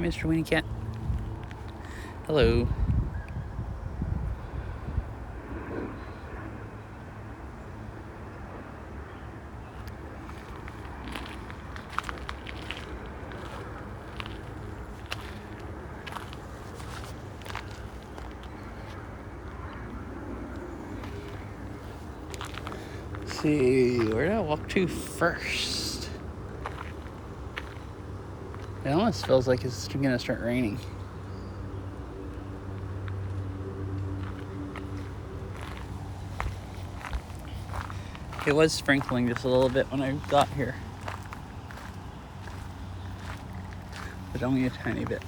Mr. Winnie Cat. Hello. Let's see, where did I walk to first? It almost feels like it's gonna start raining. It was sprinkling just a little bit when I got here, but only a tiny bit.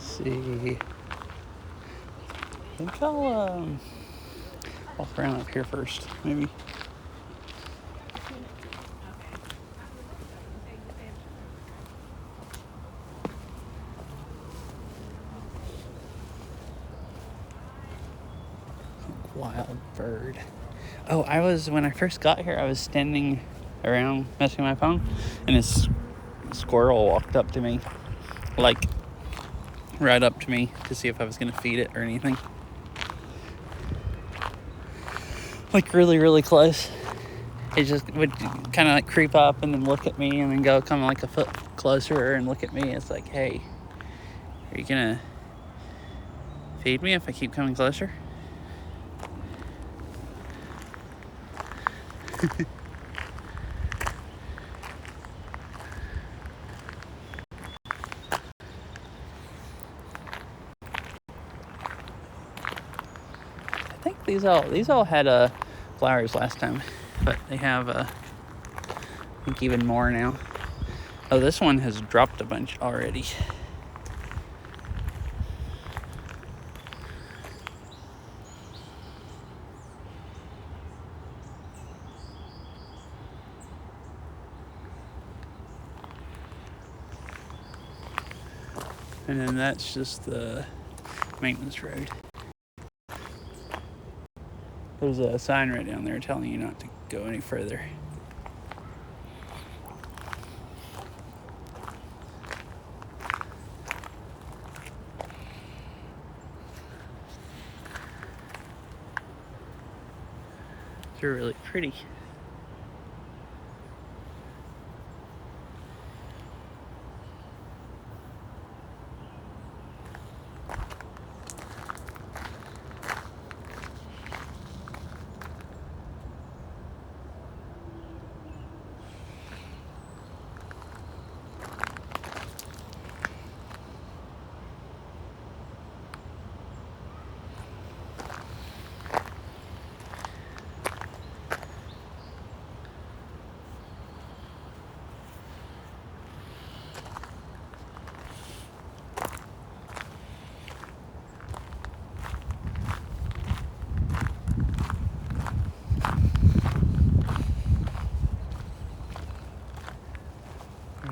See, I think I'll walk around up here first, maybe. Wild bird. Oh, when I first got here, I was standing around messing with my phone, and this squirrel walked up to me, like right up to me to see if I was gonna feed it or anything. Like really, really close. It just would kind of like creep up and then look at me and then go come like a foot closer and look at me. It's like, hey, are you gonna feed me if I keep coming closer? I think these all had flowers last time, but they have I think even more now. Oh, this one has dropped a bunch already. And then that's just the maintenance road. There's a sign right down there telling you not to go any further. They're really pretty.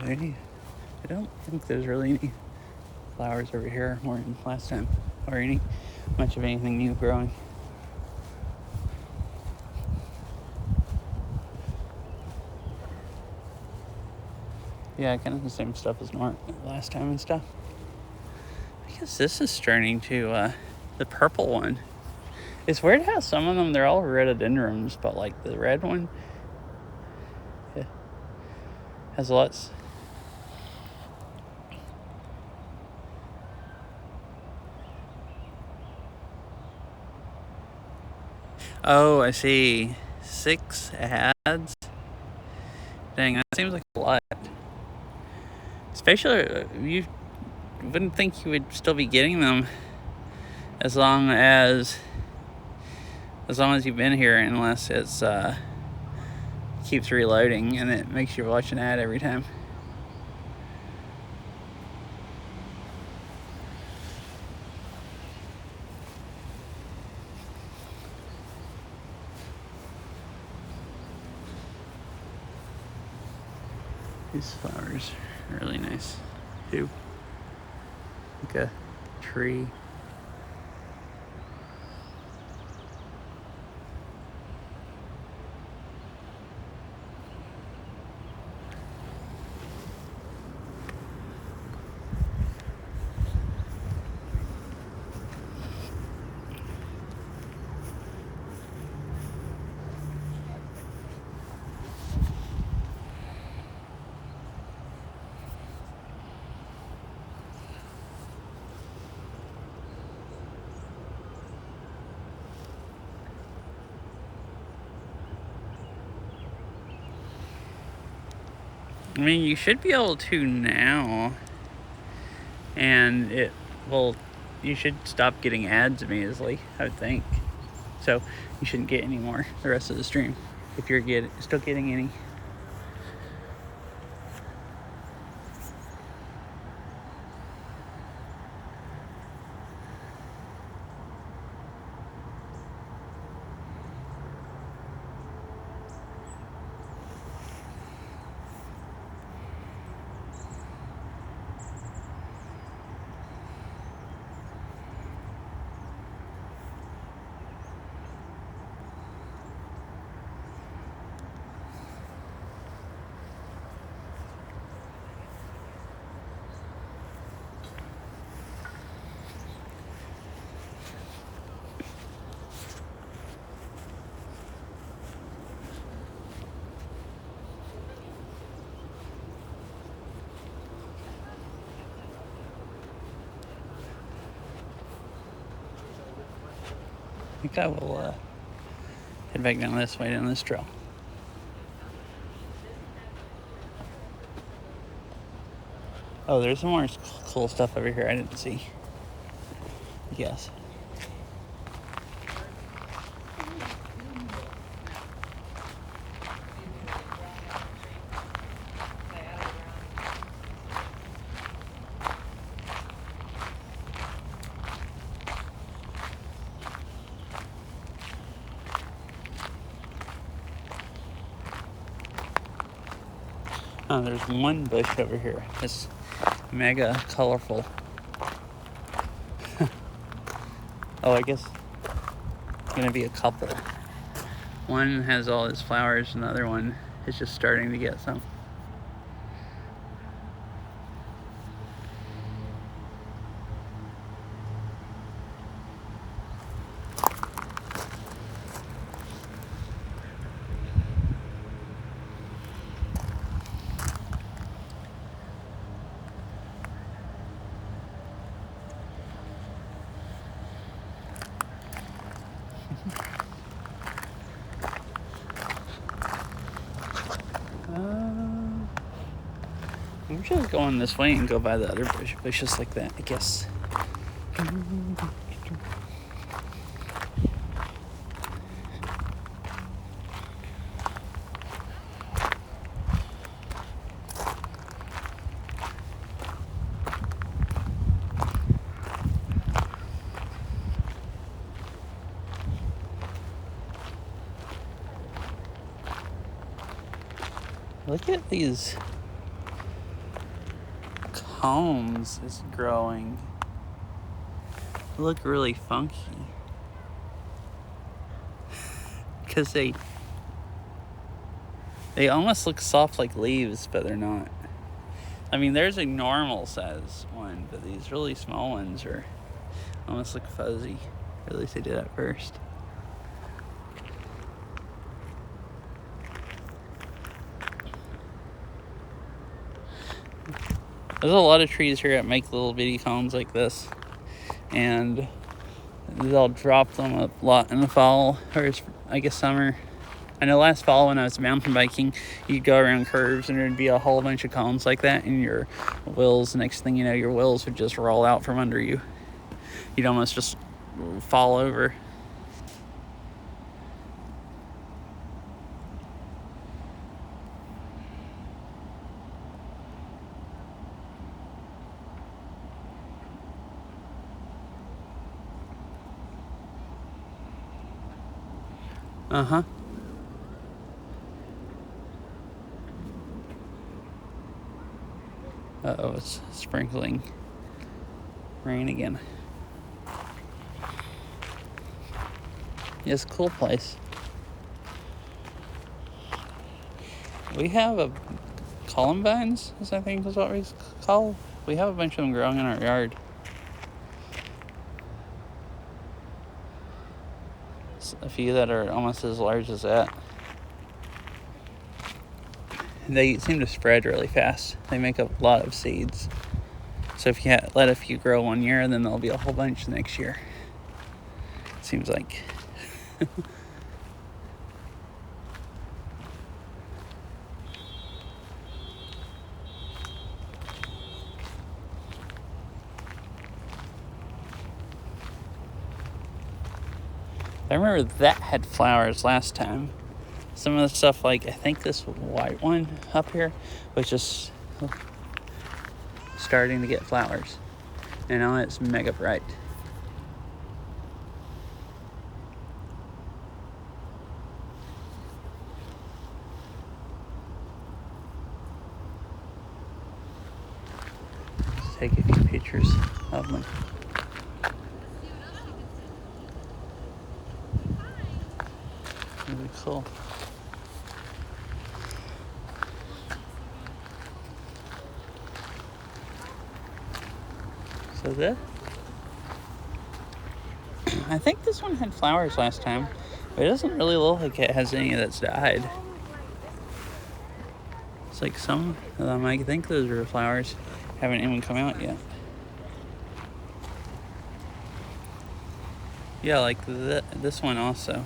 I don't think there's really any flowers over here more than last time, or much of anything new growing. Yeah, kind of the same stuff as last time and stuff. I guess this is turning to the purple one. It's weird how some of them, they're all rhododendrons, but like the red one has lots. Oh, I see. 6 ads? Dang, that seems like a lot. Especially, you wouldn't think you would still be getting them as long as you've been here, unless it's keeps reloading and it makes you watch an ad every time. These flowers are really nice too. Like a tree. I mean, you should be able to now, and you should stop getting ads immediately, I would think. So you shouldn't get any more the rest of the stream if you're still getting any. I think I will head back down this way, down this trail. Oh, there's some more cool stuff over here I didn't see. Yes. Oh, there's one bush over here. It's mega colorful. Oh, I guess it's gonna be a couple. One has all its flowers, and the other one is just starting to get some. I'm just going this way and go by the other bushes like that, I guess. Look at these combs it's growing. They look really funky. Because they almost look soft like leaves, but they're not. I mean, there's a normal size one, but these really small ones are almost look fuzzy. Or at least they did at first. There's a lot of trees here that make little bitty cones like this. And they'll drop them a lot in the fall, or I guess summer. I know last fall when I was mountain biking, you'd go around curves and there'd be a whole bunch of cones like that, and your wheels, next thing you know, your wheels would just roll out from under you. You'd almost just fall over. Uh-huh. Uh-oh, it's sprinkling rain again. It's a cool place. We have a columbines, I think is what we call. We have a bunch of them growing in our yard. A few that are almost as large as that. They seem to spread really fast. They make a lot of seeds. So if you let a few grow one year, then there'll be a whole bunch next year. Seems like. I remember that had flowers last time. Some of the stuff, like I think this white one up here was just starting to get flowers. And now it's mega bright. Let's take a few pictures of them. Really cool. So this, I think this one had flowers last time, but it doesn't really look like it has any that's died. It's like some of them, I think those are flowers, haven't even come out yet. Yeah, like this one also.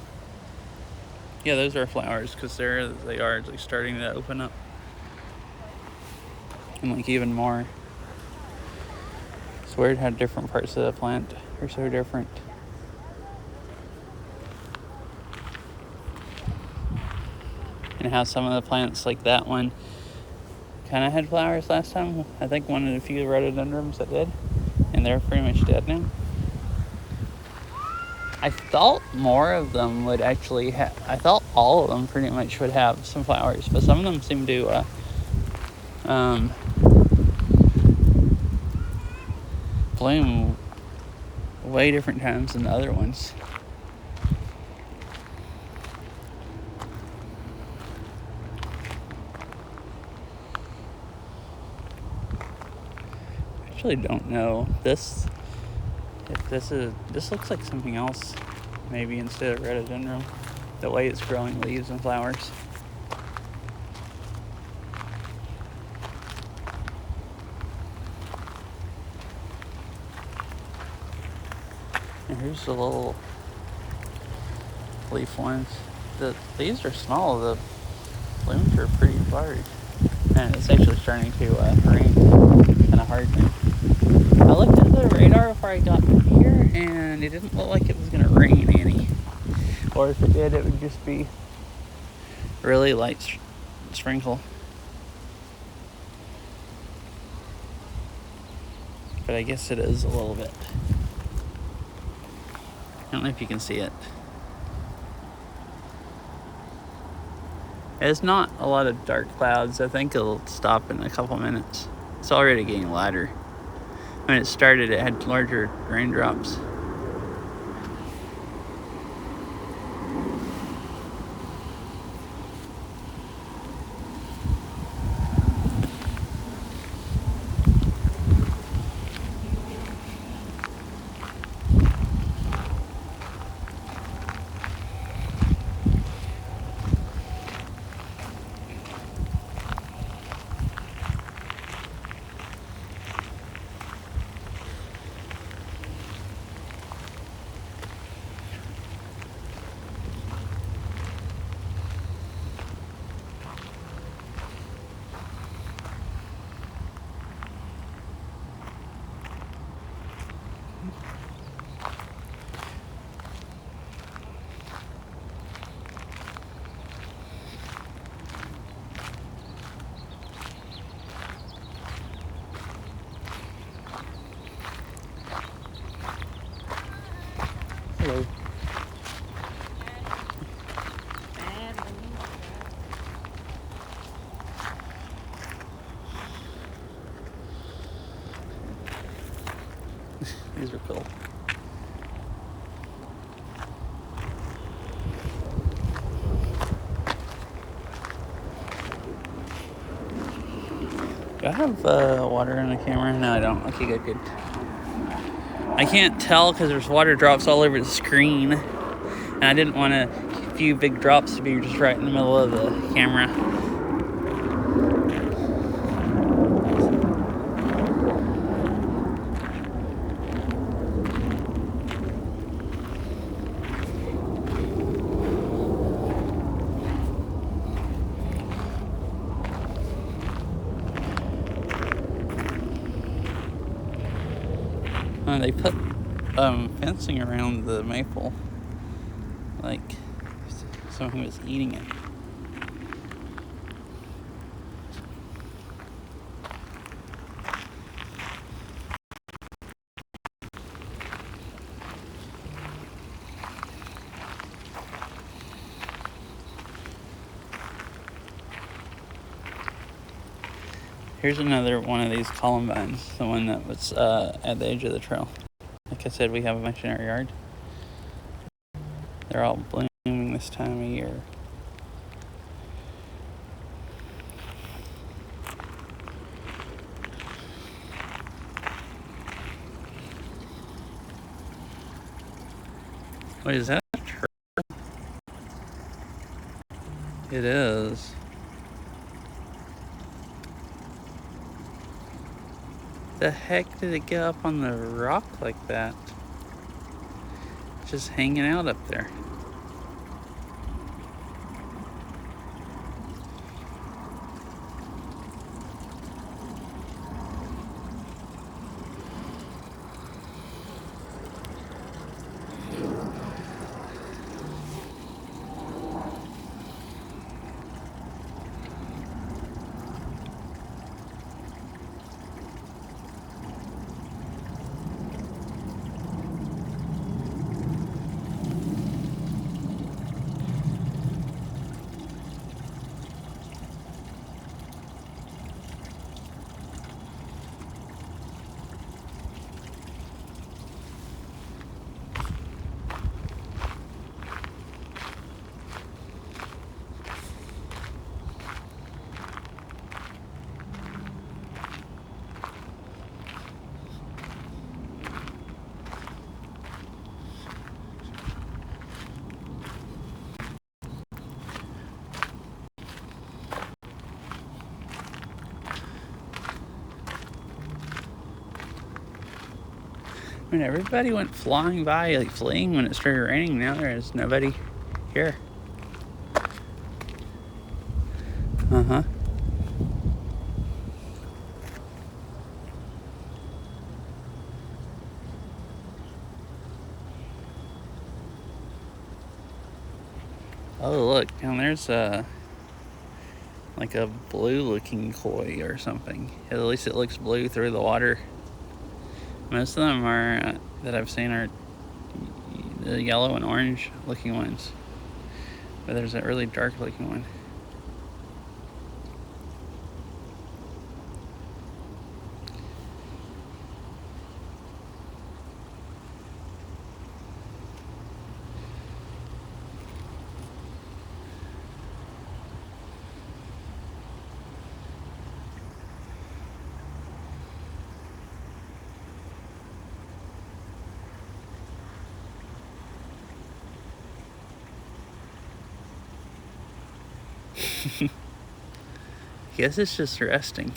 Yeah, those are flowers because they are like starting to open up. And like even more. It's weird how different parts of the plant are so different. And how some of the plants, like that one, kind of had flowers last time. I think one of the few rhododendrons that did. And they're pretty much dead now. I thought more of them would actually have... I thought all of them pretty much would have some flowers. But some of them seem to... bloom way different times than the other ones. I actually don't know this looks like something else maybe instead of rhododendron, the way it's growing leaves and flowers. And here's the little leaf ones. The leaves are small, the blooms are pretty large. And it's actually starting to rain kind of hard now. I looked at the radar before I got here, and it didn't look like it was going to rain any. Or if it did, it would just be really light sprinkle. But I guess it is a little bit. I don't know if you can see it. It's not a lot of dark clouds. I think it'll stop in a couple minutes. It's already getting lighter. When it started, it had larger raindrops. These are cool. Do I have water in the camera? No, I don't. Okay, good. I can't tell because there's water drops all over the screen. And I didn't want a few big drops to be just right in the middle of the camera. They put fencing around the maple, like someone was eating it. Here's another one of these columbines, the one that was at the edge of the trail. Like I said, we have a bunch in our yard. They're all blooming this time of year. Wait, is that a turtle? It is. The heck did it get up on the rock like that? Just hanging out up there. I mean, everybody went flying by, like fleeing when it started raining. Now there is nobody here. Uh-huh. Oh, look, down there's like a blue-looking koi or something. At least it looks blue through the water. Most of them are that I've seen are the yellow and orange looking ones, but there's a really dark looking one. Guess it's just resting.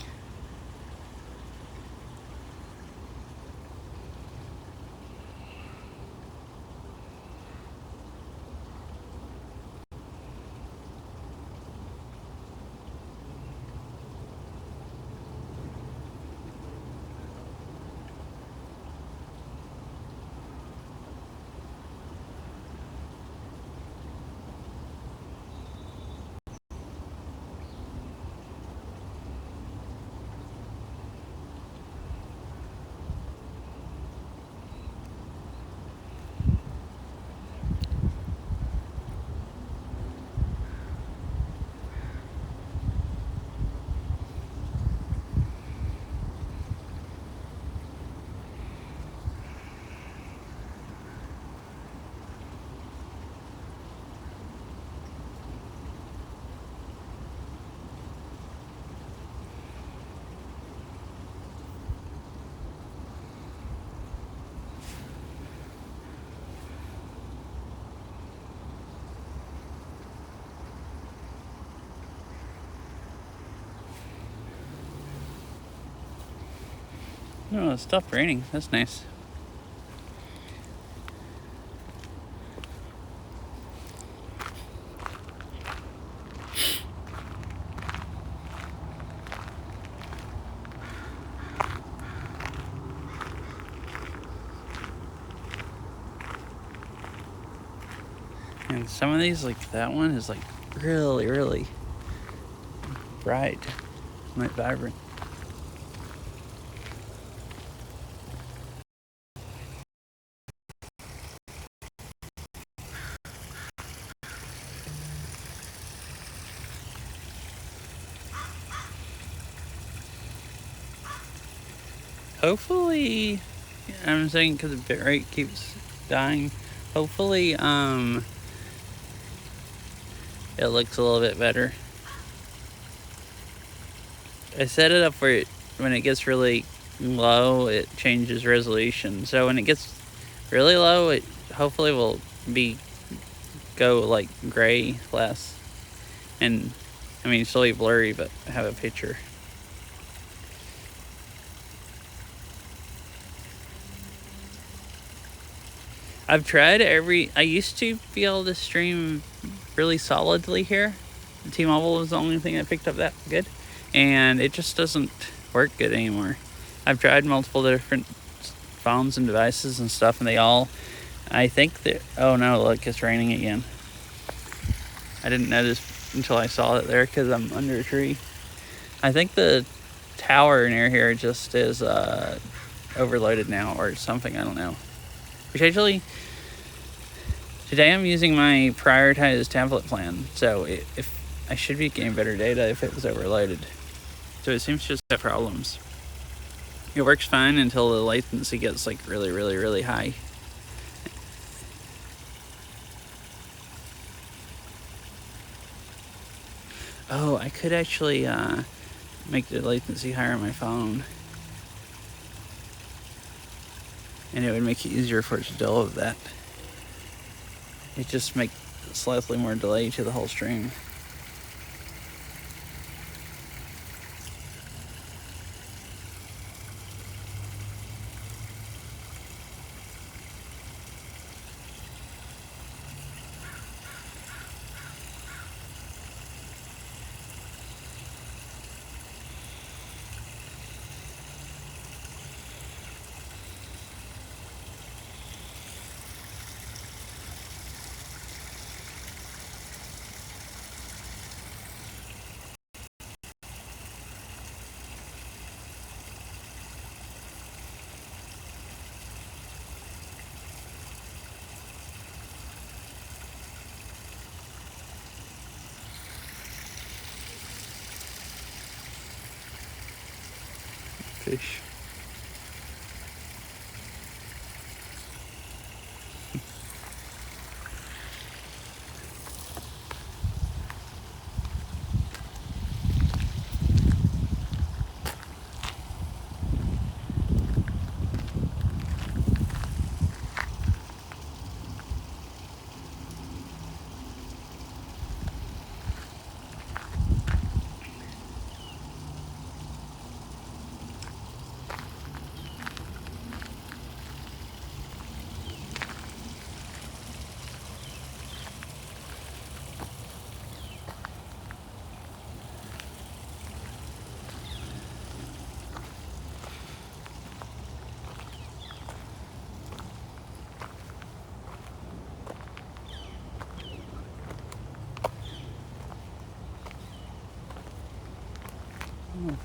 Oh, it stopped raining. That's nice. And some of these, like that one, is like really, really bright, like vibrant. Hopefully, I'm saying because the bitrate keeps dying. Hopefully, it looks a little bit better. I set it up where when it gets really low, it changes resolution. So when it gets really low, it hopefully will go like gray less, and I mean still be blurry, but have a picture. I've tried I used to be able to stream really solidly here. T-Mobile was the only thing that picked up that good, and it just doesn't work good anymore. I've tried multiple different phones and devices and stuff, and they all, I think that, oh no, look, it's raining again. I didn't notice until I saw it there because I'm under a tree. I think the tower near here just is overloaded now or something, I don't know. Which actually, today I'm using my prioritized tablet plan, so if I should be getting better data if it was overloaded. So it seems to just have problems. It works fine until the latency gets like really, really, really high. Oh, I could actually make the latency higher on my phone. And it would make it easier for it to deal with that. It just makes slightly more delay to the whole stream. Fish.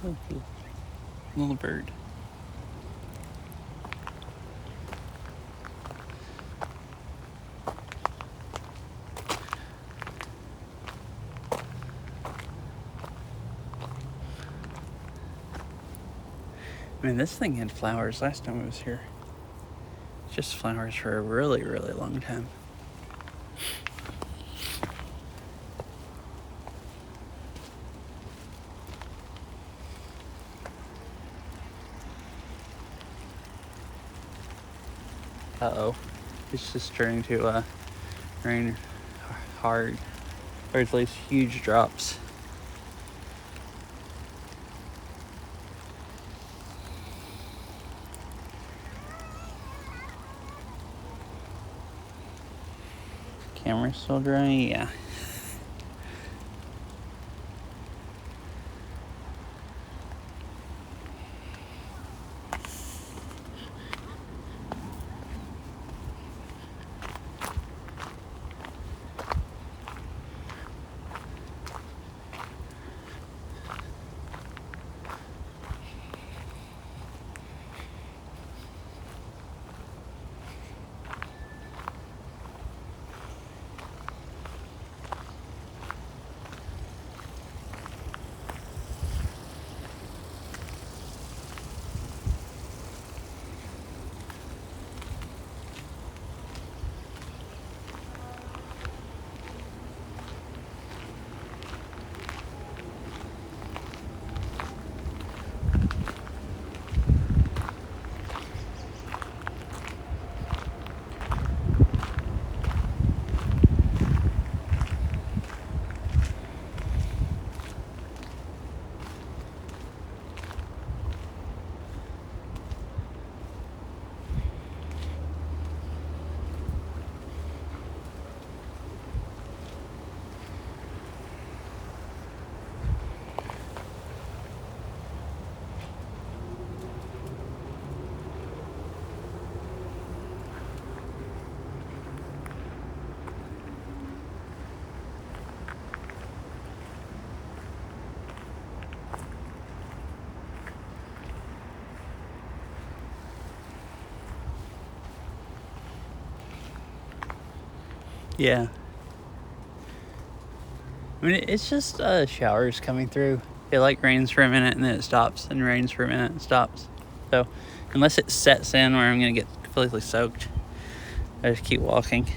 Oh, little bird. Man, this thing had flowers last time I was here. Just flowers for a really, really long time. Uh-oh. It's just turning to rain hard. Or at least huge drops. Camera's still dry? Yeah. Yeah. I mean, it's just showers coming through. It like rains for a minute and then it stops, and rains for a minute and stops. So, unless it sets in where I'm gonna get completely soaked, I just keep walking.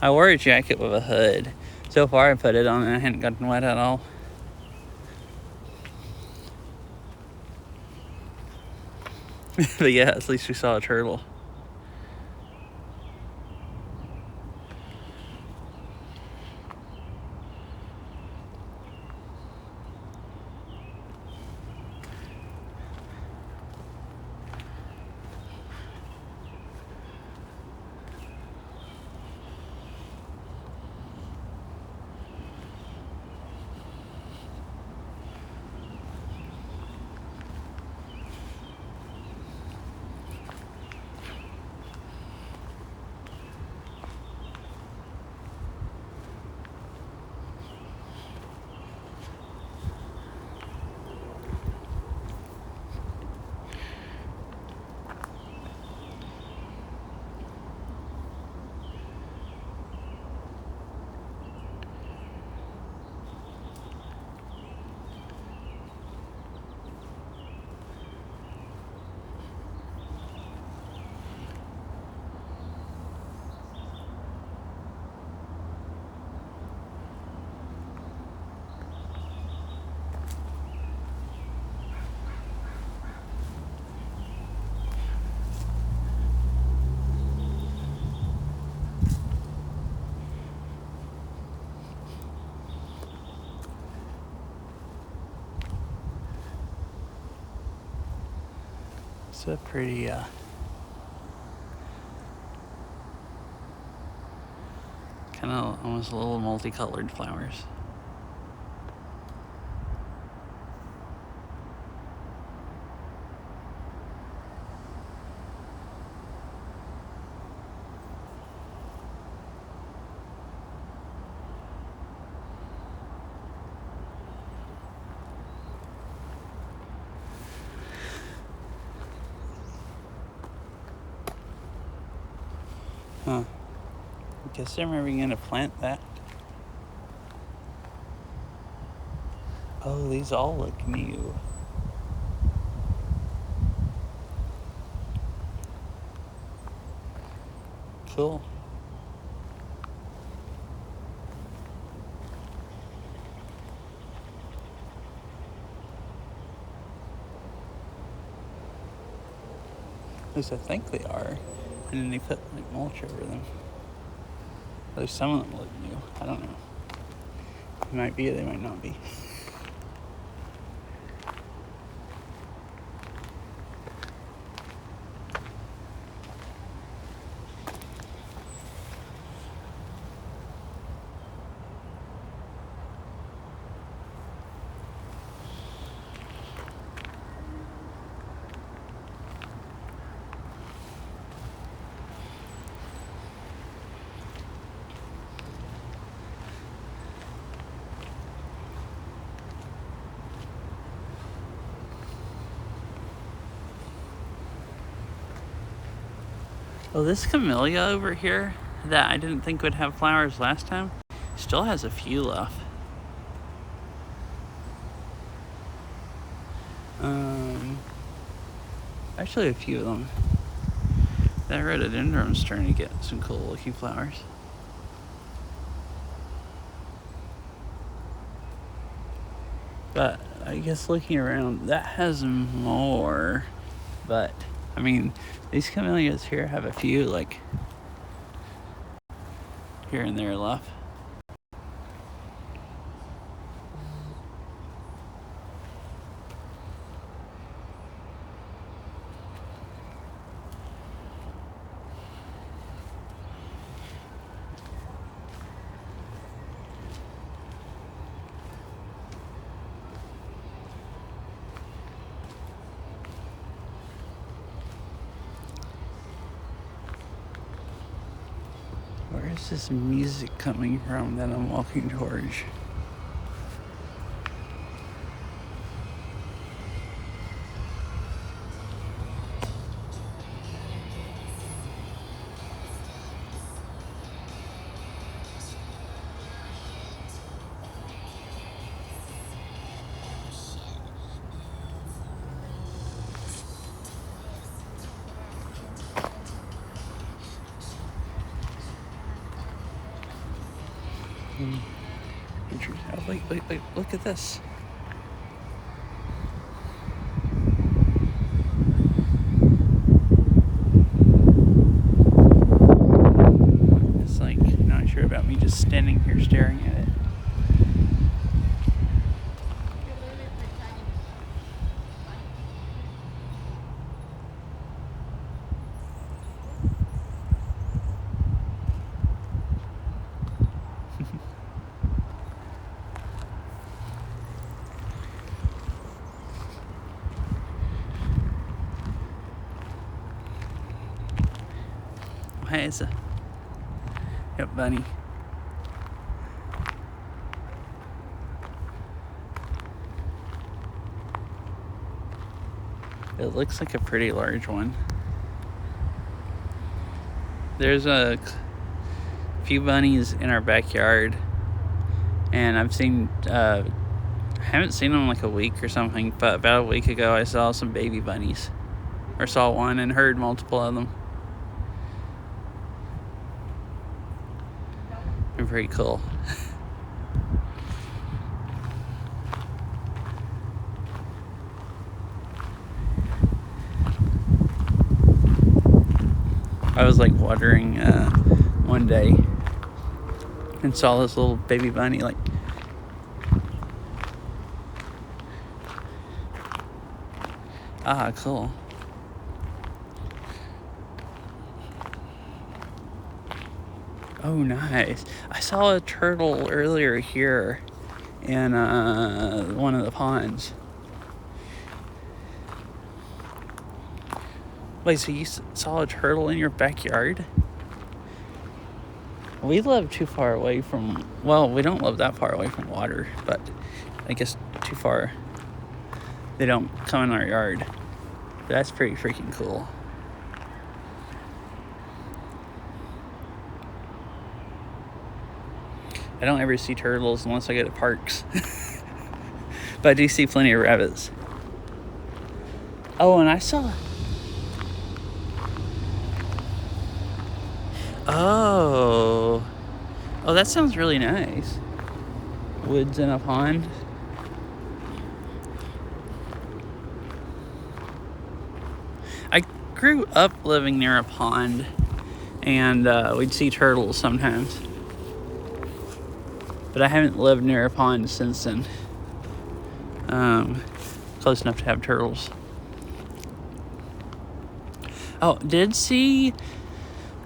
I wore a jacket with a hood. So far, I put it on and I hadn't gotten wet at all. But yeah, at least we saw a turtle. It's a pretty, kind of almost a little multicolored flowers. Huh. Guess I'm ever gonna plant that. Oh, these all look new. Cool. At least I think they are. And then they put like mulch over them. At least some of them look new. I don't know. They might be, they might not be. Oh, this camellia over here that I didn't think would have flowers last time still has a few left. Actually, a few of them. That rhododendron's starting to get some cool looking flowers. But I guess looking around, that has more. But I mean, these camellias here have a few, like, here and there left. Where is this music coming from that I'm walking towards? Oh, wait, look at this. It's like, not sure about me just standing here staring at it. Hey, it's a bunny. It looks like a pretty large one. There's a few bunnies in our backyard, and I haven't seen them in like a week or something, but about a week ago I saw some baby bunnies, or saw one and heard multiple of them. They're pretty cool. I was like watering one day and saw this little baby bunny, like, cool. Oh, nice. I saw a turtle earlier here in one of the ponds. Wait, so you saw a turtle in your backyard? We live too far away from, well, we don't live that far away from water, but I guess too far. They don't come in our yard. But that's pretty freaking cool. I don't ever see turtles unless I go to parks. But I do see plenty of rabbits. Oh, and I saw... Oh, that sounds really nice. Woods in a pond. I grew up living near a pond, and we'd see turtles sometimes. But I haven't lived near a pond since then. Close enough to have turtles. Oh,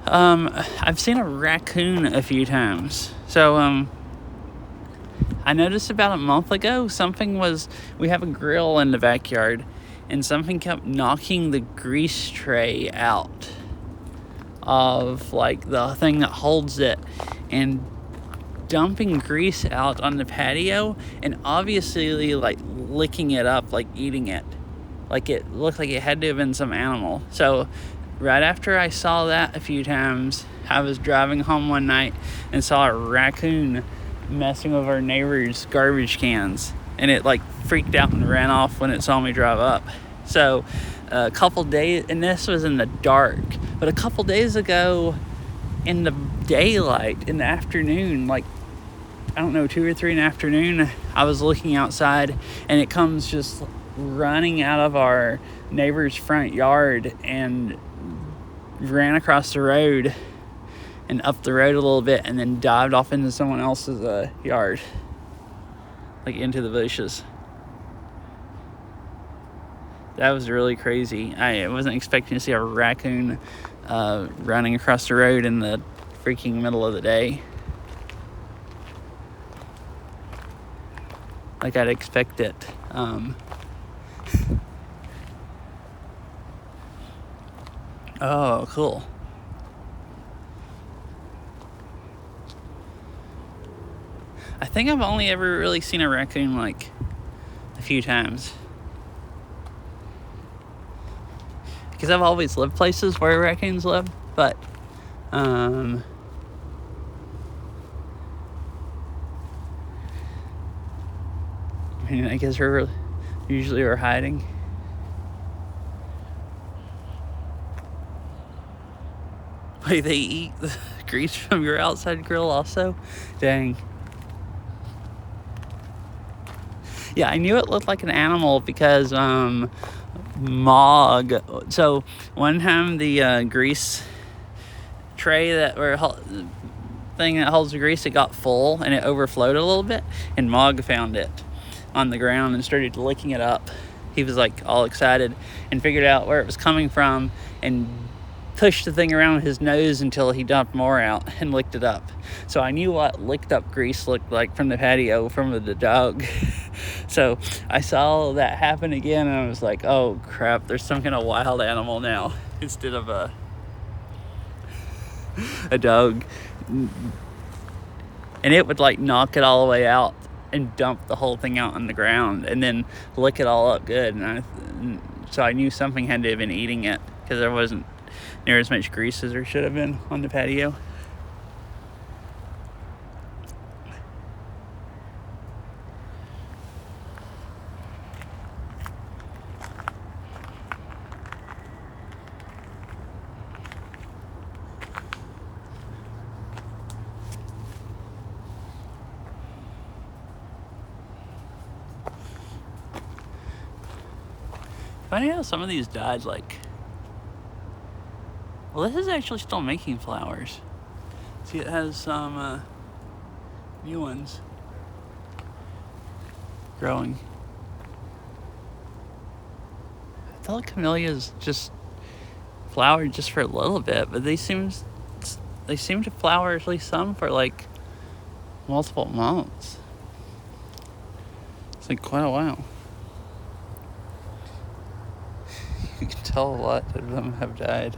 I've seen a raccoon a few times. So, I noticed about a month ago, we have a grill in the backyard, and something kept knocking the grease tray out of, like, the thing that holds it, and dumping grease out on the patio, and obviously, like, licking it up, like, eating it. Like, it looked like it had to have been some animal. So, right after I saw that a few times, I was driving home one night and saw a raccoon messing with our neighbor's garbage cans, and it like freaked out and ran off when it saw me drive up. So a couple days, and this was in the dark, but a couple days ago in the daylight, in the afternoon, like, I don't know, 2 or 3 in the afternoon, I was looking outside and it comes just running out of our neighbor's front yard and ran across the road and up the road a little bit and then dived off into someone else's yard, like into the bushes. That was really crazy. I wasn't expecting to see a raccoon running across the road in the freaking middle of the day. Like I'd expect it. Oh, cool. I think I've only ever really seen a raccoon like a few times. Because I've always lived places where raccoons live, but I mean, I guess we're usually hiding. Wait, they eat the grease from your outside grill also? Dang. Yeah, I knew it looked like an animal because Mog. So one time the grease tray thing that holds the grease, it got full and it overflowed a little bit, and Mog found it on the ground and started licking it up. He was like all excited and figured out where it was coming from and pushed the thing around his nose until he dumped more out and licked it up. So I knew what licked up grease looked like from the patio from the dog. So I saw that happen again and I was like, oh crap, there's some kind of wild animal now instead of a dog. And it would like knock it all the way out and dump the whole thing out on the ground and then lick it all up good. And so I knew something had to have been eating it because there wasn't near as much grease as there should have been on the patio. Funny how some of these died, like... Well, this is actually still making flowers. See, it has some new ones growing. I thought camellias just flowered just for a little bit, but they seem to flower, at least some, for like multiple months. It's like quite a while. You can tell a lot of them have died.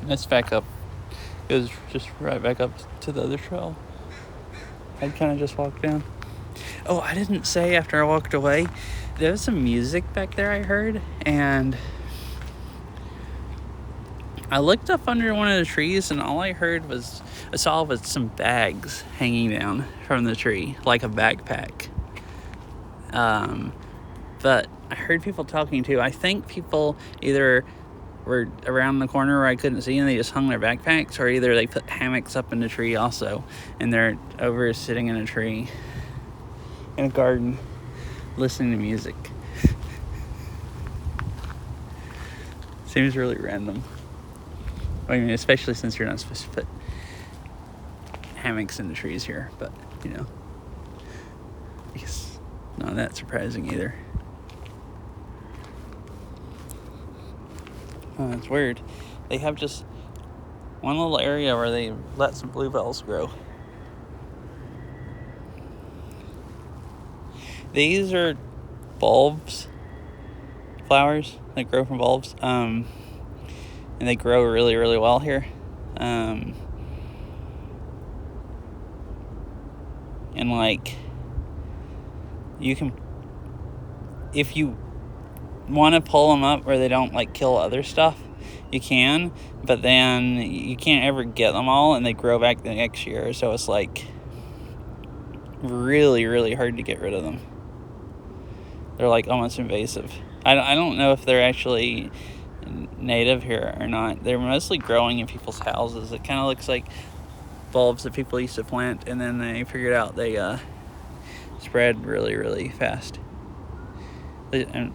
It's back up. It goes just right back up to the other trail. I'd kind of just walked down. Oh, I didn't say after I walked away, there was some music back there I heard, and I looked up under one of the trees, and all I saw was some bags hanging down from the tree, like a backpack. But I heard people talking too. I think people either were around the corner where I couldn't see and they just hung their backpacks, or either they put hammocks up in the tree also and they're over sitting in a tree in a garden listening to music. Seems really random. I mean, especially since you're not supposed to put hammocks in the trees here, but you know, I guess not that surprising either. It's weird. They have just one little area where they let some bluebells grow. These are bulbs, flowers that grow from bulbs, and they grow really, really well here. And like, you can, if you want to pull them up where they don't like kill other stuff, you can, but then you can't ever get them all, and they grow back the next year, so it's like really, really hard to get rid of them. They're like almost invasive. I don't know if they're actually native here or not. They're mostly growing in people's houses. It kind of looks like bulbs that people used to plant, and then they figured out they spread really, really fast. And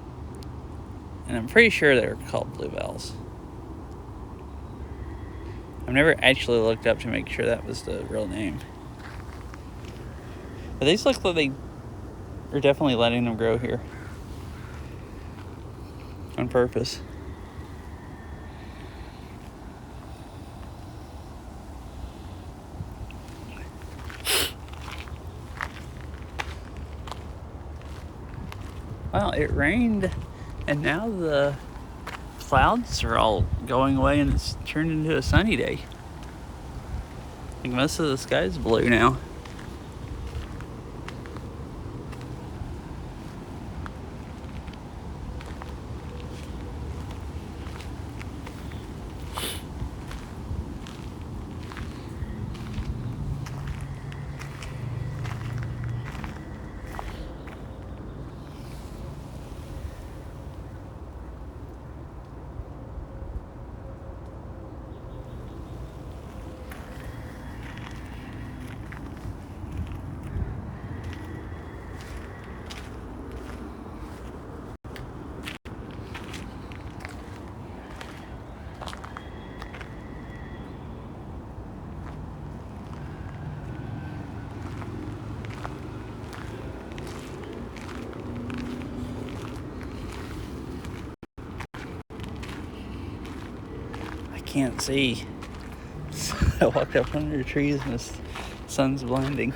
I'm pretty sure they're called bluebells. I've never actually looked up to make sure that was the real name. But these look like they are definitely letting them grow here on purpose. Well, it rained, and now the clouds are all going away, and it's turned into a sunny day. I think most of the sky's blue now. Can't see. I walked up under the trees and the sun's blinding.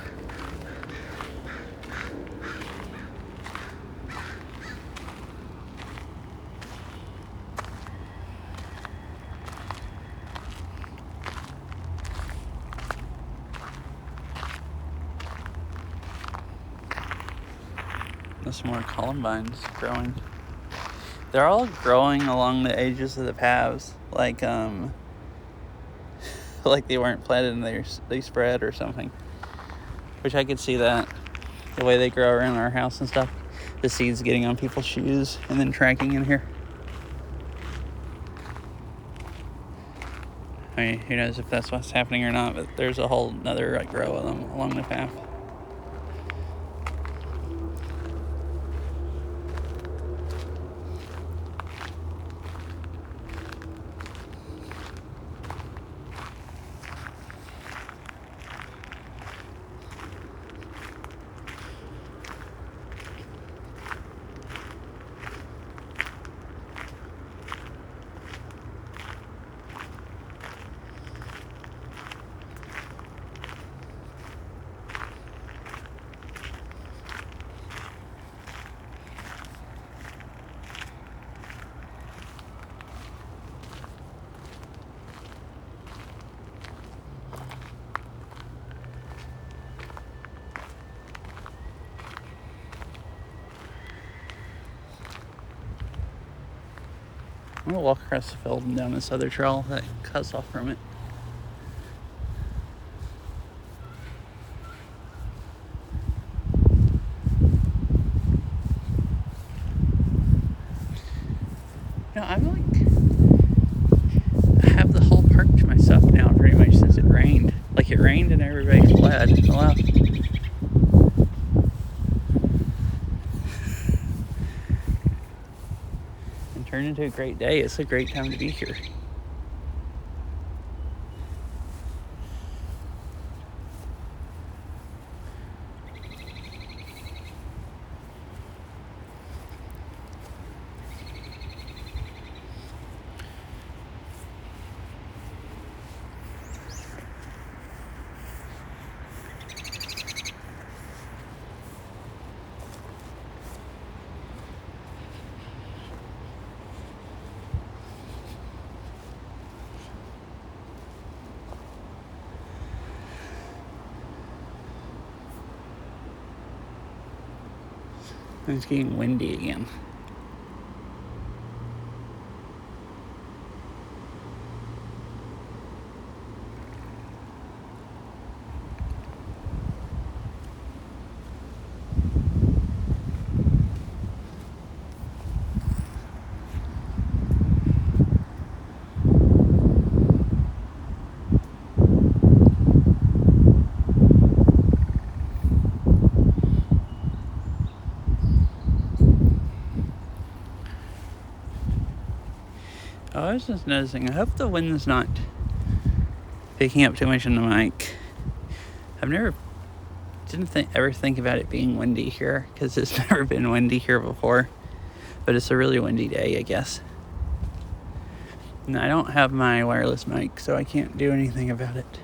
There's more columbines growing. They're all growing along the edges of the paths, like like they weren't planted and they spread or something. Which I could see that, the way they grow around our house and stuff. The seeds getting on people's shoes and then tracking in here. I mean, who knows if that's what's happening or not, but there's a whole another like row of them along the path. I'm gonna walk across the field and down this other trail that cuts off from it. You know, I'm like, I have the whole park to myself now pretty much since it rained. Like it rained and everybody fled and left. And turned into a great day. It's a great time to be here. And it's getting windy again. Oh, I was just noticing, I hope the wind's not picking up too much in the mic. I've never, ever think about it being windy here, because it's never been windy here before. But it's a really windy day, I guess. And I don't have my wireless mic, so I can't do anything about it.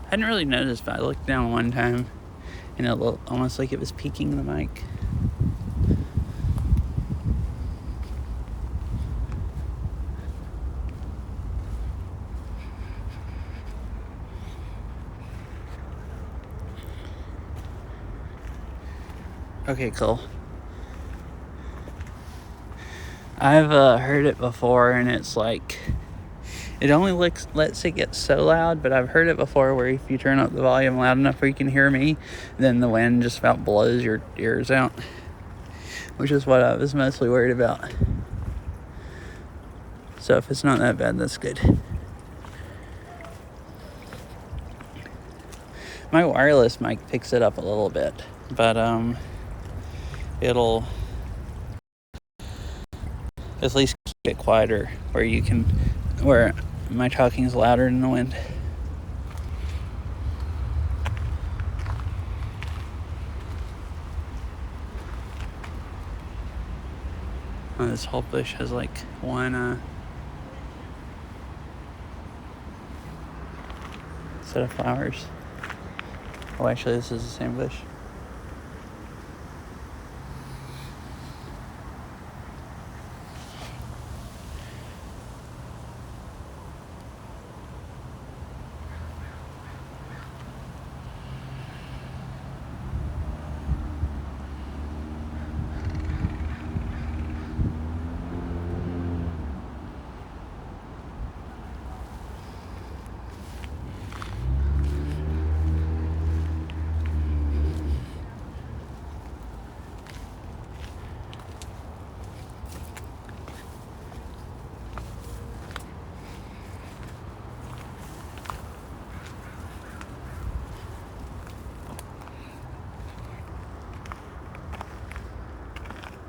I hadn't really noticed, but I looked down one time and it looked almost like it was peaking the mic. Okay, cool. I've heard it before, and it's like, it only lets it get so loud, but I've heard it before where if you turn up the volume loud enough where you can hear me, then the wind just about blows your ears out, which is what I was mostly worried about. So if it's not that bad, that's good. My wireless mic picks it up a little bit, but it'll at least keep it quieter where my talking is louder than the wind. Oh, this whole bush has like one set of flowers. Oh, actually, this is the same bush.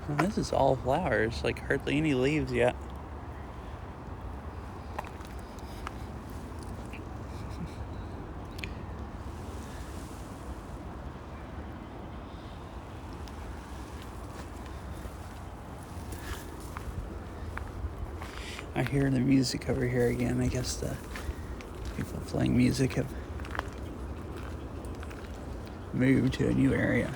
Well, this is all flowers, like hardly any leaves yet. I hear the music over here again. I guess the people playing music have moved to a new area.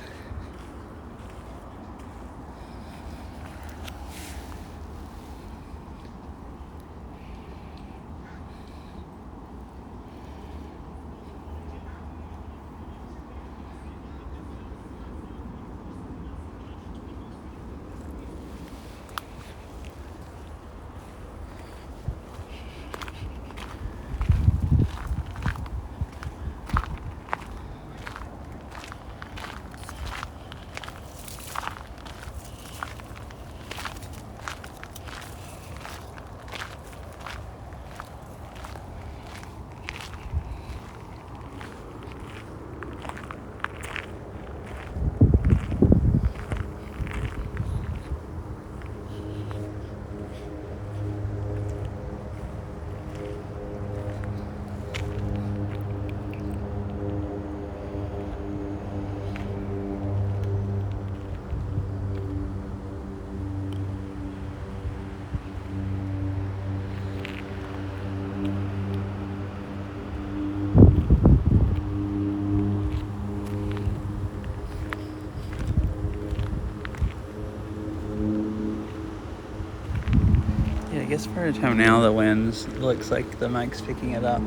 guess for a time now the winds looks like the mic's picking it up.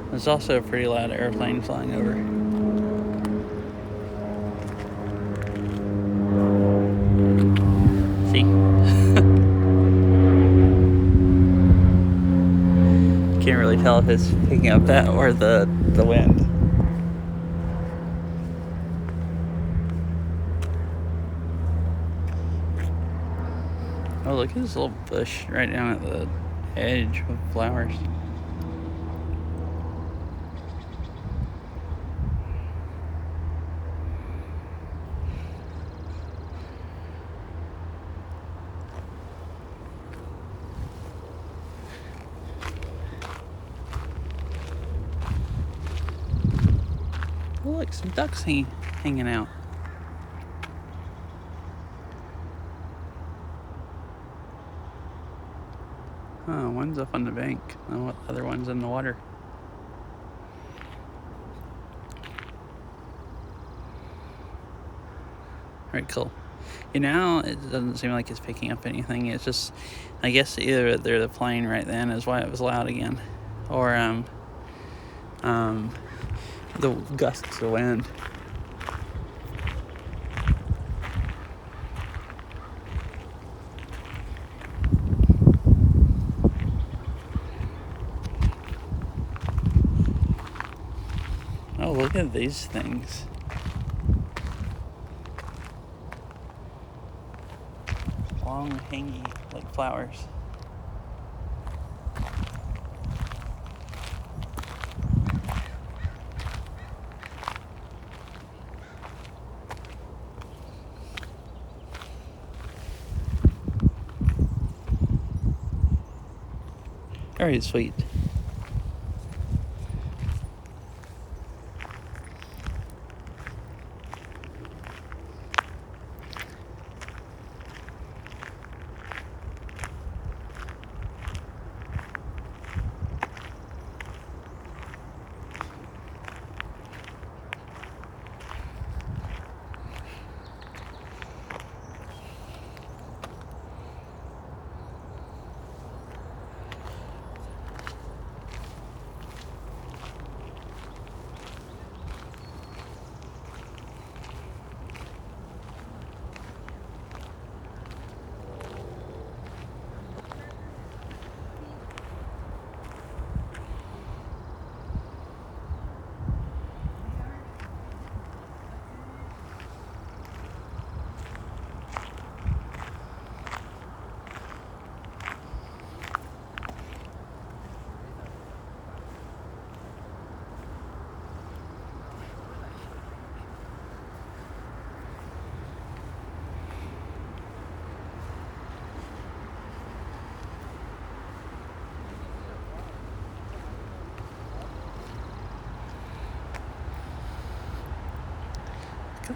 There's also a pretty loud airplane flying over. See? Can't really tell if it's picking up that or the wind. Oh, look at this little bush right down at the edge with flowers. Oh, look, some ducks hanging out. Oh, one's up on the bank. And the other one's in the water. Alright, cool. You know, it doesn't seem like it's picking up anything. It's just, I guess either they're the plane right then is why it was loud again. Or, the gusts of wind. Oh, look at these things. Long, hangy, like flowers. Very sweet.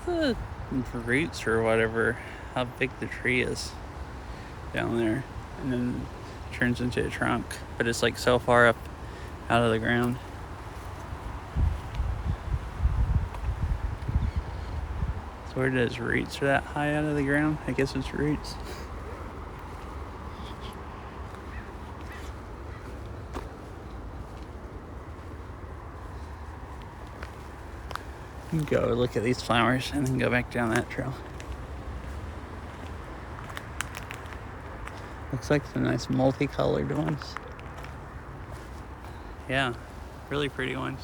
Look at the roots or whatever, how big the tree is down there. And then it turns into a trunk. But it's like so far up out of the ground. So where does roots are that high out of the ground? I guess it's roots. Go look at these flowers and then go back down that trail. Looks like some nice multicolored ones. Yeah, really pretty ones.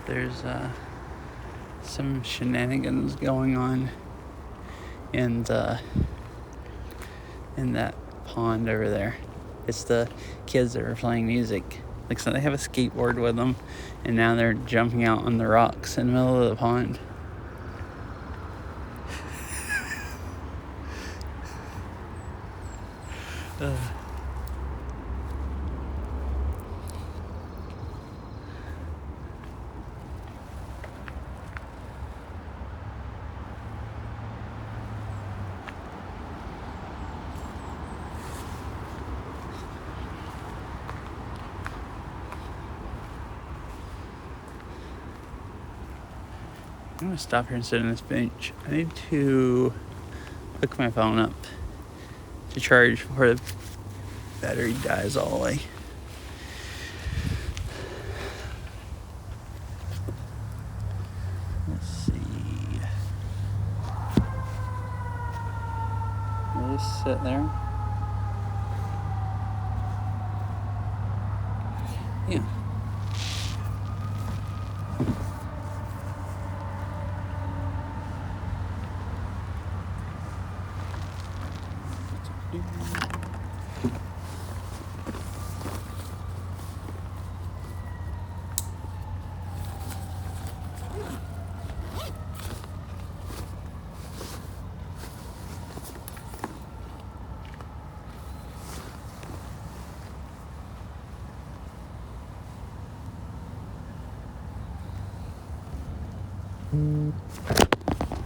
there's some shenanigans going on in that pond over there. It's the kids that are playing music. Like, so they have a skateboard with them, and now they're jumping out on the rocks in the middle of the pond. I'm gonna stop here and sit on this bench. I need to hook my phone up to charge before the battery dies all the way. Let's see. I'll just sit there. Yeah.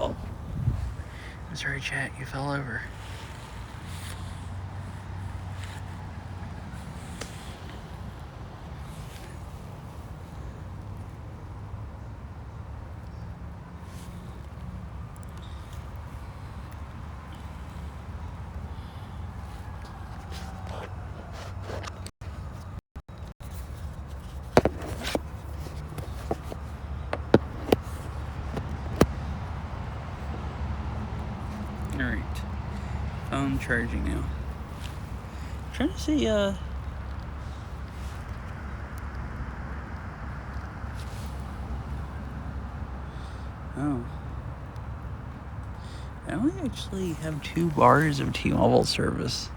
Oh. I'm sorry, chat. You fell over. Alright. Phone charging now. Trying to see, Oh. I only actually have 2 bars of T-Mobile service.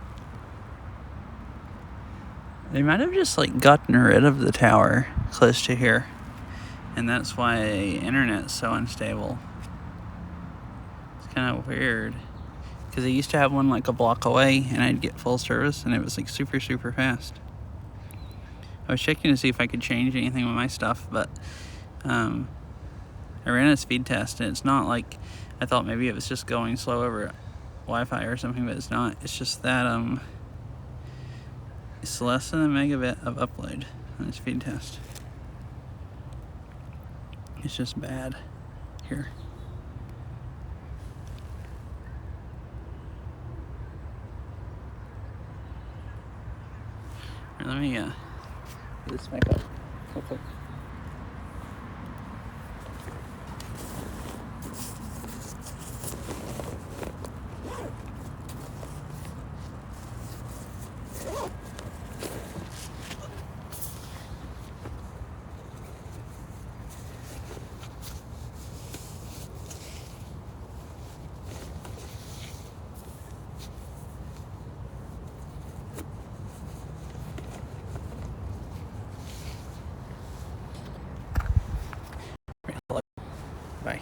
They might have just, like, gotten rid of the tower close to here. And that's why internet's so unstable. It's kind of weird. Because I used to have one like a block away, and I'd get full service, and it was like super, super fast. I was checking to see if I could change anything with my stuff, but I ran a speed test, and it's not like I thought. Maybe it was just going slow over Wi-Fi or something, but it's not. It's just that it's less than a megabit of upload on the speed test. It's just bad here. Let me get this back up real quick. Bye.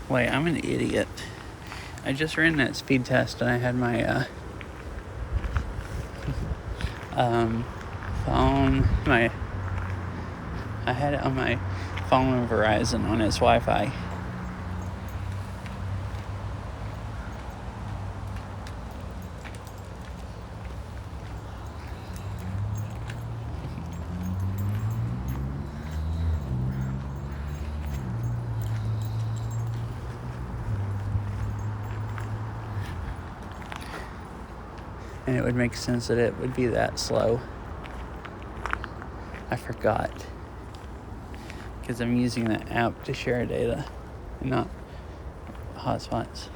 Wait, I'm an idiot. I just ran that speed test and I had my phone, I had it on my phone with Verizon on its Wi-Fi. And it would make sense that it would be that slow. I forgot. Because I'm using that app to share data and not hotspots.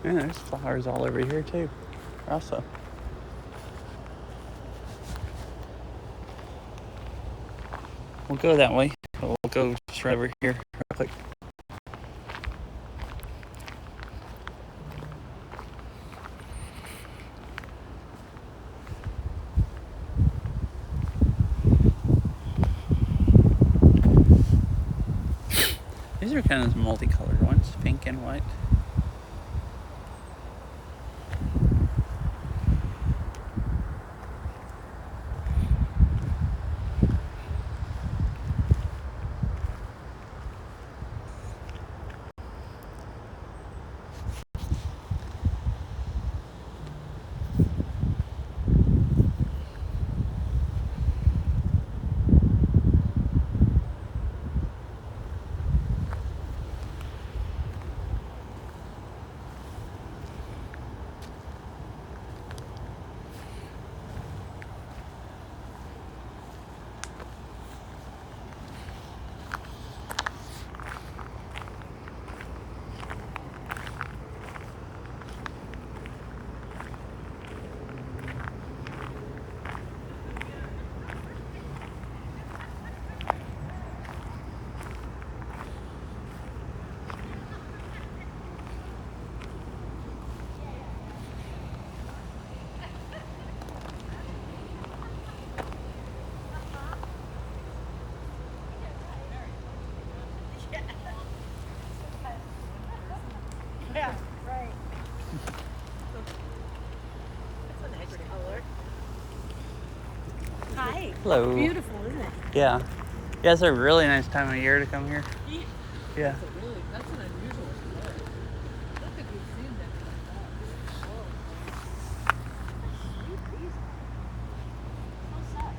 Yeah, there's flowers all over here too. Also. We'll go that way. We'll go straight over here real quick. These are kind of multicolored ones, pink and white. Yeah, right. That's a nice color. Hi. Hello. Beautiful, isn't it? Yeah. Yeah, it's a really nice time of year to come here. Yeah. That's an unusual color. I don't think we've seen them like that. Whoa. Sweet breeze. So sad.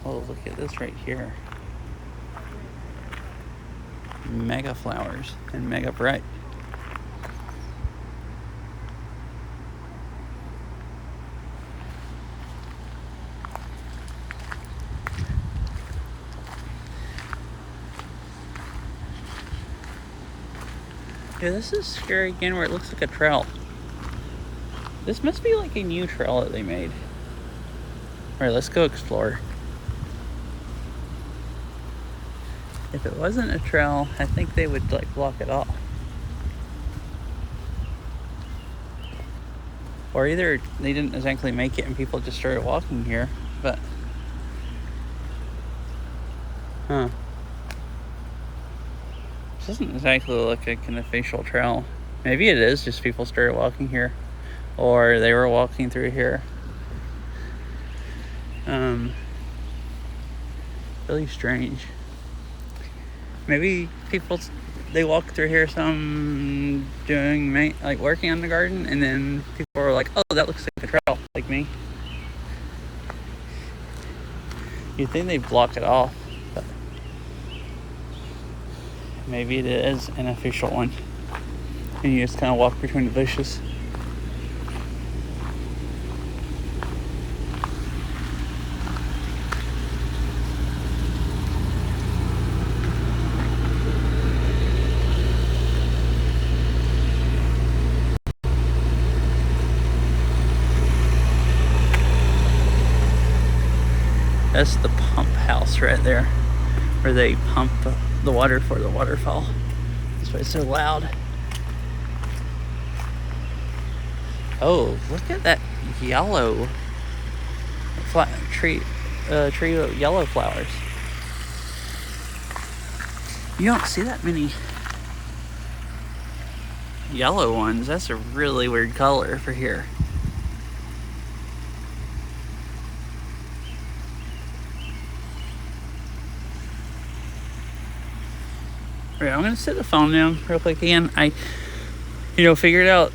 Oh, look at this right here. Mega flowers and mega bright. Yeah, this is scary again where it looks like a trail. This must be like a new trail that they made. Alright, let's go explore. If it wasn't a trail, I think they would like block it off. Or either they didn't exactly make it and people just started walking here, but... Huh. This doesn't exactly look like an official trail. Maybe it is, just people started walking here. Or they were walking through here. Really strange. Maybe people, they walk through here some doing, like working on the garden, and then people are like, oh, that looks like a trail, like me. You'd think they'd block it off, but maybe it is an official one. And you just kind of walk between the bushes. That's the pump house right there, where they pump the water for the waterfall. That's why it's so loud. Oh, look at that yellow tree of yellow flowers. You don't see that many yellow ones. That's a really weird color for here. Alright, I'm gonna set the phone down real quick again. I figured out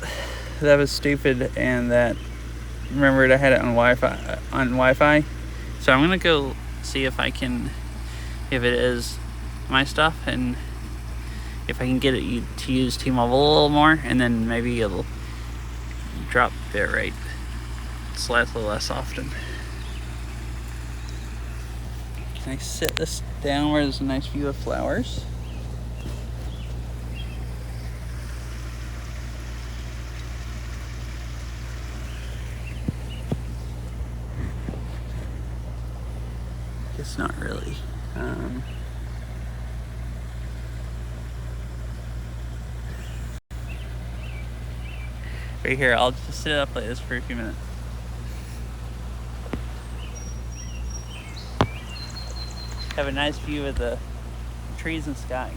that was stupid and that remembered I had it on Wi-Fi. So I'm gonna go see if it is my stuff, and if I can get it to use T-Mobile a little more, and then maybe it'll drop bit rate slightly less often. Can I set this down where there's a nice view of flowers? Guess not really. Right here, I'll just sit up like this for a few minutes. Have a nice view of the trees and sky.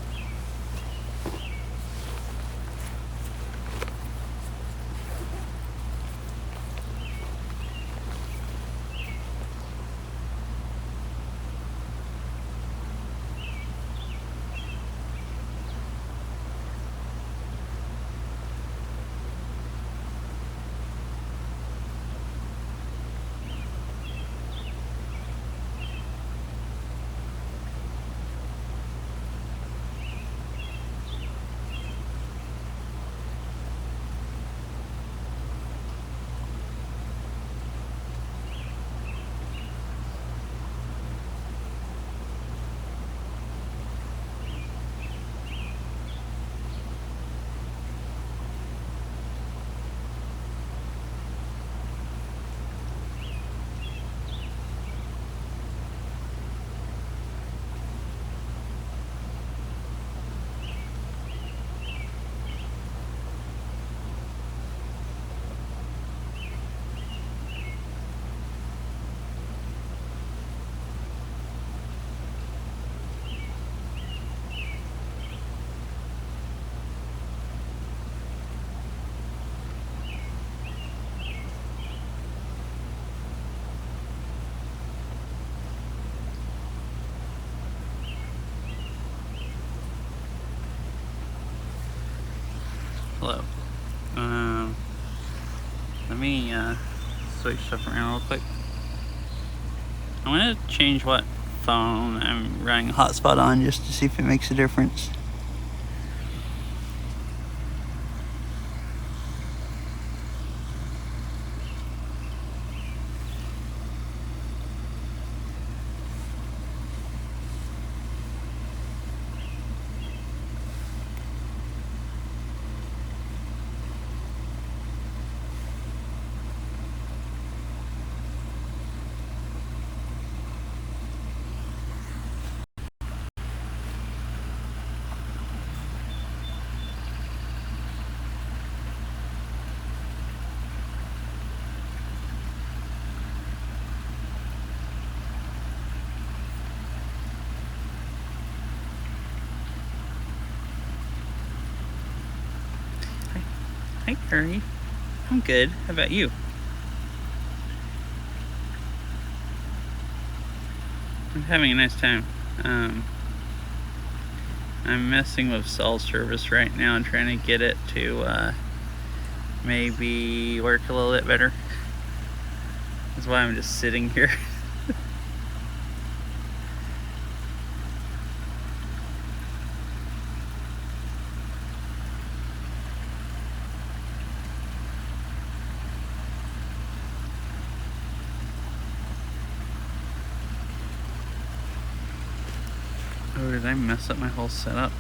Hello. Let me switch stuff around real quick. I'm gonna change what phone I'm running hotspot on just to see if it makes a difference. Hi, Curry. I'm good. How about you? I'm having a nice time. I'm messing with cell service right now and trying to get it to maybe work a little bit better. That's why I'm just sitting here. Oh, did I mess up my whole setup?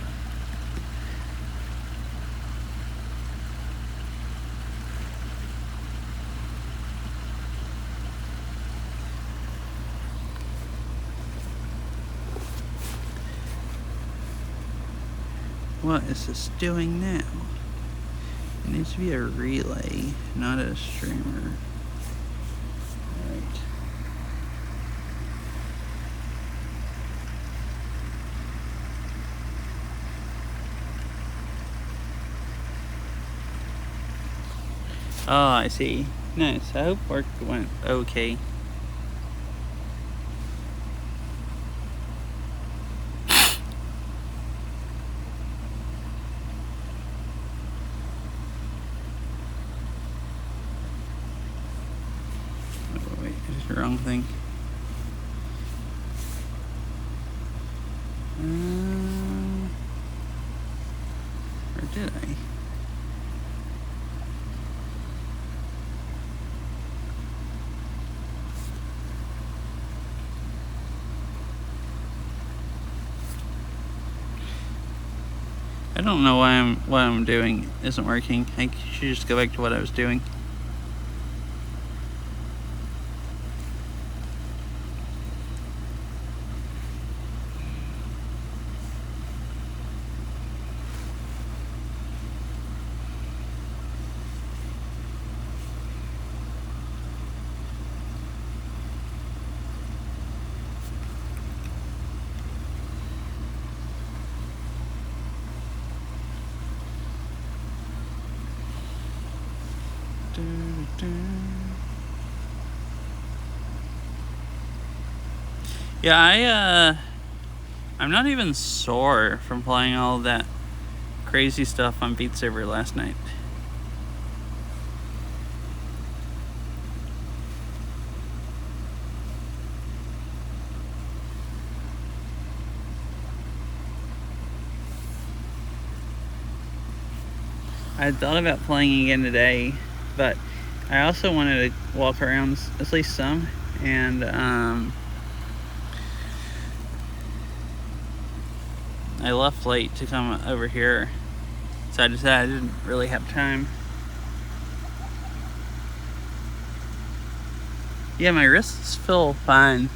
What is this doing now? It needs to be a relay, not a streamer. Alright. Oh, I see. Nice. I hope work went okay. Oh, wait, I did the wrong thing. Or did I? I don't know why what I'm doing isn't working. I should just go back to what I was doing. Yeah, I'm not even sore from playing all that crazy stuff on Beat Saber last night. I thought about playing again today, but I also wanted to walk around at least some, and I left late to come over here, so I decided I didn't really have time. Yeah, my wrists feel fine.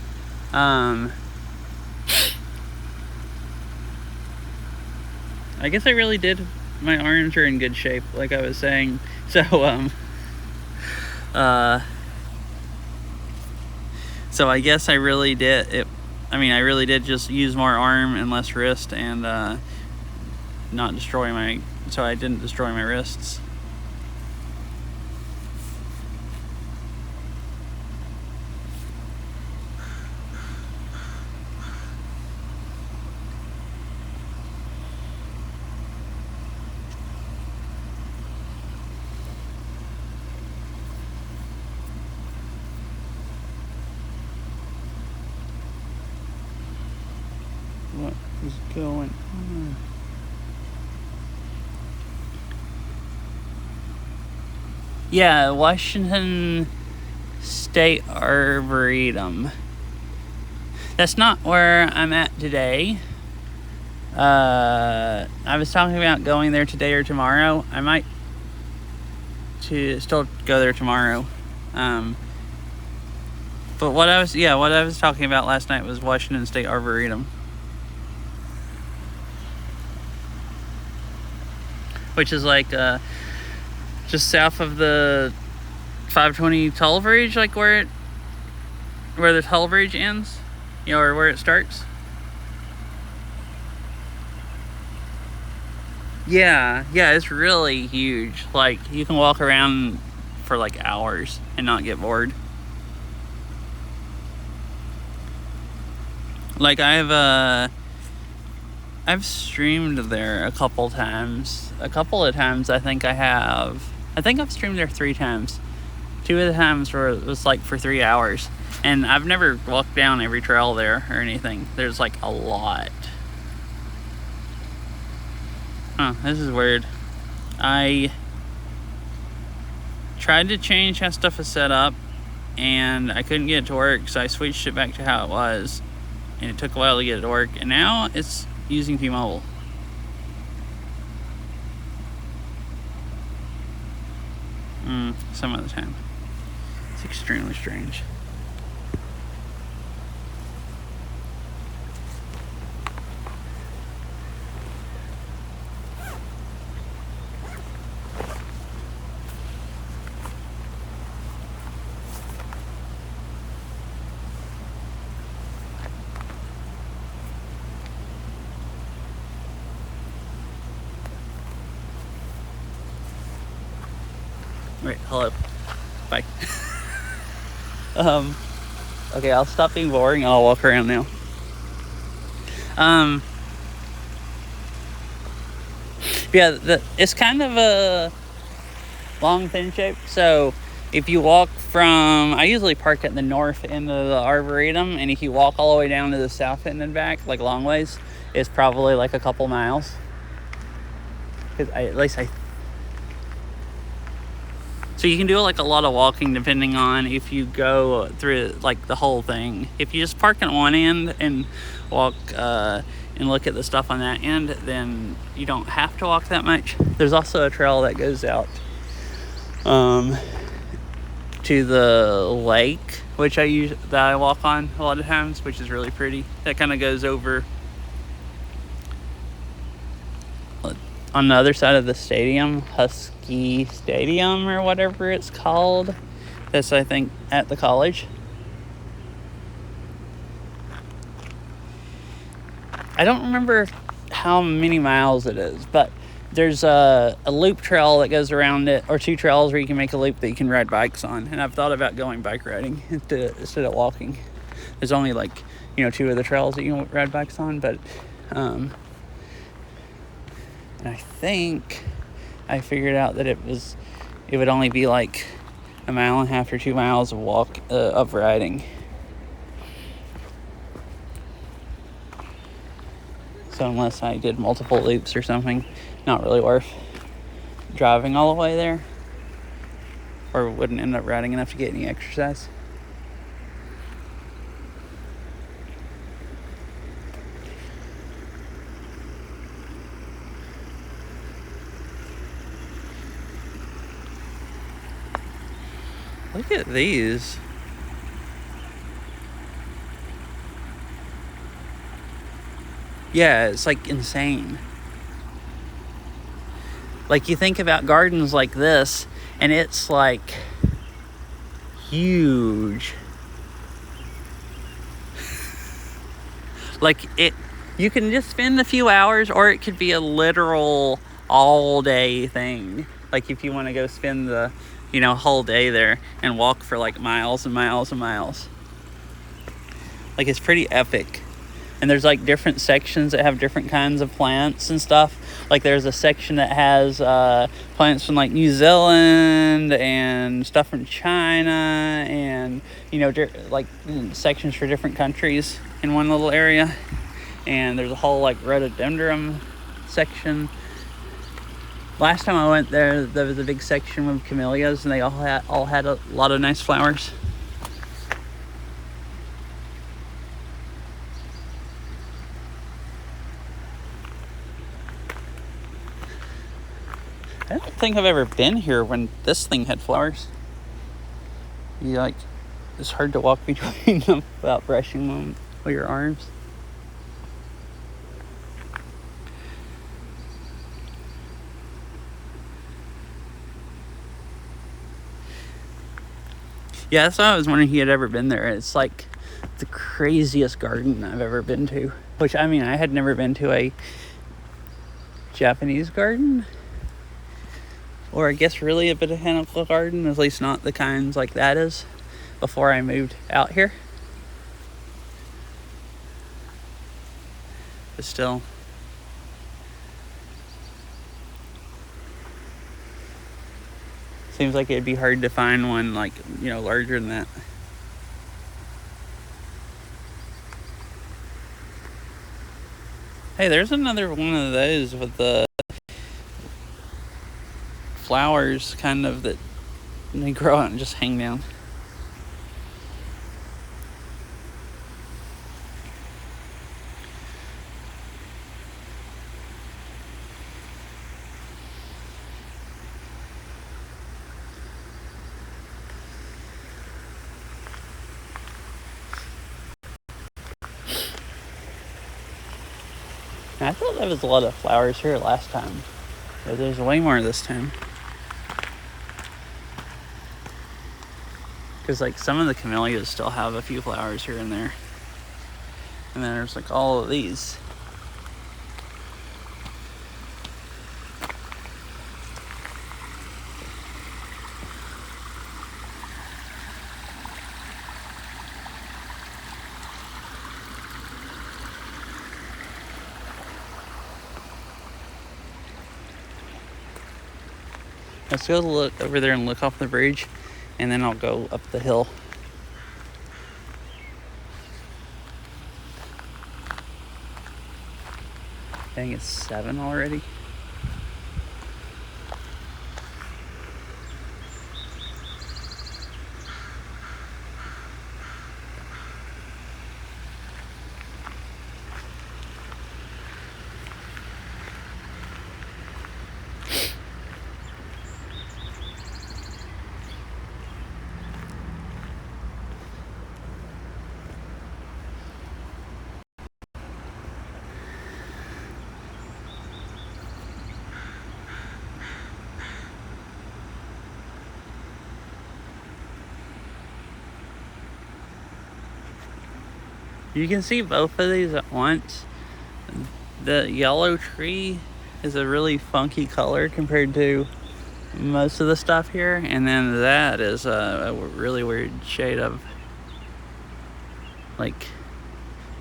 I guess I really did. My arms are in good shape, like I was saying. So, so I guess I really did it. I mean, I really did just use more arm and less wrist, and not destroy my. So I didn't destroy my wrists. What is going on? Yeah, Washington State Arboretum. That's not where I'm at today. I was talking about going there today or tomorrow. I might still go there tomorrow. But what I was talking about last night was Washington State Arboretum, which is like just south of the 520 toll bridge, like where the toll bridge ends, or where it starts. Yeah, it's really huge. Like, you can walk around for like hours and not get bored. Like, I've streamed there a couple times. A couple of times I think I've streamed there 3 times. 2 of the times was like for 3 hours. And I've never walked down every trail there or anything. There's like a lot. Huh, this is weird. I tried to change how stuff is set up, and I couldn't get it to work, so I switched it back to how it was. and it took a while to get it to work, and now it's using T-Mobile. Some of the time. It's extremely strange. Wait, hello. Bye. Okay, I'll stop being boring and I'll walk around now. Yeah, it's kind of a long, thin shape. So if you walk from, I usually park at the north end of the Arboretum, and if you walk all the way down to the south end and back, like long ways, it's probably like a couple miles. So you can do like a lot of walking depending on if you go through like the whole thing. If you just park at one end and walk and look at the stuff on that end, then you don't have to walk that much. There's also a trail that goes out to the lake, which I walk on a lot of times, which is really pretty. That kind of goes over on the other side of the stadium, Husky Stadium or whatever it's called. That's, I think, at the college. I don't remember how many miles it is, but there's a loop trail that goes around it, or two trails where you can make a loop that you can ride bikes on. And I've thought about going bike riding instead of walking. There's only like, two of the trails that you can ride bikes on, but and I think I figured out that it would only be like 1.5 miles or 2 miles of riding. So unless I did multiple loops or something, not really worth driving all the way there, or wouldn't end up riding enough to get any exercise. Look at these. Yeah, it's like insane. Like you think about gardens like this, and it's like huge. Like you can just spend a few hours, or it could be a literal all day thing. Like if you want to go spend the whole day there and walk for like miles and miles and miles. Like it's pretty epic. And there's like different sections that have different kinds of plants and stuff. Like there's a section that has plants from like New Zealand and stuff from China, and like sections for different countries in one little area. And there's a whole like rhododendron section. Last time I went there was a big section with camellias, and they all had a lot of nice flowers. I don't think I've ever been here when this thing had flowers. It's hard to walk between them without brushing them with your arms. Yeah, that's why I was wondering if he had ever been there. It's like the craziest garden I've ever been to. Which, I had never been to a Japanese garden. Or I guess really a botanical garden, at least not the kinds like that is, before I moved out here. But still. Seems like it'd be hard to find one like, larger than that. Hey, there's another one of those with the flowers kind of that they grow out and just hang down. I thought there was a lot of flowers here last time, but there's way more this time. Because like some of the camellias still have a few flowers here and there. And then there's like all of these. Let's go look over there and look off the bridge, and then I'll go up the hill. I think it's 7 already. You can see both of these at once. The yellow tree is a really funky color compared to most of the stuff here, and then that is a really weird shade of like,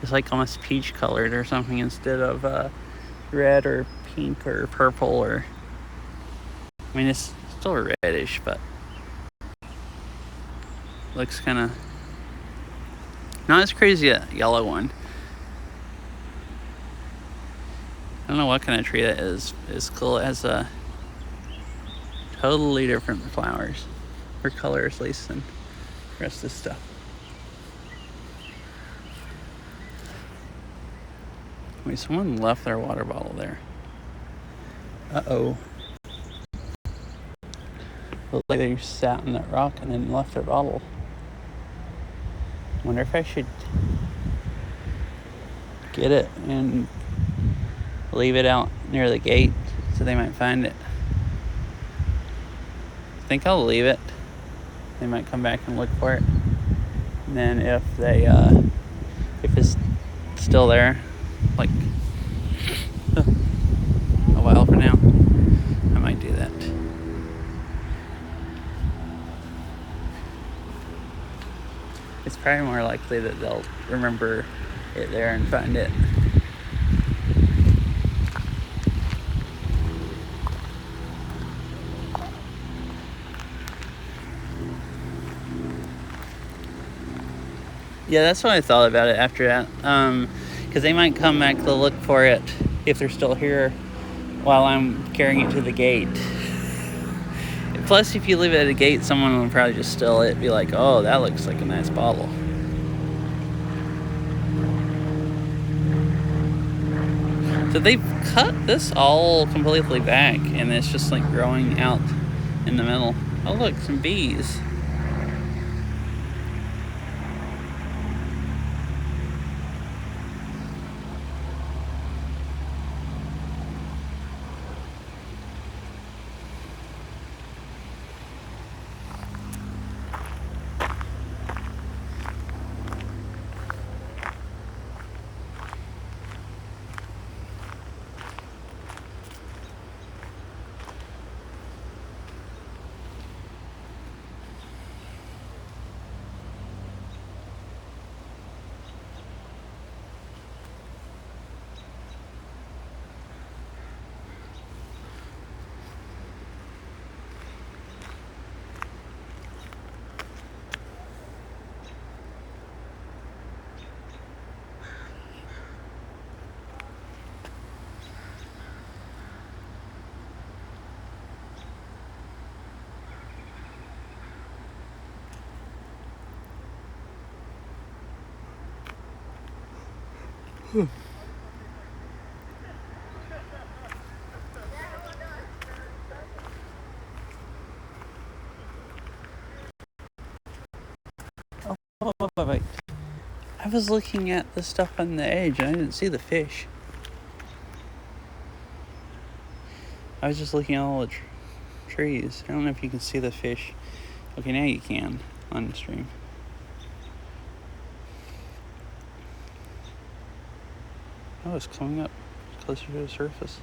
it's like almost peach colored or something instead of red or pink or purple, or I mean it's still reddish, but looks kind of not as crazy as a yellow one. I don't know what kind of tree that is. It's cool. It has a totally different flowers, or colors at least, than the rest of this stuff. Wait, someone left their water bottle there. Uh-oh. Looked like they sat on that rock and then left their bottle. Wonder if I should get it and leave it out near the gate so they might find it. I think I'll leave it. They might come back and look for it. And then if it's still there, like a while from now, I might do that. It's probably more likely that they'll remember it there and find it. Yeah, that's what I thought about it after that. Because they might come back to look for it if they're still here while I'm carrying it to the gate. Plus, if you leave it at a gate, someone will probably just steal it and be like, oh, that looks like a nice bottle. So they've cut this all completely back, and it's just like growing out in the middle. Oh, look, some bees. Wait. I was looking at the stuff on the edge and I didn't see the fish. I was just looking at all the trees. I don't know if you can see the fish. Okay, now you can on the stream. Oh, it's coming up closer to the surface.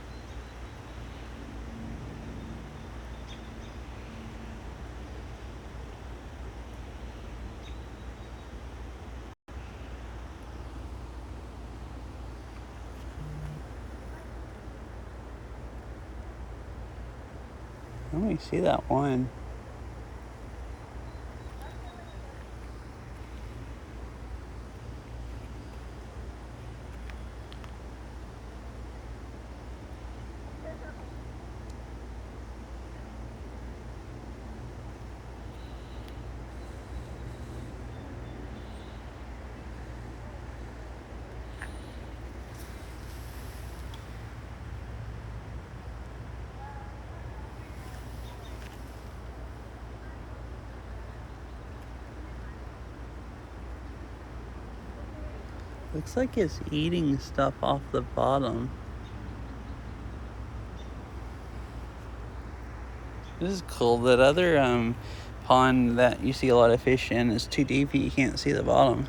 Let me see that one. Looks like it's eating stuff off the bottom. This is cool. That other pond that you see a lot of fish in is too deep, you can't see the bottom.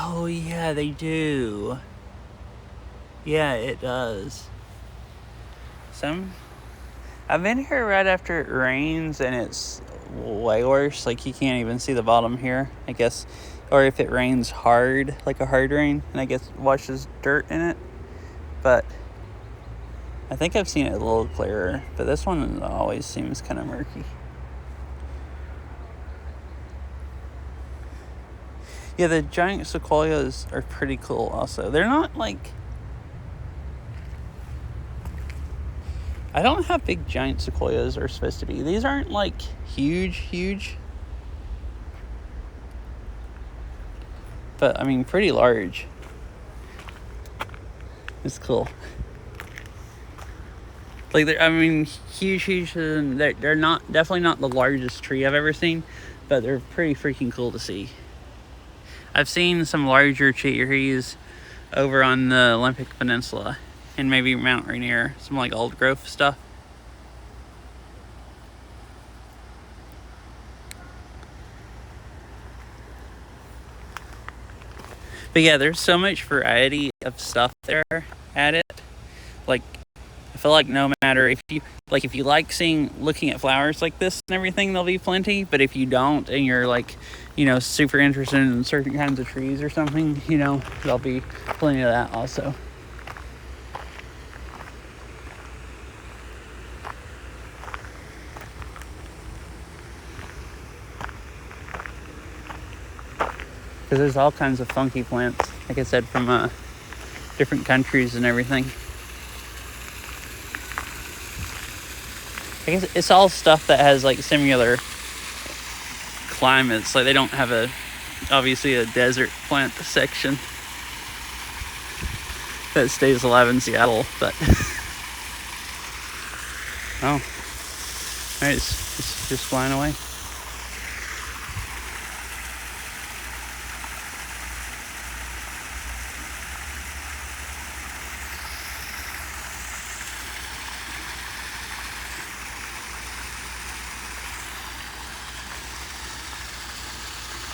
Oh yeah, they do. Yeah, it does. I've been here right after it rains and it's way worse. Like you can't even see the bottom here, I guess. Or if it rains hard, like a hard rain, and I guess washes dirt in it. But I think I've seen it a little clearer. But this one always seems kind of murky. Yeah, the giant sequoias are pretty cool also. They're not like... I don't know how big giant sequoias are supposed to be. These aren't like huge. But I mean, pretty large. It's cool. Like, I mean, huge. And they're not, definitely not the largest tree I've ever seen, but they're pretty freaking cool to see. I've seen some larger trees over on the Olympic Peninsula and maybe Mount Rainier, some like old growth stuff. But yeah, there's so much variety of stuff there at it. Like, I feel like no matter if you like looking at flowers like this and everything, there'll be plenty. But if you don't, and you're like, super interested in certain kinds of trees or something, there'll be plenty of that also. Because there's all kinds of funky plants, like I said, from different countries and everything. I guess it's all stuff that has like similar climates. Like they don't have obviously a desert plant section that stays alive in Seattle, but oh, alright, it's just flying away.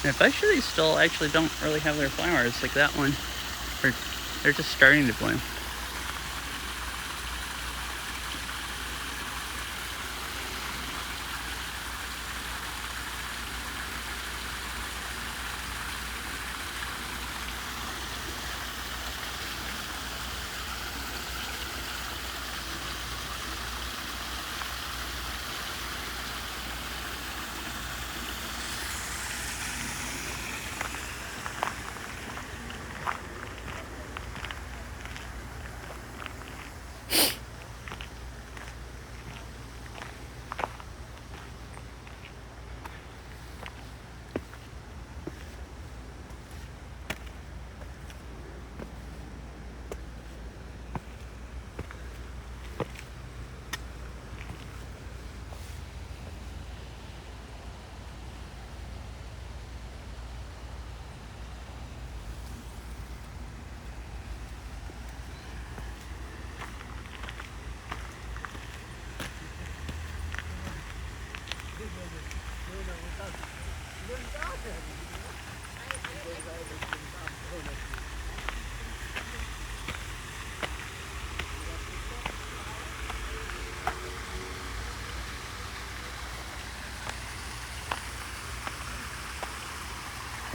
And especially still actually don't really have their flowers like that one. They're just starting to bloom.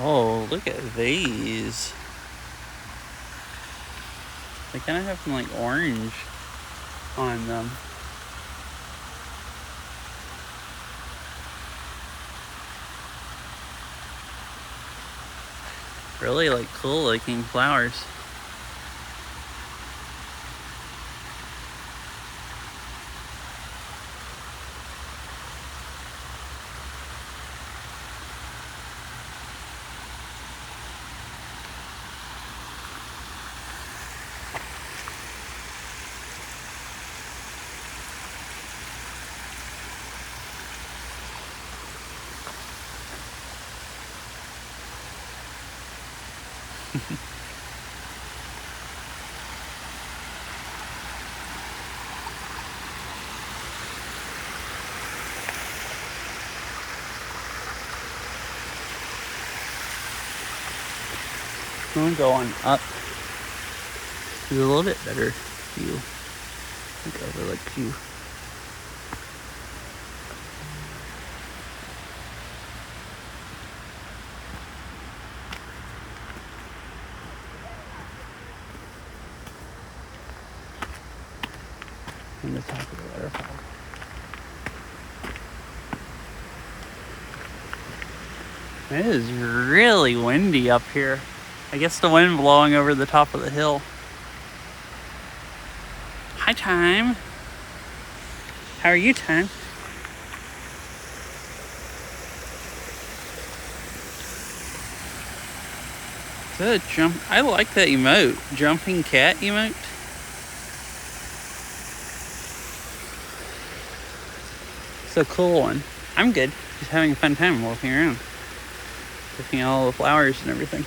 Oh, look at these. They kind of have some like orange on them. Really like cool looking flowers. I'm gonna go on up. There's a little bit better view. I think I overlooked you. On the top of the waterfall. It is really windy up here. I guess the wind blowing over the top of the hill. Hi, Time. How are you, Time? Is that a jump? I like that emote. Jumping cat emote. It's a cool one. I'm good. Just having a fun time walking around. Looking at all the flowers and everything.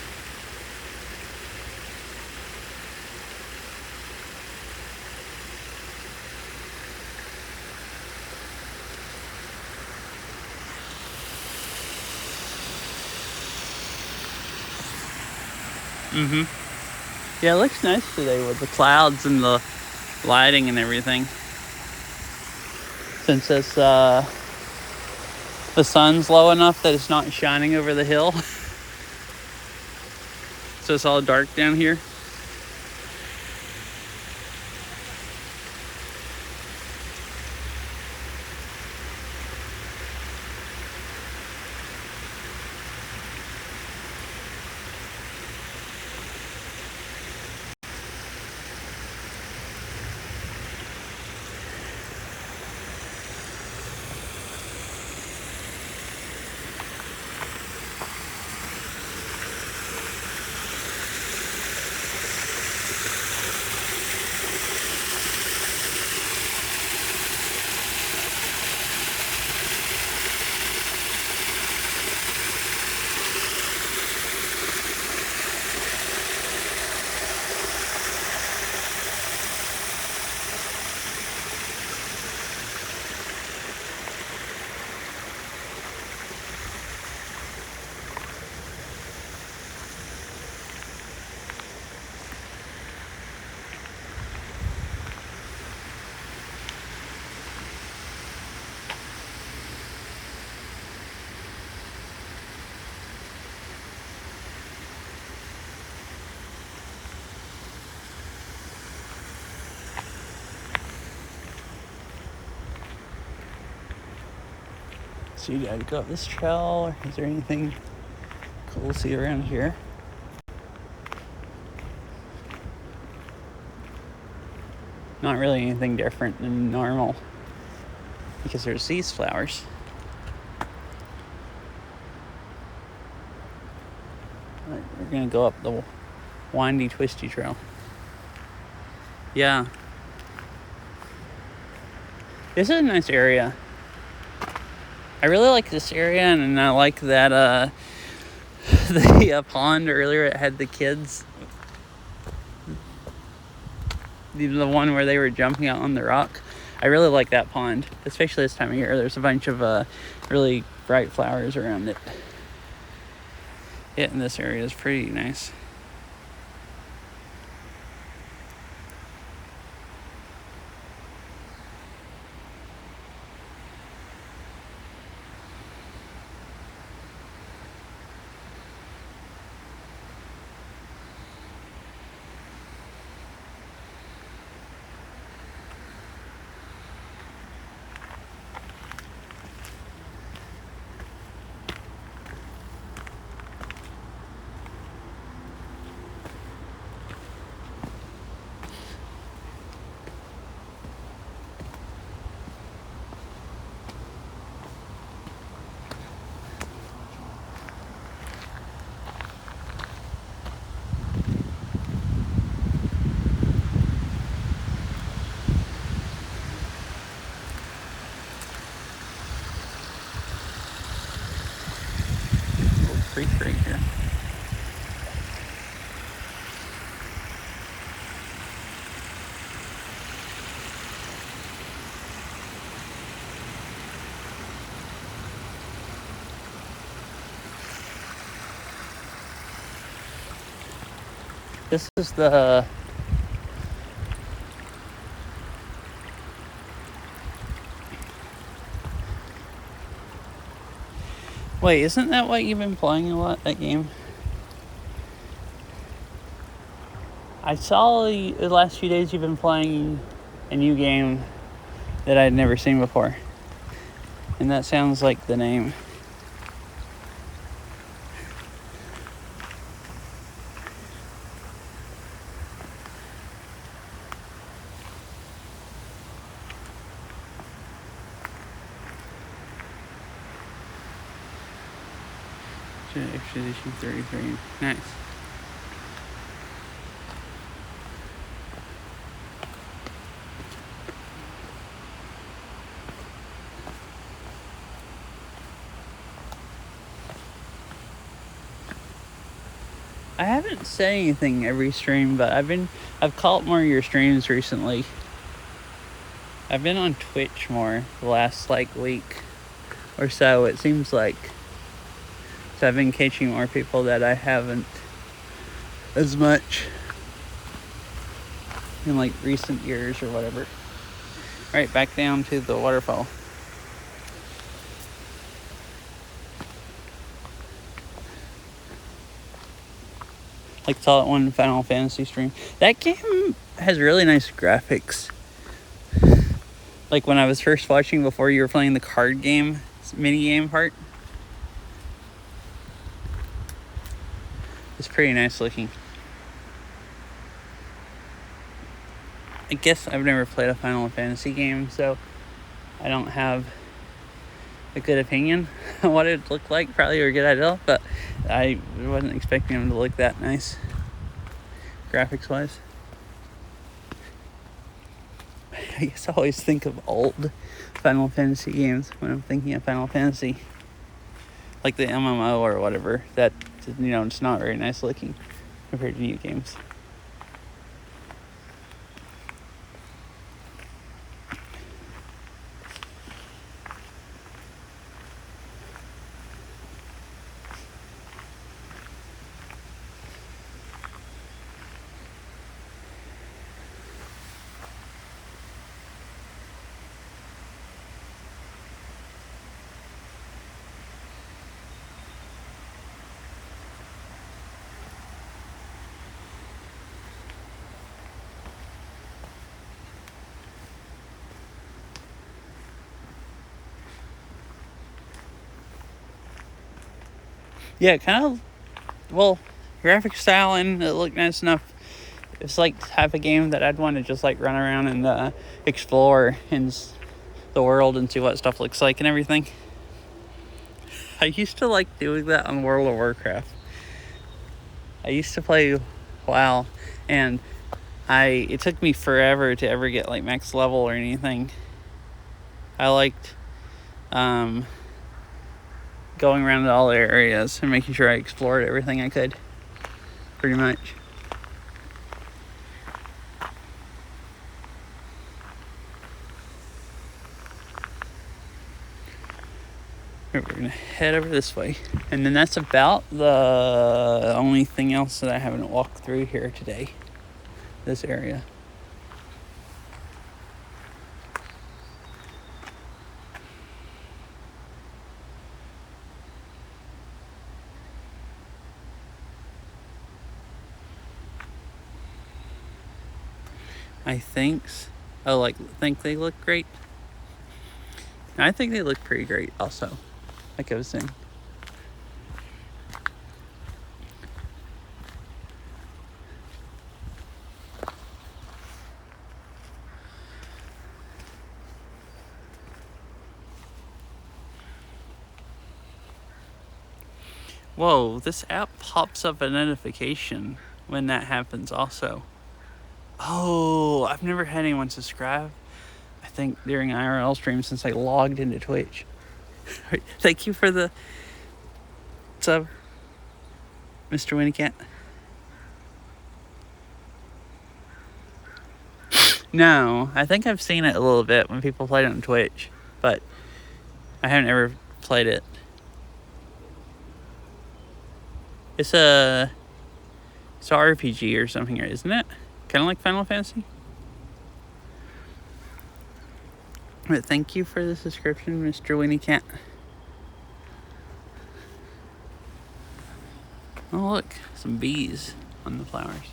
Yeah, it looks nice today with the clouds and the lighting and everything. Since it's the sun's low enough that it's not shining over the hill. So it's all dark down here. So you gotta go up this trail. Is there anything cool to see around here? Not really anything different than normal because there's these flowers. Right, we're gonna go up the windy, twisty trail. Yeah. This is a nice area. I really like this area, and I like that the pond earlier, it had the kids. The one where they were jumping out on the rock. I really like that pond, especially this time of year. There's a bunch of really bright flowers around it. It in this area is pretty nice. creek right here. This is the wait, isn't that what you've been playing a lot, that game? I saw the last few days you've been playing a new game that I'd never seen before. And that sounds like the name. Expedition 33. Nice. I haven't said anything every stream, but I've caught more of your streams recently. I've been on Twitch more the last week or so, it seems like. So I've been catching more people that I haven't as much in recent years or whatever. Right, back down to the waterfall. Saw it one Final Fantasy stream. That game has really nice graphics. When I was first watching before you were playing the card game, mini game part. It's pretty nice looking. I guess I've never played a Final Fantasy game, so I don't have a good opinion on what it looked like. Probably a good idea, but I wasn't expecting them to look that nice, graphics wise. I guess I always think of old Final Fantasy games when I'm thinking of Final Fantasy. Like the MMO or whatever. That, it's not very nice looking compared to new games. Yeah, graphic style and it looked nice enough. It's the type of game that I'd want to just run around and explore in the world and see what stuff looks like and everything. I used to like doing that on World of Warcraft. I used to play WoW, and it took me forever to ever get max level or anything. I liked going around to all the areas and making sure I explored everything I could, pretty much. We're gonna head over this way, and then that's about the only thing else that I haven't walked through here today, this area. I think they look great. I think they look pretty great also, like I was saying. Whoa, this app pops up a notification when that happens also. Oh, I've never had anyone subscribe, I think, during IRL stream since I logged into Twitch. Thank you for the sub. Mr. Winnie Cat? No, I think I've seen it a little bit when people played it on Twitch, but I haven't ever played it. It's a RPG or something, isn't it? Kind of like Final Fantasy. But thank you for the subscription, Mr. Winnie Cat. Oh look, some bees on the flowers.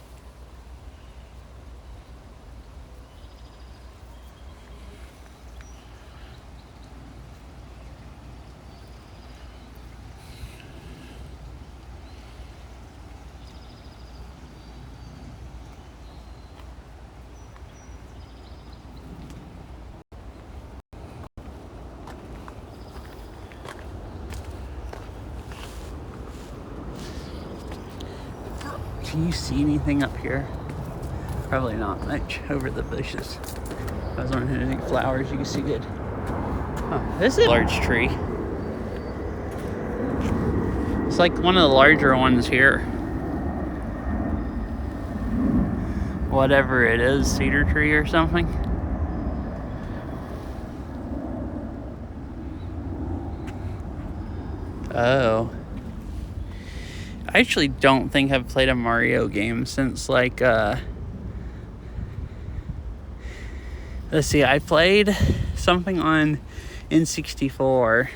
Can you see anything up here? Probably not much over the bushes. I was wondering if there's any flowers you can see good. Oh, this is a large tree. It's like one of the larger ones here. Whatever it is, cedar tree or something. Oh. I actually don't think I've played a Mario game since like let's see, I played something on N64.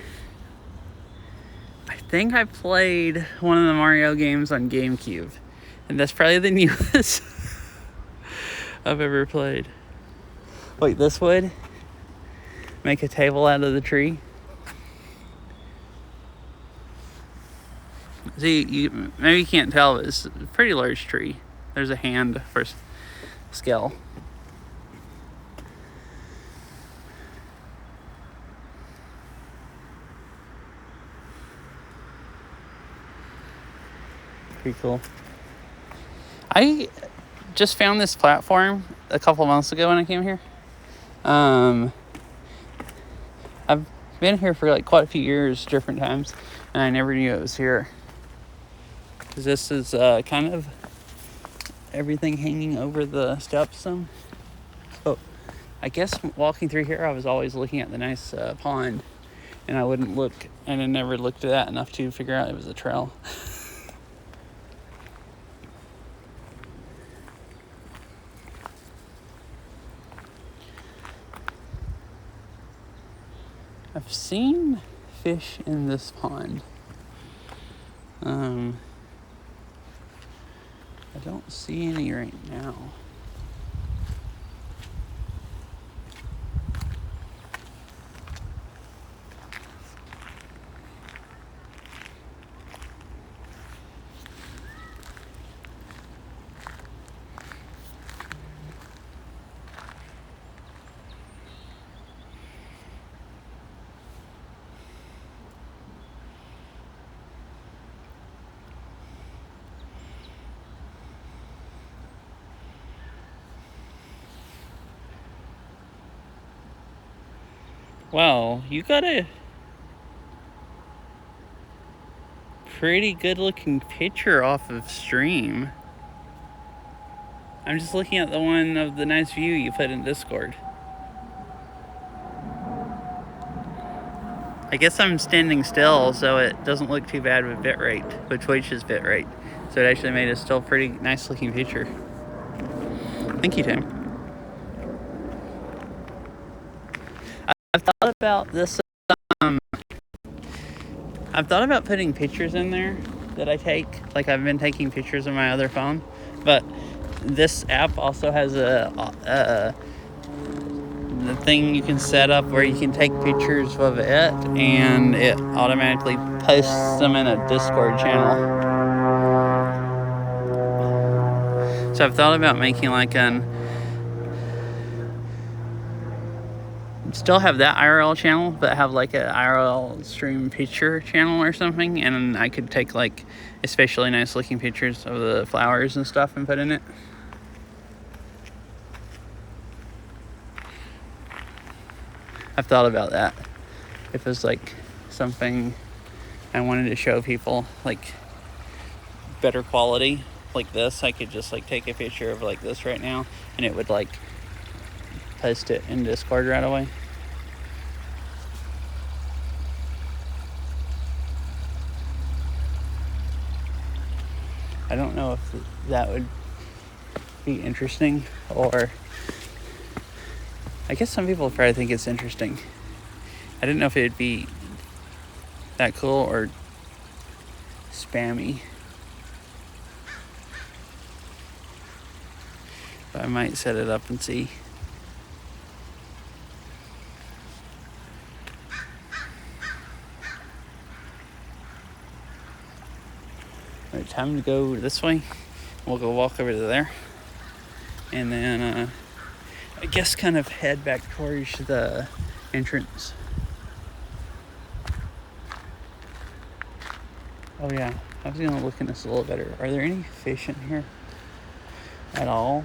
I think I played one of the Mario games on GameCube. And that's probably the newest I've ever played. Wait, this would make a table out of the tree. See, maybe you can't tell, but it's a pretty large tree. There's a hand for scale. Pretty cool. I just found this platform a couple of months ago when I came here. I've been here for like quite a few years, different times, and I never knew it was here. Because this is kind of everything hanging over the steps. So I guess walking through here, I was always looking at the nice pond, and I wouldn't look, and I never looked at that enough to figure out it was a trail. I've seen fish in this pond. I don't see any right now. Wow, you got a pretty good looking picture off of stream. I'm just looking at the one of the nice view you put in Discord. I guess I'm standing still, so it doesn't look too bad with bitrate, with Twitch's bitrate. So it actually made a still pretty nice looking picture. Thank you, Tim. I've thought about this. I've thought about putting pictures in there that I take. Like I've been taking pictures on my other phone, but this app also has the thing you can set up where you can take pictures of it, and it automatically posts them in a Discord channel. So I've thought about making like still have that IRL channel, but have like a IRL stream picture channel or something, and I could take like especially nice looking pictures of the flowers and stuff and put in it. I've thought about that. If it was like something I wanted to show people, like better quality like this, I could just like take a picture of like this right now and it would like post it in Discord right away. I don't know if that would be interesting, or I guess some people probably think it's interesting. I didn't know if it'd be that cool or spammy. But I might set it up and see. All right, time to go this way. We'll go walk over to there. And then I guess kind of head back towards the entrance. Oh yeah, I was gonna look in this a little better. Are there any fish in here at all?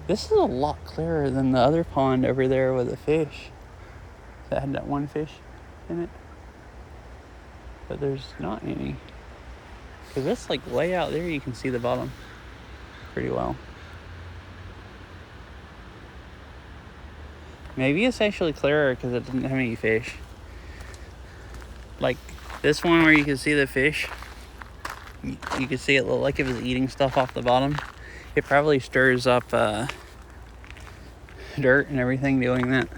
This is a lot clearer than the other pond over there with the fish. That had that one fish in it. But there's not any. Because that's like way out there, you can see the bottom pretty well. Maybe it's actually clearer because it didn't have any fish. Like this one where you can see the fish. You can see it look like it was eating stuff off the bottom. It probably stirs up dirt and everything doing that.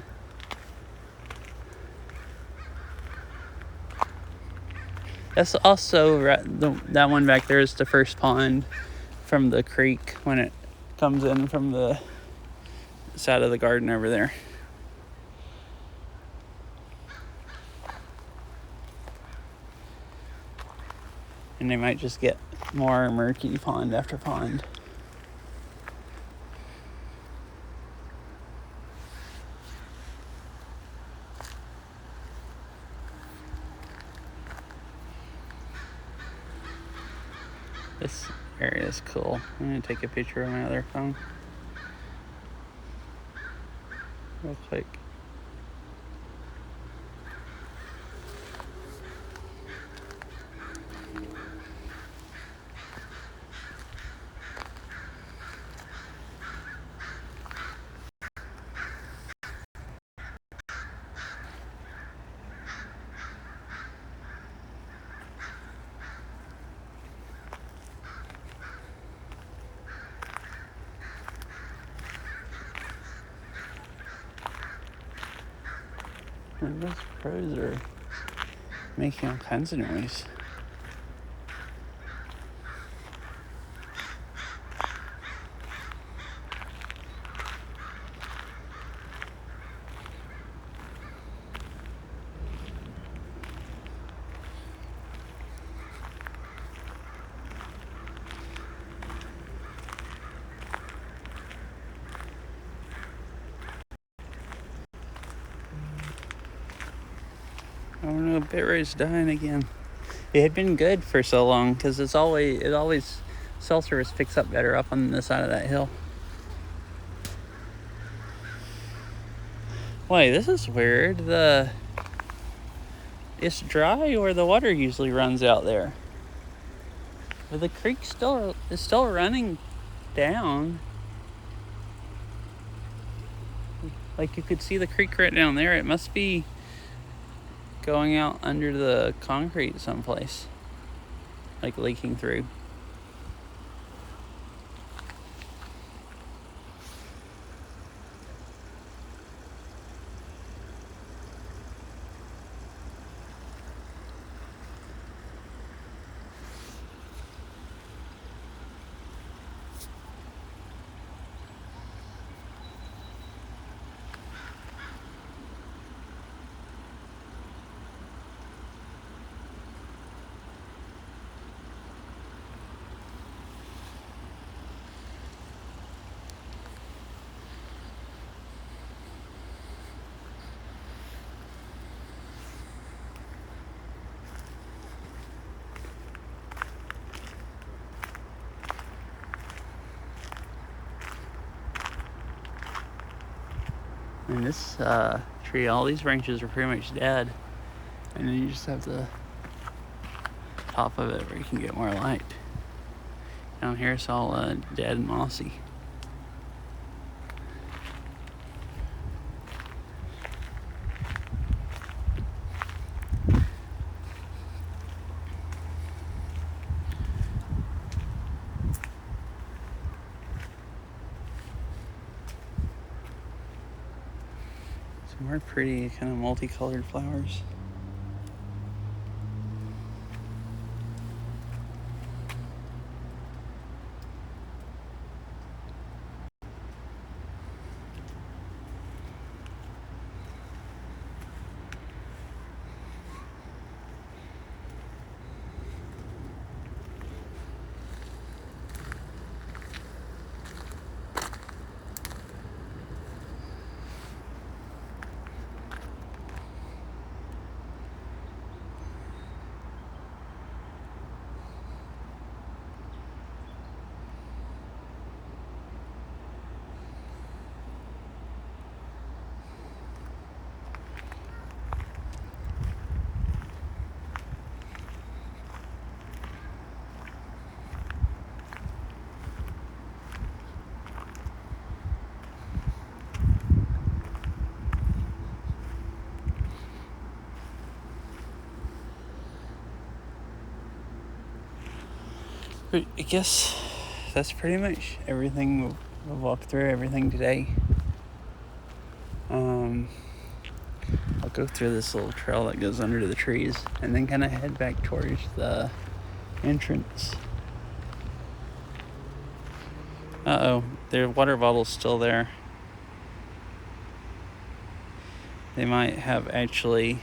That's also that one back there is the first pond from the creek when it comes in from the side of the garden over there. And they might just get more murky pond after pond. This area is cool. I'm gonna take a picture of my other phone real quick. And those crows are making all kinds of noise. Oh no, Bitrate's dying again. It had been good for so long because it always cell service picks up better up on the side of that hill. Wait, this is weird. It's dry where the water usually runs out there. But the creek is still running down. Like you could see the creek right down there. It must be going out under the concrete someplace. Like leaking through. And this tree. All these branches are pretty much dead. And then you just have the top of it where you can get more light. Down here it's all dead and mossy. Some more pretty kind of multicolored flowers. But I guess that's pretty much everything we'll walk through, everything today. I'll go through this little trail that goes under the trees and then kind of head back towards the entrance. Uh-oh, their water bottle's still there. They might have actually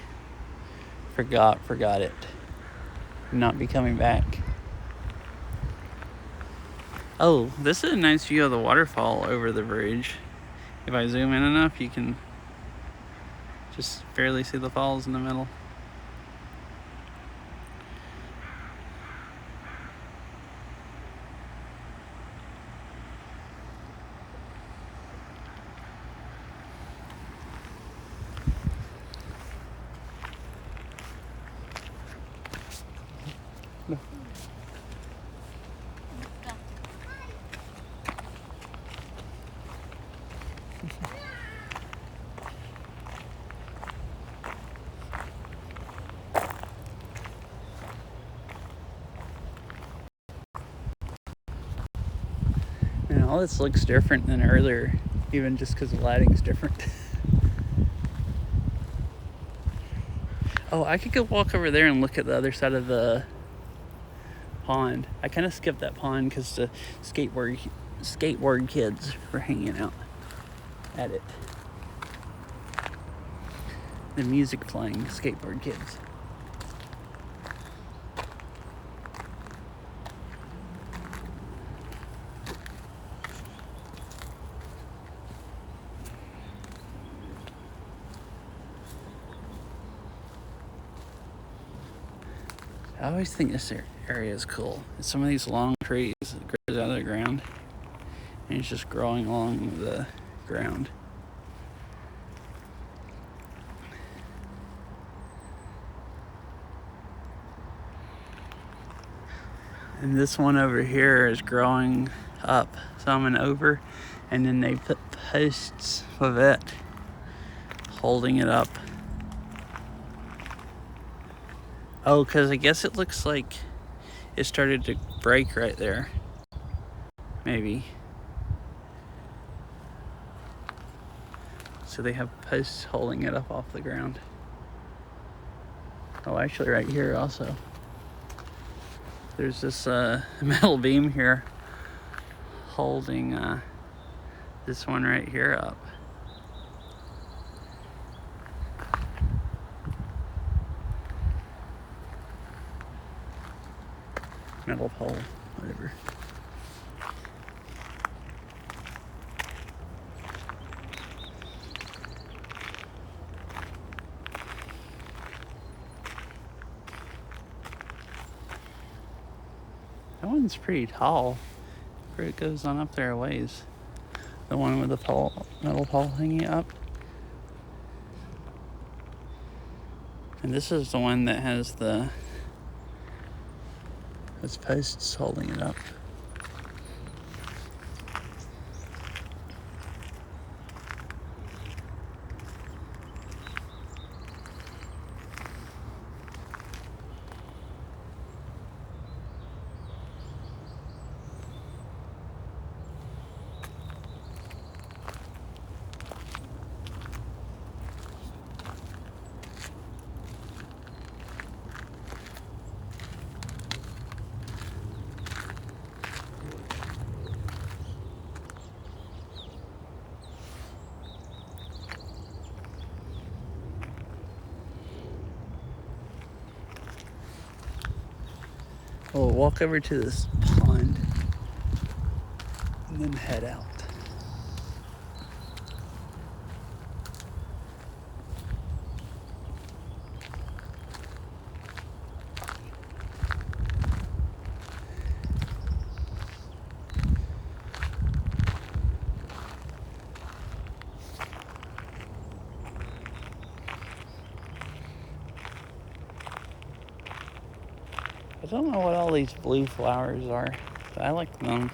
forgot it. Not be coming back. Oh, this is a nice view of the waterfall over the bridge. If I zoom in enough, you can just barely see the falls in the middle. And all this looks different than earlier, even just because the lighting's different. Oh, I could go walk over there and look at the other side of the pond. I kind of skipped that pond because the skateboard kids were hanging out at it. The music playing, skateboard kids. I always think this area is cool. It's some of these long trees that grows out of the ground, and it's just growing along the ground. And this one over here is growing up some and over, and then they put posts of it holding it up. Oh, because I guess it looks like it started to break right there. Maybe. So they have posts holding it up off the ground. Oh, actually right here also. There's this metal beam here holding this one right here up. Metal pole, whatever. That one's pretty tall. It goes on up there a ways. The one with the pole, metal pole hanging up. And this is the one that has those posts holding it up. We'll walk over to this pond and then head out. I don't know what all these blue flowers are, but I like them.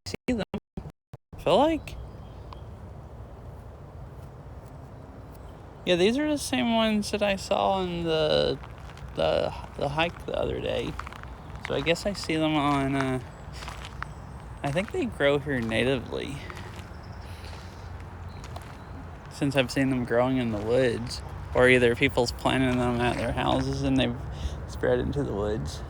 See them? I feel like. Yeah, these are the same ones that I saw on the hike the other day. So I guess I see them on. I think they grow here natively. Since I've seen them growing in the woods, or either people's planting them at their houses and they've spread into the woods.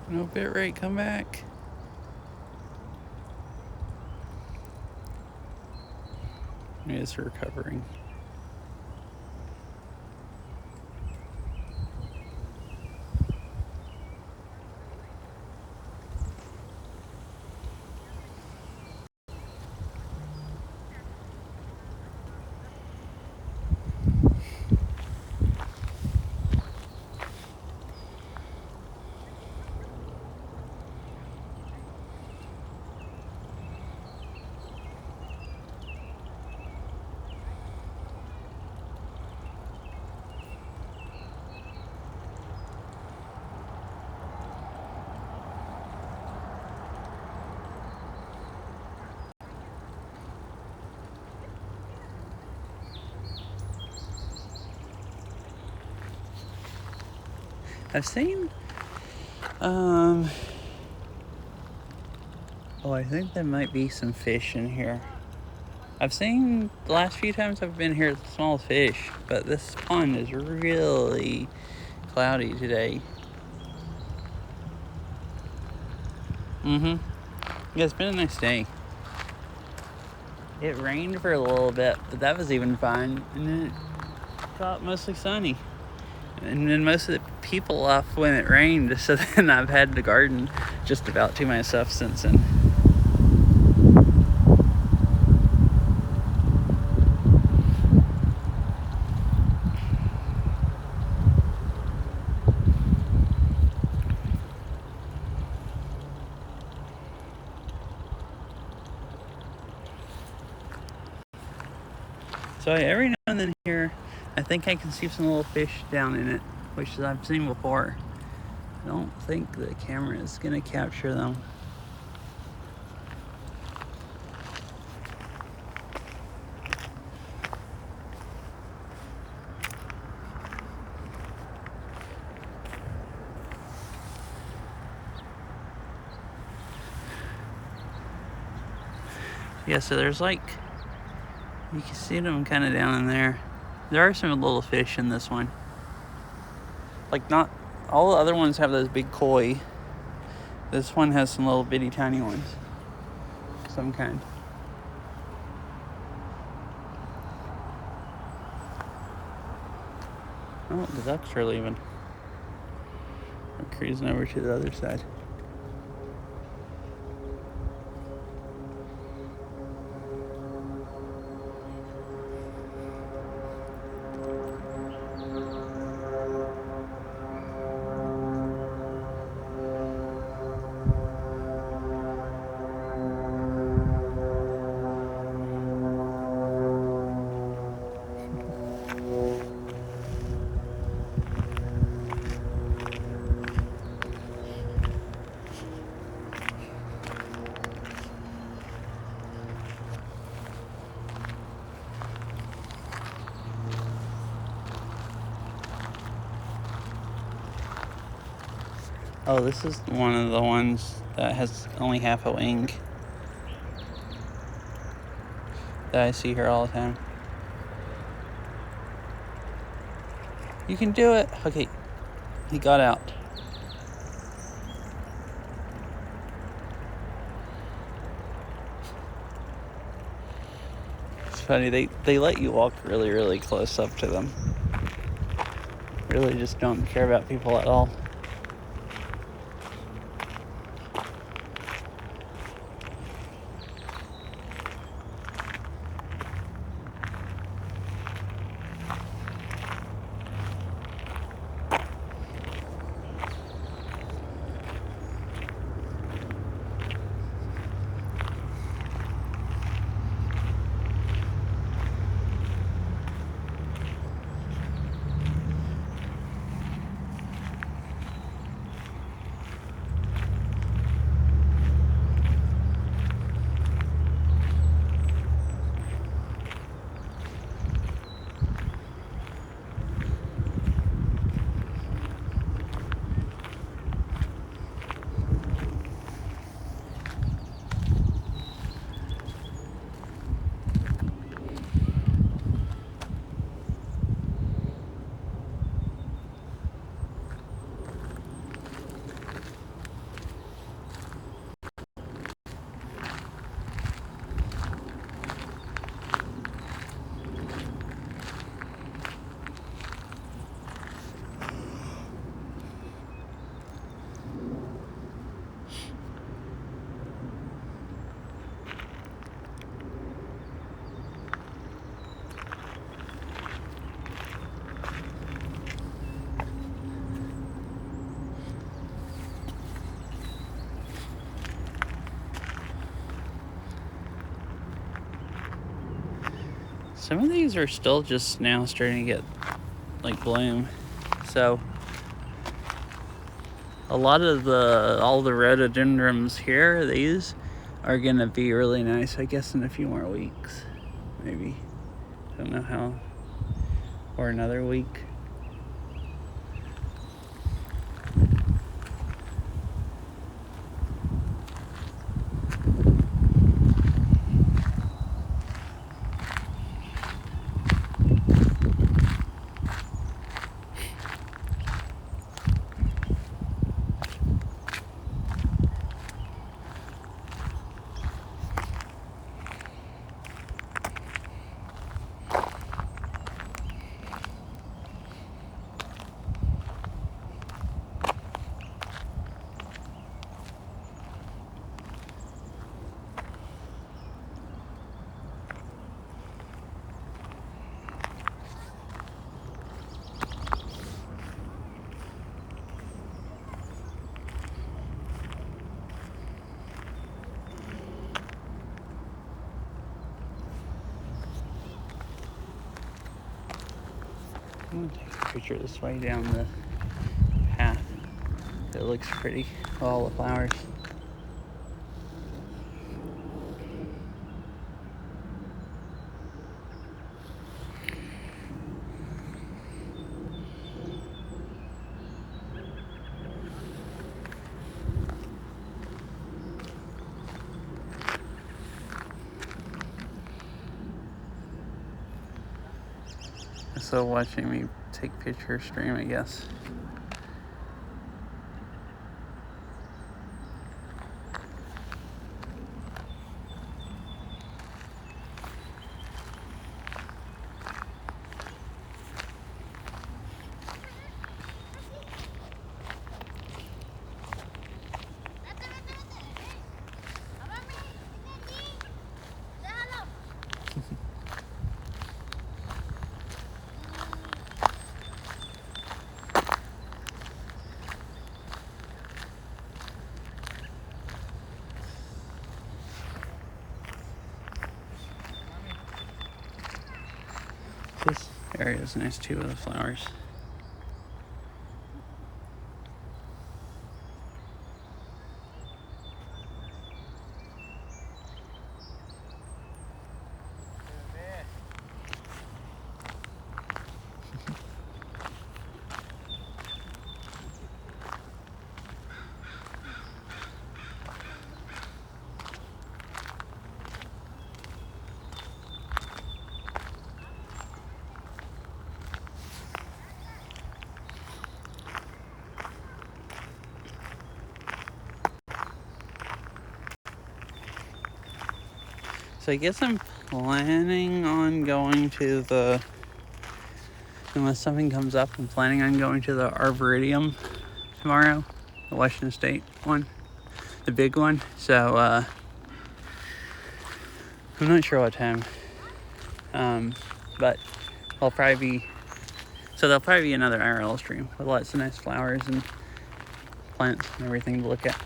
No bit rate, come back. It's recovering. I've seen, I think there might be some fish in here. I've seen, the last few times I've been here, small fish, but this pond is really cloudy today. Yeah, it's been a nice day. It rained for a little bit, but that was even fine. And then it got mostly sunny. And then most of the people left when it rained, so then I've had the garden just about to myself since then. So every now and then here, I think I can see some little fish down in it, which I've seen before. I don't think the camera is going to capture them. Yeah, so there's like You can see them kind of down in there. There are some little fish in this one. Like, not all the other ones have those big koi. This one has some little bitty tiny ones. Some kind. Oh, the ducks are leaving. We're cruising over to the other side. Oh, this is one of the ones that has only half a wing. That I see here all the time. You can do it. Okay, he got out. It's funny, they let you walk really, really close up to them. Really just don't care about people at all. Some of these are still just now starting to get like bloom. So a lot of all the rhododendrons here, these are gonna be really nice, I guess, in a few more weeks. Maybe. Don't know how. Or another week. I'm gonna take a picture this way down the path. It looks pretty, all the flowers. also watching me take picture stream, I guess. This area is nice too with the flowers. So I guess I'm planning on going to the, unless something comes up, I'm planning on going to the Arboretum tomorrow, the Washington State one, the big one. So I'm not sure what time, but there'll probably be another IRL stream with lots of nice flowers and plants and everything to look at.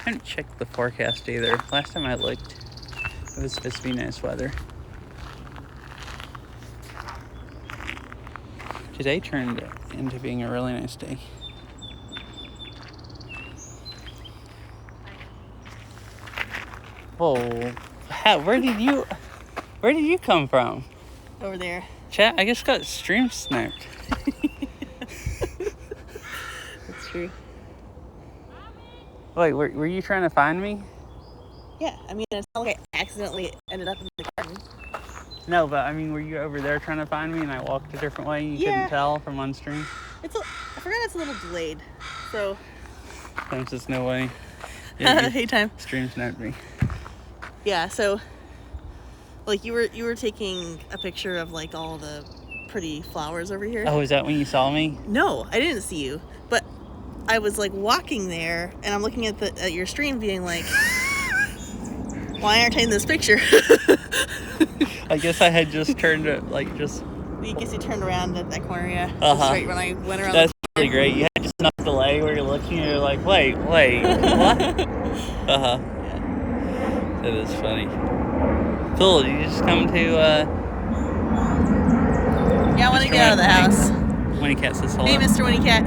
I haven't checked the forecast either. Last time I looked, it was supposed to be nice weather. Today turned into being a really nice day. Whoa, where did you come from? Over there. Chat, I just got stream sniped. That's true. Wait, were you trying to find me? Yeah, I mean, it's not like I accidentally ended up in the garden. No, but I mean, were you over there trying to find me and I walked a different way? You couldn't tell from on stream? I forgot it's a little delayed, so. There's just no way. Hey, time. Stream sniped me. Yeah, so, like, you were taking a picture of, like, all the pretty flowers over here. Oh, is that when you saw me? No, I didn't see you, but I was, like, walking there, and I'm looking at your stream being like, why aren't I in this picture? I guess I had just turned it, like, just... I guess you turned around at that corner, yeah. Uh-huh. Just right when I went around. That's really great. You had just enough delay where you're looking and you're like, wait, what? Uh-huh. Yeah. That is funny. Cool, did you just come to, Yeah, I want to Mr. get out of the house. Winnie Cat says hello. Hey, Mr. Winnie Cat.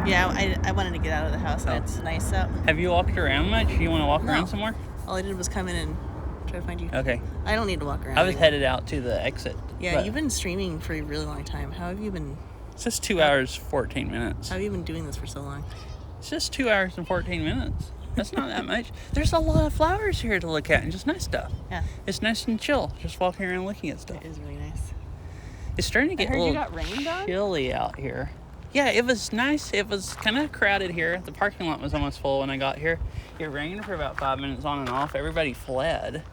Yeah, I wanted to get out of the house, and it's nice out. Have you walked around much? You want to walk around some more? All I did was come in and try to find you. Okay. I don't need to walk around. I was anymore. headed out to the exit. Yeah, you've been streaming for a really long time. How have you been? It's just 2 hours, 14 minutes. How have you been doing this for so long? It's just 2 hours and 14 minutes. That's not that much. There's a lot of flowers here to look at and just nice stuff. Yeah. It's nice and chill, just walking around looking at stuff. It is really nice. It's starting to get a heard you little got rained on? chilly out here. Yeah, it was nice. It was kind of crowded here. The parking lot was almost full when I got here. It rained for about 5 minutes on and off. Everybody fled.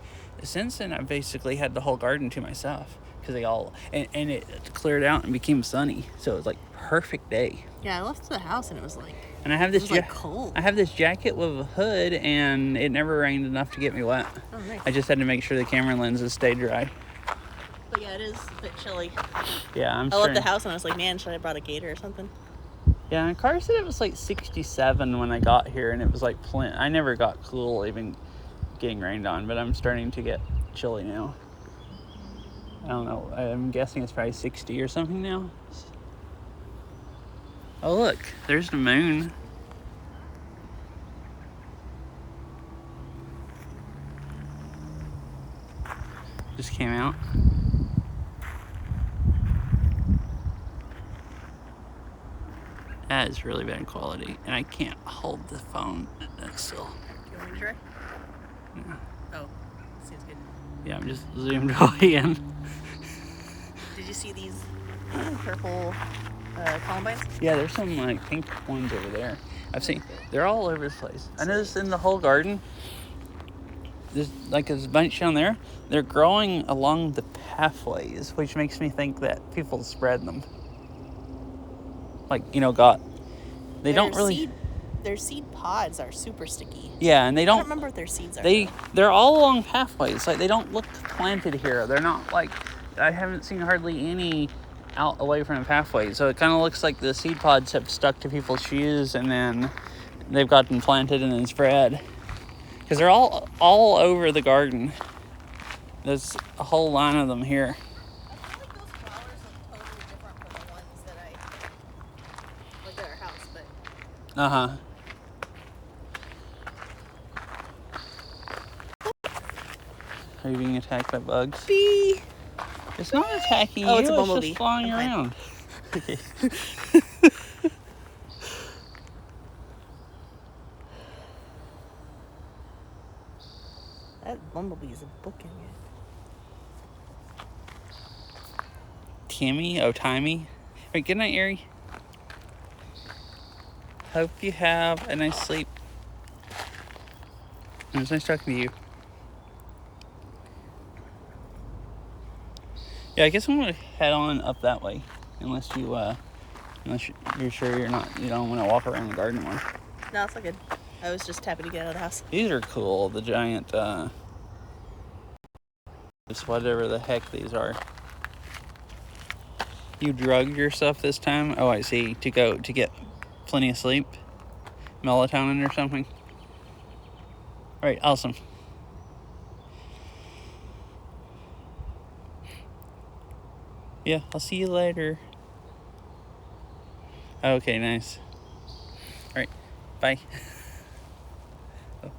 Since then, I basically had the whole garden to myself because they all and it cleared out and became sunny. So it was like perfect day. Yeah, I left the house and it was like. And I have this cold. I have this jacket with a hood, and it never rained enough to get me wet. Oh, nice. I just had to make sure the camera lenses stayed dry. But yeah, it is a bit chilly. Yeah, I left the house and I was like, man, should I have brought a gator or something? Yeah, and Carter said it was like 67 when I got here, and it was like I never got cool even getting rained on, but I'm starting to get chilly now. I don't know. I'm guessing it's probably 60 or something now. Oh, look. There's the moon. Just came out. That is really bad quality, and I can't hold the phone still. You want me to try? Yeah. Oh, seems good. Yeah, I'm just zoomed way in. Did you see these purple columbines? Yeah, there's some like pink ones over there. I've seen. They're all over the place. I noticed in the whole garden. There's like a bunch down there. They're growing along the pathways, which makes me think that people spread them. Like, they don't really. Their seed pods are super sticky. Yeah, and they I don't. don't remember what their seeds are. They're all along pathways. Like, they don't look planted here. They're not like. I haven't seen hardly any out away from the pathway. So it kind of looks like the seed pods have stuck to people's shoes, and then they've gotten planted and then spread. Because they're all over the garden. There's a whole line of them here. I feel like those flowers look totally different from the ones that I like at our house, but Uh-huh. Are you being attacked by bugs? bee. It's not attacking Oh, you, it's a bumblebee. just flying Okay. around. Okay. That bumblebee is a booking it. Timmy, Timey. Wait, good night, Erie. Hope you have a nice sleep. It was nice talking to you. Yeah, I guess I'm gonna head on up that way, unless you're sure you don't want to walk around the garden more. No, it's not good. I was just happy to get out of the house. These are cool. The giant, it's whatever the heck these are. You drugged yourself this time? Oh, I see. To get plenty of sleep? Melatonin or something? Alright, awesome. Yeah, I'll see you later. Okay, nice. Alright, bye. Oh.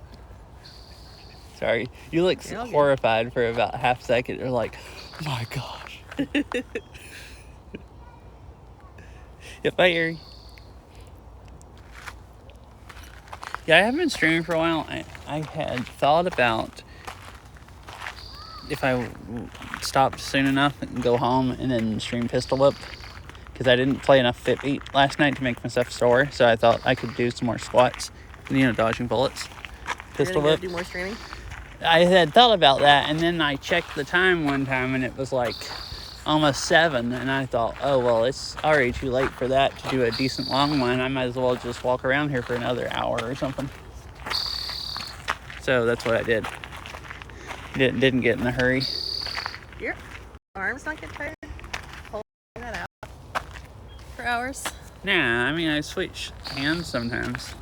Sorry. You look You're all good. horrified for about half a second. You're like, oh my gosh. Yeah, bye, Erie. Yeah, I haven't been streaming for a while. I had thought about if I stopped soon enough and go home and then stream Pistol Whip, because I didn't play enough Fit Beat last night to make myself sore, so I thought I could do some more squats, dodging bullets. Pistol You're gonna Whip. go do more streaming? I had thought about that, and then I checked the time one time, and it was like almost 7, and I thought, oh, well, it's already too late for that to do a decent long one. I might as well just walk around here for another hour or something. So that's what I did. Didn't get in a hurry. Your arms not get tired? Holding that out for hours? Nah, I mean, I switch hands sometimes.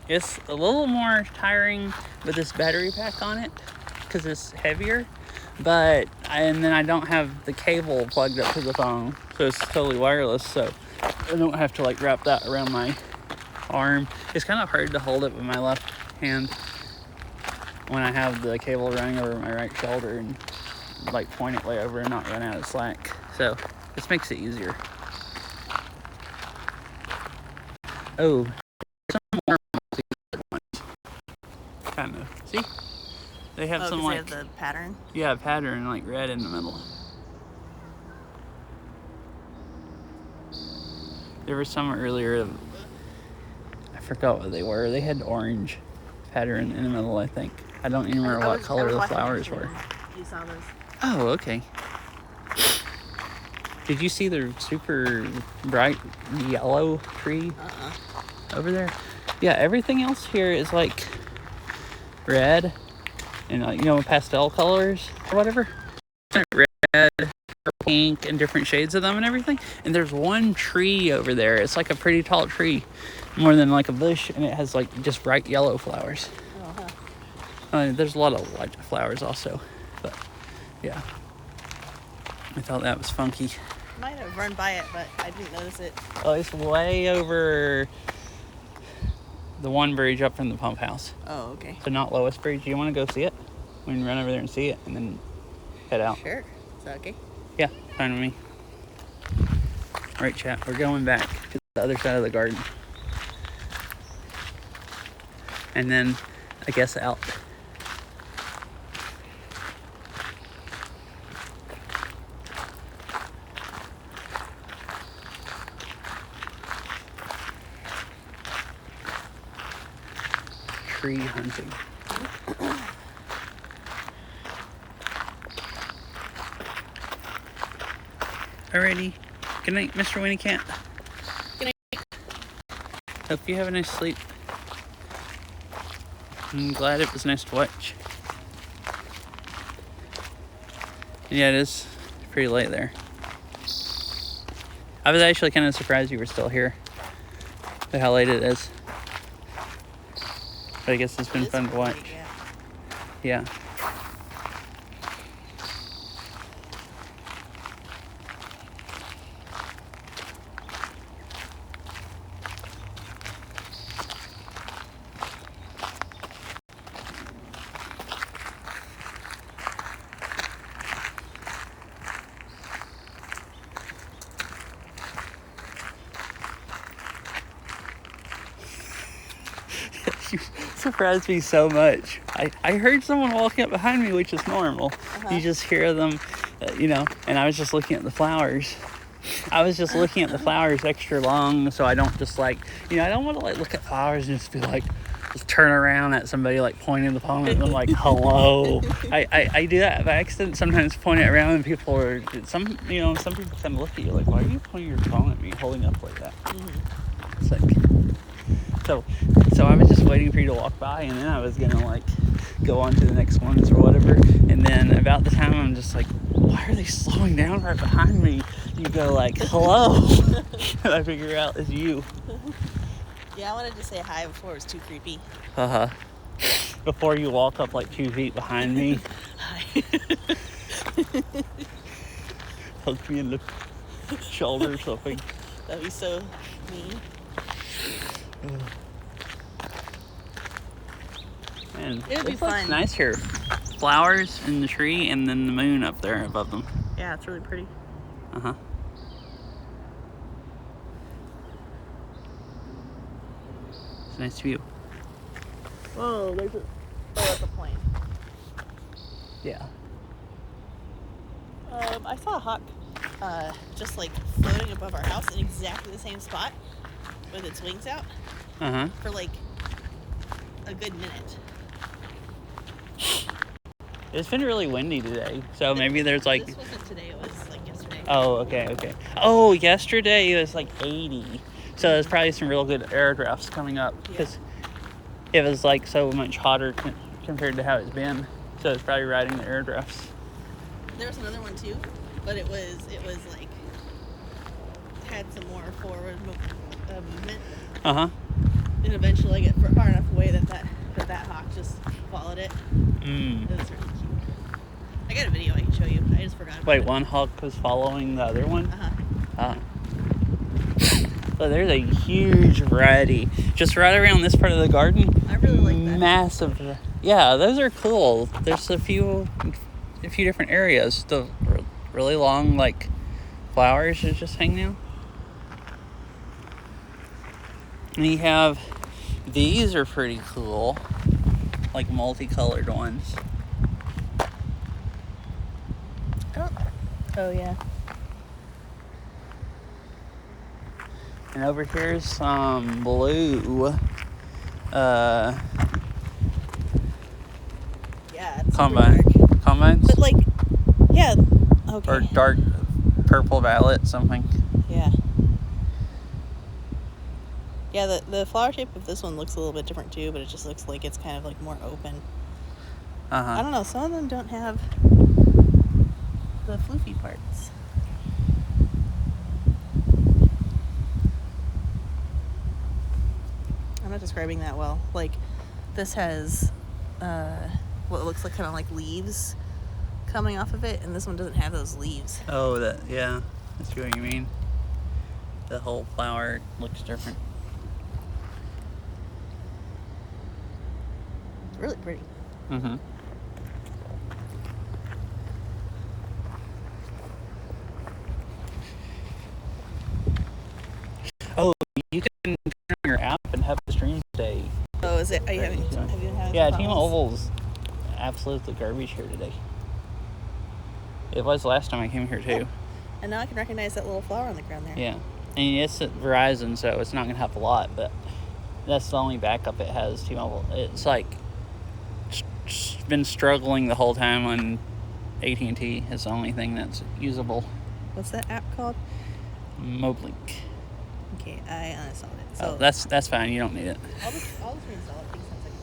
It's a little more tiring with this battery pack on it, because it's heavier, and then I don't have the cable plugged up to the phone, so it's totally wireless, so I don't have to like wrap that around my arm. It's kind of hard to hold it with my left hand when I have the cable running over my right shoulder and like point it way over and not run out of slack, so this makes it easier. Oh, some more ones. Kind of. See? They have some they like have the pattern? yeah, pattern like red in the middle. There were some earlier. I forgot what they were. They had orange pattern in the middle, I think. I don't even remember what color the flowers were. You saw those. Oh, okay. Did you see the super bright yellow tree over there? Yeah, everything else here is like red and like, pastel colors or whatever. Red, pink, and different shades of them and everything. And there's one tree over there. It's like a pretty tall tree, more than like a bush, and it has like just bright yellow flowers. There's a lot of white flowers also, but yeah. I thought that was funky. Might have run by it, but I didn't notice it. Oh, it's way over the one bridge up from the pump house. Oh, okay. So not Lowest Bridge. You want to go see it? We can run over there and see it and then head out. Sure. Is that okay? Yeah, fine with me. Right, chat. We're going back to the other side of the garden. And then, I guess, out. Tree hunting. Alrighty. Good night, Mr. Winnie Cat. Good night. Hope you have a nice sleep. I'm glad it was nice to watch. Yeah, it is pretty late there. I was actually kind of surprised you were still here. At how late it is. But I guess it's been fun to watch. Yeah. You surprised me so much. I heard someone walking up behind me, which is normal. You just hear them, and I was just looking at the flowers. I was just looking at the flowers extra long, so I don't just I don't want to look at flowers and just be just turn around at somebody pointing the palm at them hello. I do that by accident sometimes, point it around, and people are some people kind of look at you why are you pointing your phone at me, holding up like that? It's so I was just waiting for you to walk by, and then I was gonna go on to the next ones or whatever, and then about the time I'm just why are they slowing down right behind me? You go hello. And I figure out it's you. Yeah, I wanted to say hi before it was too creepy. Before you walk up 2 feet behind me. Hi. Poke me in the shoulder or something. That'd be so mean. Man, it would be fun. Nice here. Flowers in the tree and then the moon up there above them. Yeah, it's really pretty. It's a nice view. Whoa, that's a plane. Yeah. I saw a hawk just floating above our house in exactly the same spot with its wings out for a good minute. It's been really windy today, so maybe there's This wasn't today, it was yesterday. Oh, okay. Oh, yesterday it was 80. So there's probably some real good air drafts coming up because it was so much hotter compared to how it's been. So it's probably riding the air drafts. There was another one too, but it was had some more forward movement. And eventually I get far enough away that hawk just followed it. It was really cute. I got a video I can show you. I just forgot about it. Wait, one hawk was following the other one? So there's a huge variety just right around this part of the garden. I really like that. Massive. Yeah, those are cool. There's a few different areas. The really long flowers that just hang down. And you have these are pretty cool, multicolored ones. Oh yeah. And over here's some blue. Yeah, it's Combines? But yeah. Okay. Or dark purple violet, something. Yeah. Yeah, the flower shape of this one looks a little bit different too, but it just looks like it's kind of more open. I don't know, some of them don't have the floofy parts. I'm not describing that well. This has what looks kind of like leaves coming off of it, and this one doesn't have those leaves. Oh, yeah. I see what you mean. The whole flower looks different. It's really pretty. Yeah, T-Mobile's absolutely garbage here today. It was last time I came here, too. And now I can recognize that little flower on the ground there. Yeah. And it's at Verizon, so it's not going to help a lot, but that's the only backup it has, T-Mobile. It's like been struggling the whole time on AT&T. It's the only thing that's usable. What's that app called? Moblink. Okay, I uninstalled it. So that's fine. You don't need it. I'll just reinstall it. Take 10 seconds.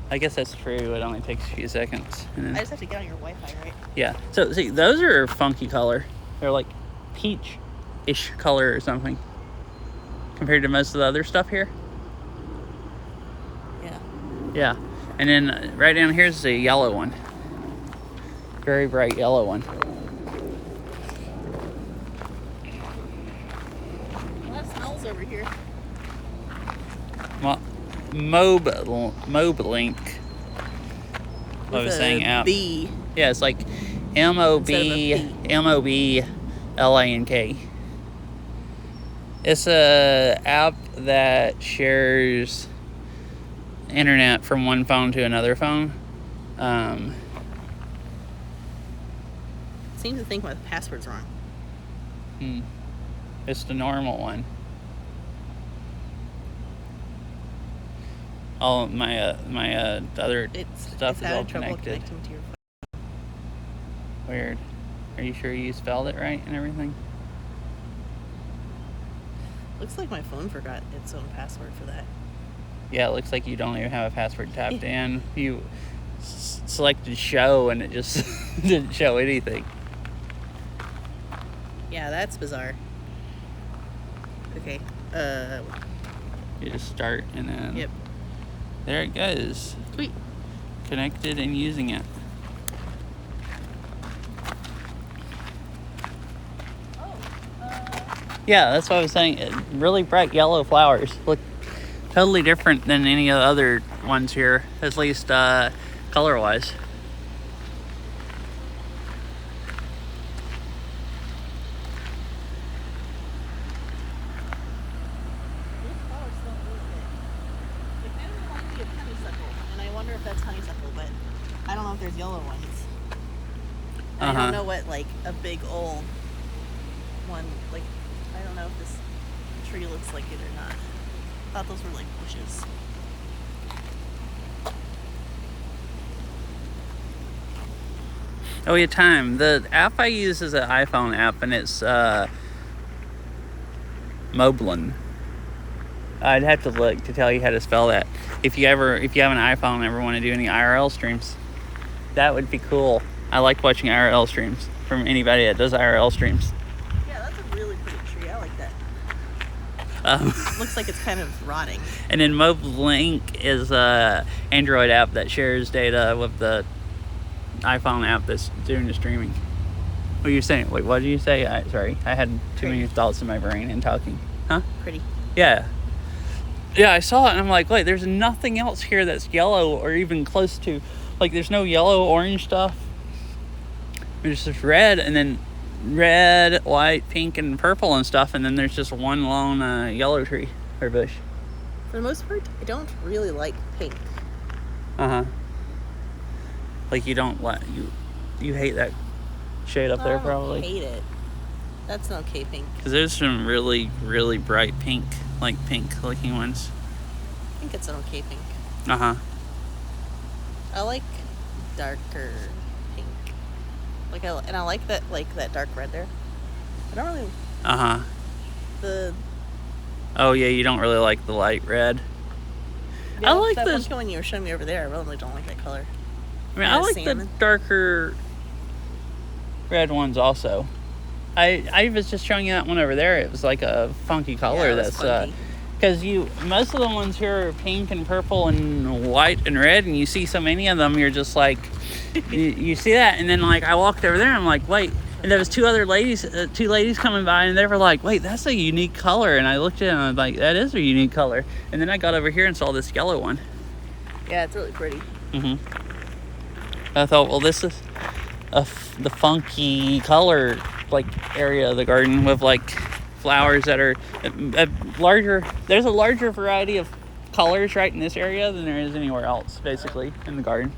I guess that's true. It only takes a few seconds. I just have to get on your Wi-Fi, right? Yeah. So, see, those are a funky color. They're like peach-ish color or something compared to most of the other stuff here. Yeah. Yeah. And then right down here's the yellow one. Very bright yellow one. A lot of smells over here. Well, Moblink. I was saying app. B. Yeah, it's like MOBLANK. It's a app that shares internet from one phone to another phone. Seems to think my password's wrong. It's the normal one. All my other stuff is all connected. To your phone. Weird. Are you sure you spelled it right and everything? Looks like my phone forgot its own password for that. Yeah, it looks like you don't even have a password tapped in. You selected show and it just didn't show anything. Yeah, that's bizarre. Okay. You just start and then... Yep. There it goes. Sweet. Connected and using it. Yeah, that's what I was saying. Really bright yellow flowers. Look totally different than any of the other ones here, at least color-wise. I don't know if there's yellow ones. I don't know what, like, a big old one, like, I don't know if this tree looks like it or not. I thought those were, like, bushes. Oh, yeah, time. The app I use is an iPhone app, and it's Moblin. I'd have to look to tell you how to spell that. If you have an iPhone and ever want to do any IRL streams, that would be cool. I like watching IRL streams from anybody that does IRL streams. Yeah, that's a really pretty tree. I like that. Looks like it's kind of rotting. And then Moblink is a Android app that shares data with the iPhone app that's doing the streaming. What are you saying? Wait, what did you say? Sorry, I had too many thoughts in my brain and talking. Huh? Pretty. Yeah. Yeah, I saw it and I'm like, wait, there's nothing else here that's yellow or even close to, like, there's no yellow, orange stuff. There's just red and then red, white, pink, and purple and stuff, and then there's just one lone yellow tree or bush. For the most part, I don't really like pink. Like you don't like, you hate that shade up there probably. I hate it. That's an okay pink. Because there's some really, really bright pink, like pink looking ones. I think it's an okay pink. I like darker pink. I like that, that dark red there. I don't really. Oh yeah, you don't really like the light red. Yeah, I like that the one you were showing me over there. I really don't like that color. I mean, I like the darker red ones also. I was just showing you that one over there. It was like a funky color. Yeah, that's funky. Because most of the ones here are pink and purple and white and red, and you see so many of them, you're just like, you see that, and then like I walked over there, and I'm like, wait, and there was two ladies coming by, and they were like, wait, that's a unique color, and I looked at it, and I was like, that is a unique color, and then I got over here and saw this yellow one. Yeah, it's really pretty. I thought, well, this is the funky color, like, area of the garden with, like, flowers that are a larger. There's a larger variety of colors right in this area than there is anywhere else, basically, in the garden.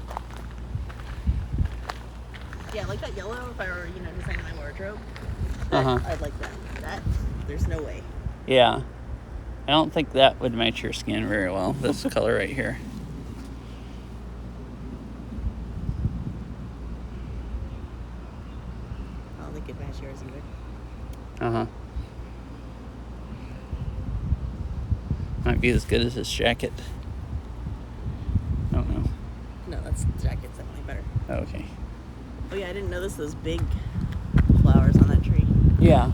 Yeah, like that yellow. If I were, designing my wardrobe, Uh-huh. I'd like that. That there's no way. Yeah, I don't think that would match your skin very well. This color right here. I don't think it'd match yours either. Uh-huh. Might be as good as this jacket. I don't know. No, that's jacket's definitely better. Okay. Oh yeah, I didn't notice those big flowers on that tree. Yeah.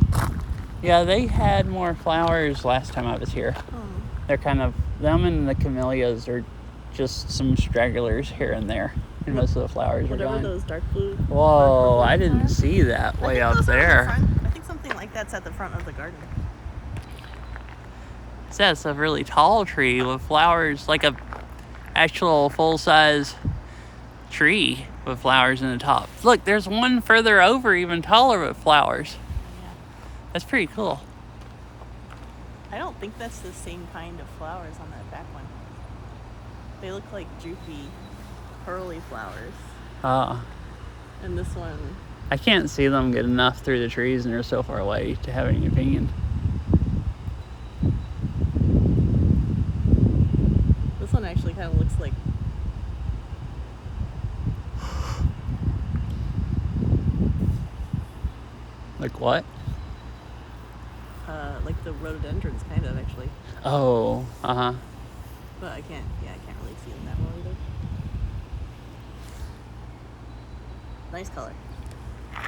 Yeah, they had more flowers last time I was here. Oh. They're kind of, them and the camellias are just some stragglers here and there. And most of the flowers are Whatever gone. those dark blue. Whoa, I didn't see that way up there. I think something like that's at the front of the garden. That's a really tall tree with flowers, like a actual full-size tree with flowers in the top. Look, there's one further over even taller with flowers. Yeah. That's pretty cool. I don't think that's the same kind of flowers on that back one. They look like droopy, pearly flowers. And this one... I can't see them good enough through the trees and they're so far away to have any opinion. This one actually kind of looks like... Like what? like the rhododendrons, kind of, actually. Oh, uh-huh. But I can't really see them that well either. Nice color.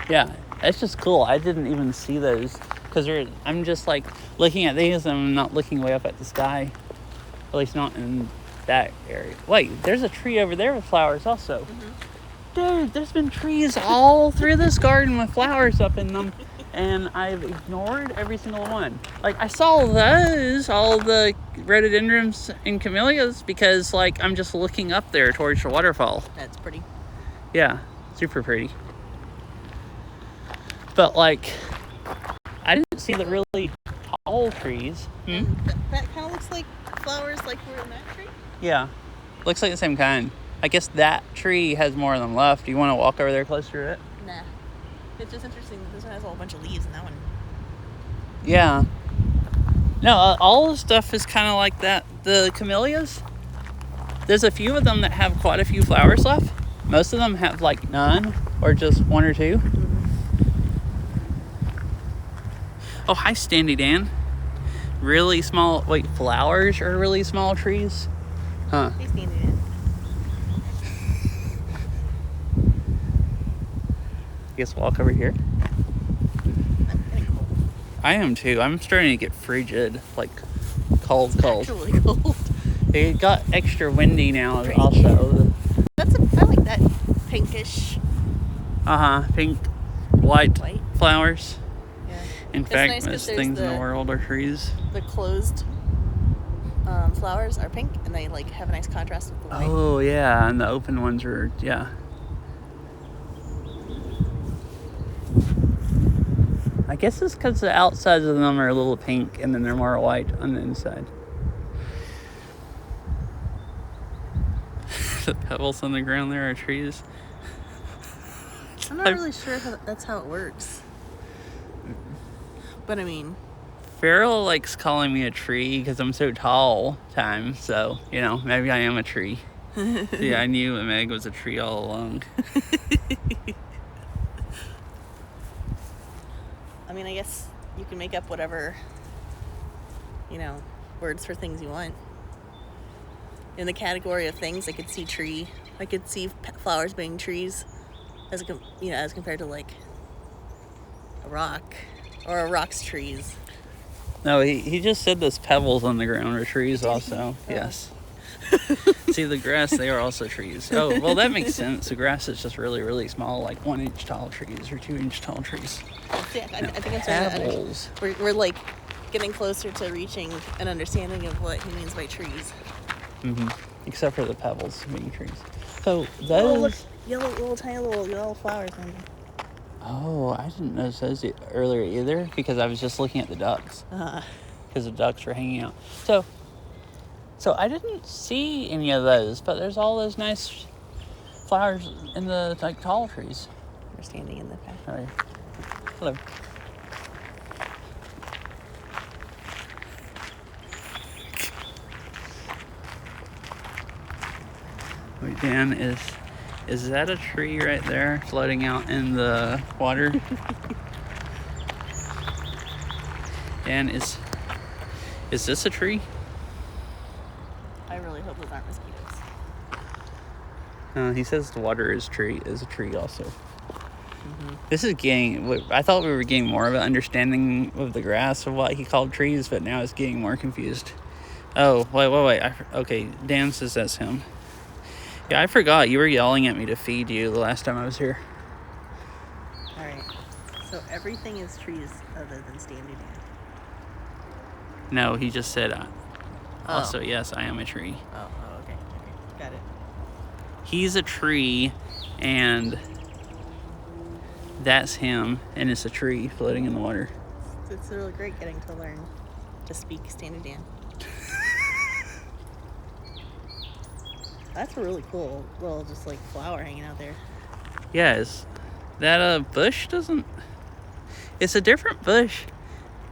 Yeah, that's just cool. I didn't even see those because I'm just like looking at these and I'm not looking way up at the sky. At least not in that area. Wait, there's a tree over there with flowers also. Mm-hmm. Dude, there's been trees all through this garden with flowers up in them. And I've ignored every single one. Like, I saw those, all the rhododendrons and camellias, because, like, I'm just looking up there towards the waterfall. That's pretty. Yeah, super pretty. But, like, I didn't see the really tall trees. That kind of looks like flowers like were in that tree? Yeah, looks like the same kind. I guess that tree has more of them left. Do you want to walk over there closer to it? Nah. It's just interesting that this one has a whole bunch of leaves and that one... Yeah. No, all the stuff is kind of like that. The camellias, there's a few of them that have quite a few flowers left. Most of them have like none or just one or two. Mm-hmm. Oh, hi, Standy Dan. Really small, wait, flowers are really small trees? Huh. Hey, Standy Dan. I guess walk over here. I'm getting cold. I am too. I'm starting to get frigid, like cold. Actually cold. It got extra windy now also. I like that pinkish. Pink, white flowers. Yeah. In It's fact, nice 'cause most there's things in the world are trees. The closed flowers are pink and they like have a nice contrast with the white. Oh yeah, and the open ones are, yeah. I guess it's because the outsides of them are a little pink and then they're more white on the inside. The pebbles on the ground there are trees. I'm not really sure that's how it works. But I mean... Farrell likes calling me a tree because I'm so tall time, so, maybe I am a tree. Yeah, I knew Meg was a tree all along. I mean, I guess you can make up whatever, words for things you want. In the category of things, I could see tree. I could see flowers being trees, as compared to like a rock, or a rock's trees. No, he just said those pebbles on the ground are trees also. Oh. Yes. See, the grass, they are also trees. Oh, well, that makes sense. The grass is just really, really small, like 1 inch tall trees or 2 inch tall trees. Yeah, I think it's pebbles. We're like getting closer to reaching an understanding of what he means by trees. Mm-hmm. Except for the pebbles being trees. So those... Oh, look, tiny little yellow flowers on them. Oh, I didn't notice those earlier either because I was just looking at the ducks. Because the ducks were hanging out. So I didn't see any of those, but there's all those nice flowers in the tall trees. We're standing in the path. Oh, yeah. Hello. Wait, Dan, is that a tree right there floating out in the water? Dan, is this a tree? I really hope those aren't mosquitoes. He says the water is a tree also. This is getting, I thought we were getting more of an understanding of the grass of what he called trees, but now it's getting more confused. Oh, wait. Okay, Dan says that's him. Yeah, I forgot. You were yelling at me to feed you the last time I was here. Alright. So everything is trees other than Standy Dan. No, he just said, also, yes, I am a tree. Oh, okay. Got it. He's a tree, and that's him, and it's a tree floating in the water. It's really great getting to learn to speak Standy Dan. That's a really cool little just like flower hanging out there. Yes. That bush doesn't... It's a different bush.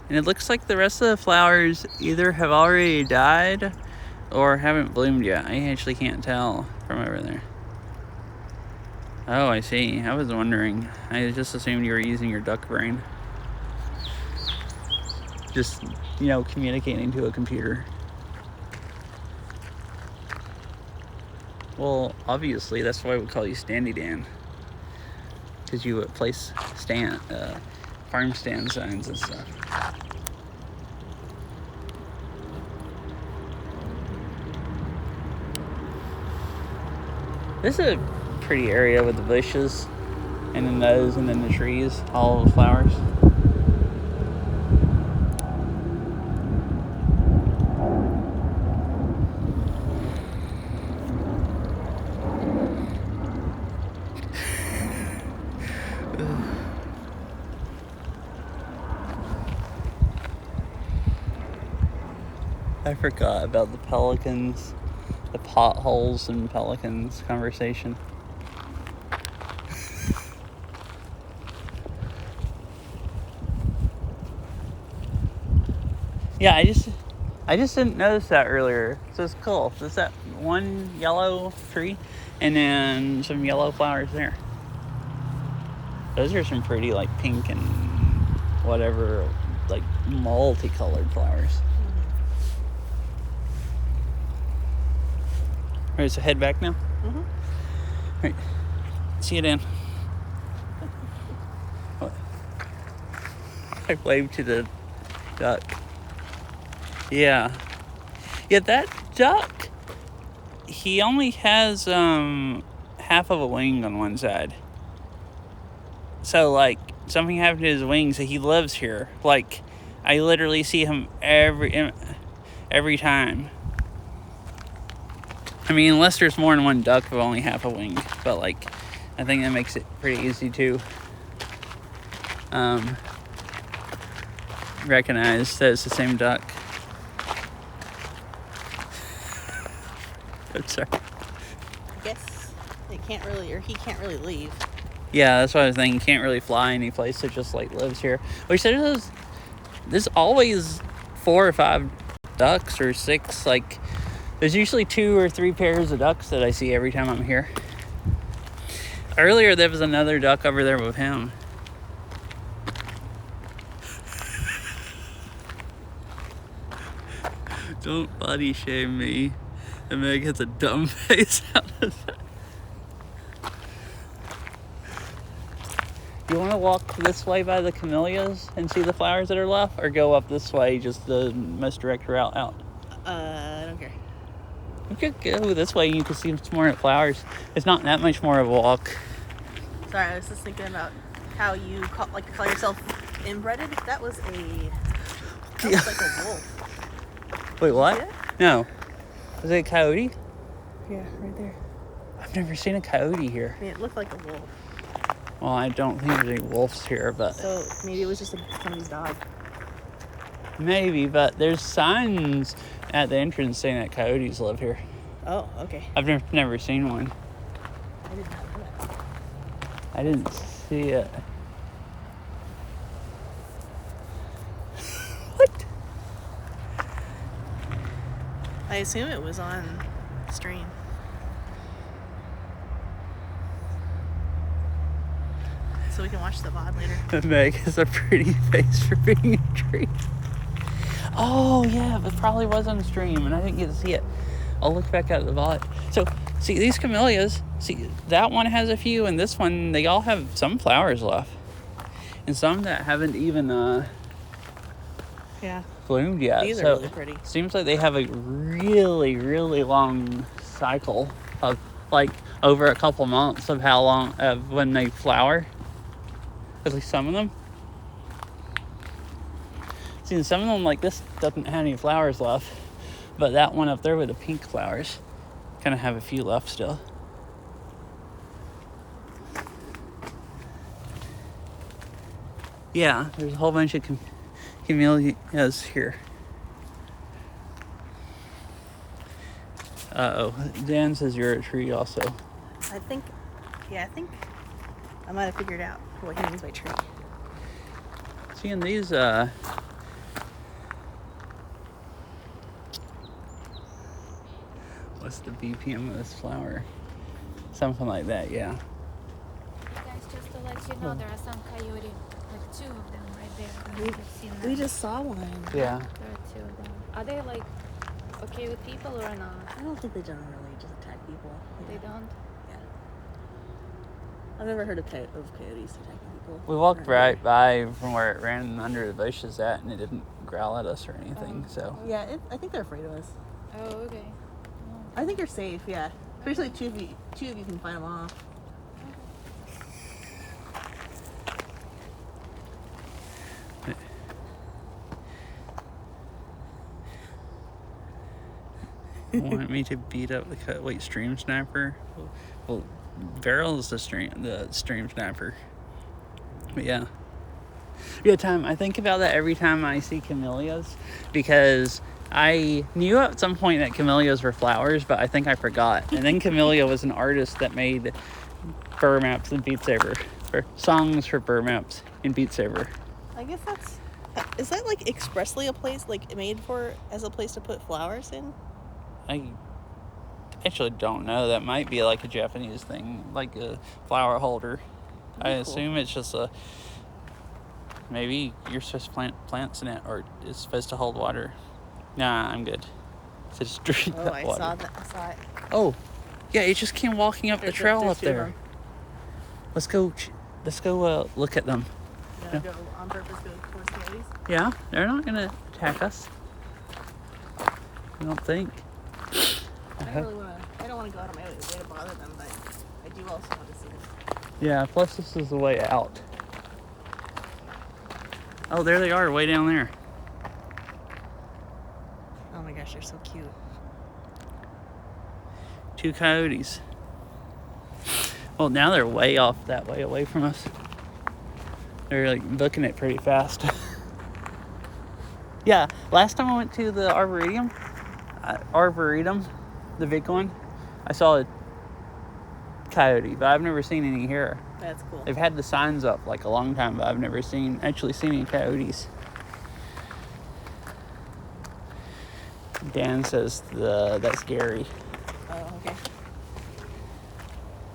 And it looks like the rest of the flowers either have already died or haven't bloomed yet. I actually can't tell from over there. Oh, I see. I was wondering. I just assumed you were using your duck brain. Just, communicating to a computer. Well, obviously, that's why we call you Standy Dan. Because you would place farm stand signs and stuff. This is a pretty area with the bushes, and then those, and then the trees, all the flowers. I forgot about the pelicans, the potholes and pelicans conversation. Yeah, I just didn't notice that earlier. So it's cool. There's that one yellow tree and then some yellow flowers there. Those are some pretty like pink and whatever, like multicolored flowers. Alright, so head back now? Alright. See you, Dan. I waved to the duck. Yeah, that duck, he only has half of a wing on one side. So, like, something happened to his wings, so he lives here. Like, I literally see him every time. I mean, unless there's more than one duck with only half a wing. But, like, I think that makes it pretty easy to recognize that it's the same duck. I'm sorry. I guess he can't really leave. Yeah, that's what I was thinking. He can't really fly any place. It just, like, lives here. But he said there's always 4 or 5 ducks or 6, like... There's usually 2 or 3 pairs of ducks that I see every time I'm here. Earlier, there was another duck over there with him. Don't body shame me. And Meg has a dumb face out of that. You want to walk this way by the camellias and see the flowers that are left? Or go up this way, just the most direct route out? I don't care. We could go this way and you can see some more flowers. It's not that much more of a walk. Sorry, I was just thinking about how you call yourself inbreded. That was like a wolf. Wait, what? No. Was it a coyote? Yeah, right there. I've never seen a coyote here. I mean, it looked like a wolf. Well, I don't think there's any wolves here, but... So maybe it was just somebody's dog. Maybe, but there's signs at the entrance saying that coyotes live here. Oh, okay. I've never seen one. I did not know that. I didn't see it. What? I assume it was on stream. So we can watch the VOD later. Meg has a pretty face for being a tree. Oh, yeah, it probably was on stream, and I didn't get to see it. I'll look back at the VOD. So, see, these camellias, see, that one has a few, and this one, they all have some flowers left. And some that haven't even bloomed yet. These are really pretty. Seems like they have a really, really long cycle of, like, over a couple months of how long, of when they flower. At least some of them. See, some of them, like this, doesn't have any flowers left. But that one up there with the pink flowers kind of have a few left still. Yeah, there's a whole bunch of camellias here. Uh-oh. Dan says you're a tree also. I think I might have figured out what he means by tree. Seeing these, what's the BPM of this flower? Something like that, yeah. Guys, just to let you know, there are some coyote, like 2 of them right there. I don't know if you've seen them. We just saw one. Yeah. There are 2 of them. Are they like okay with people or not? I don't think they generally just attack people. They don't? Yeah. I've never heard of coyotes attacking people. We walked right by from where it ran under the bushes at, and it didn't growl at us or anything, so. Yeah, I think they're afraid of us. Oh, okay. I think you're safe, yeah. Especially two of you can find them off. Want me to beat up the stream sniper? Well, Beryl is the stream sniper. But yeah. I think about that every time I see camellias, because I knew at some point that camellias were flowers, but I think I forgot. And then Camellia was an artist that made burr maps in Beat Saber, or songs for burr maps in Beat Saber. I guess is that like expressly a place like made for as a place to put flowers in? I actually don't know. That might be like a Japanese thing, like a flower holder. I assume it's just maybe you're supposed to plant plants in it, or it's supposed to hold water. Nah, I'm good. So just drink that I water. saw that. I saw it. Oh, yeah, it just came walking up the trail up 2 of there. them. Let's go look at them. You wanna go on purpose go towards coyotes? Yeah, they're not gonna attack us. I don't think. I don't want to go out of my way to bother them, but I do also want to see them. Yeah, plus this is the way out. Oh, there they are, way down there. Oh my gosh, they're so cute. 2 coyotes. Well, now they're way off that way away from us. They're like booking it pretty fast. Yeah, last time I went to the Arboretum, the big one, I saw a coyote, but I've never seen any here. That's cool. They've had the signs up like a long time, but I've never actually seen any coyotes. Dan says that's Gary. Oh, okay.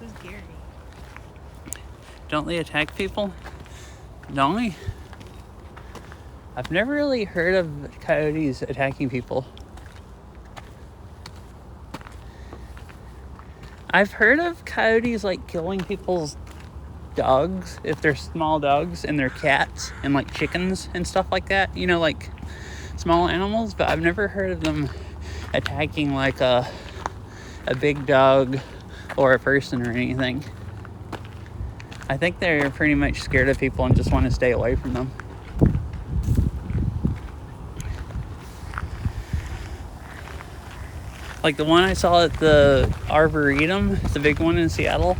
Who's Gary? Don't they attack people? Don't they? I've never really heard of coyotes attacking people. I've heard of coyotes like killing people's dogs, if they're small dogs, and their cats and like chickens and stuff like that, you know, like small animals, but I've never heard of them attacking like a big dog or a person or anything. I think they're pretty much scared of people and just want to stay away from them. Like the one I saw at the Arboretum, the big one in Seattle,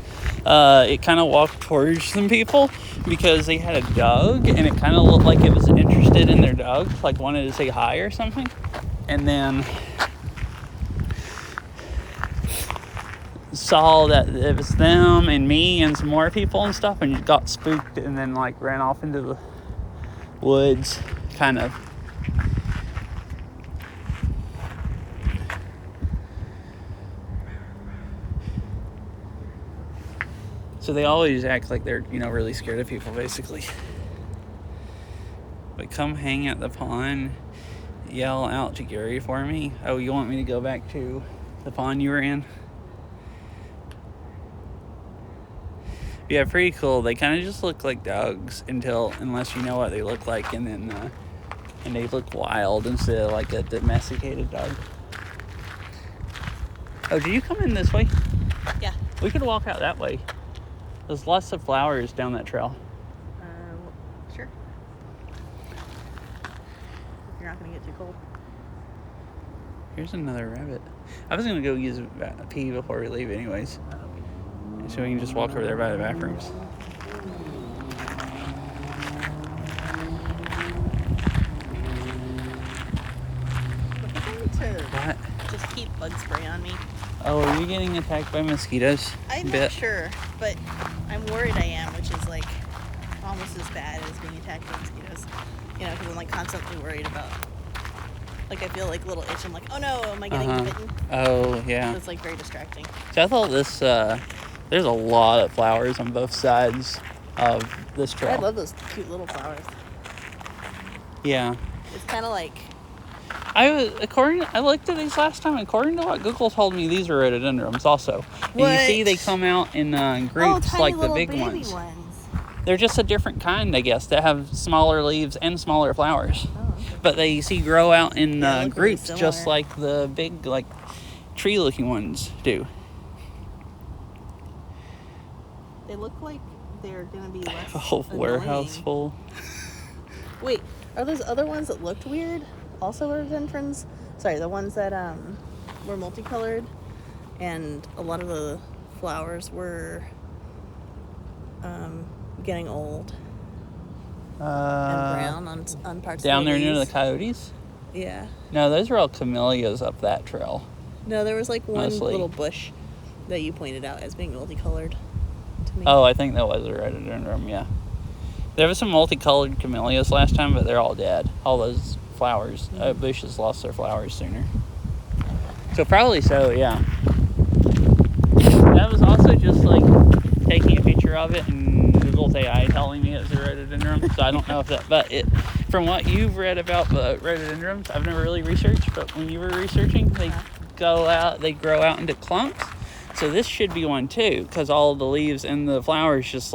it kind of walked towards some people because they had a dog, and it kind of looked like it was interested in their dog, like wanted to say hi or something. And then saw that it was them and me and some more people and stuff, and got spooked, and then like ran off into the woods, kind of. So they always act like they're, really scared of people, basically. But come hang at the pond, yell out to Gary for me. Oh, you want me to go back to the pond you were in? Yeah, pretty cool. They kind of just look like dogs unless you know what they look like, and then and they look wild instead of like a domesticated dog. Oh, did you come in this way? Yeah. We could walk out that way. There's lots of flowers down that trail. Sure. You're not gonna get too cold. Here's another rabbit. I was gonna go use a pee before we leave anyways. So we can just walk over there by the bathrooms. What? Just keep bug spray on me. Oh, are you getting attacked by mosquitoes? I'm not sure, but I'm worried I am, which is like almost as bad as being attacked by mosquitoes. Because I'm like constantly worried about. Like I feel like a little itch. I'm like, oh no, am I getting bitten? Oh yeah. So it's like very distracting. So I thought this. There's a lot of flowers on both sides of this trail. I love those cute little flowers. Yeah. It's kind of like. I looked at these last time. According to what Google told me, these are rhododendrons also. And you see, they come out in groups like the big ones. They're just a different kind, I guess, that have smaller leaves and smaller flowers. Oh, okay. But they grow out in groups, really just like the big tree-looking ones do. They look like they're gonna be less. A whole warehouse full. Wait, are those other ones that looked weird also rhododendrons? Sorry, the ones that were multicolored, and a lot of the flowers were getting old and brown on parts down of there the near the leaves. coyotes. Yeah. No, those are all camellias up that trail. No, there was like one Mostly. little bush that you pointed out as being multicolored to me. Oh, I think that was a rhododendron, yeah. There was some multicolored camellias last time, but they're all dead. All those flowers, bushes lost their flowers sooner. So probably so, yeah. That was also just like taking a picture of it and Google's AI telling me it's a rhododendron. So I don't know if that, but from what you've read about the rhododendrons, I've never really researched, but when you were researching, they grow out into clumps. So this should be one too, because all the leaves and the flowers just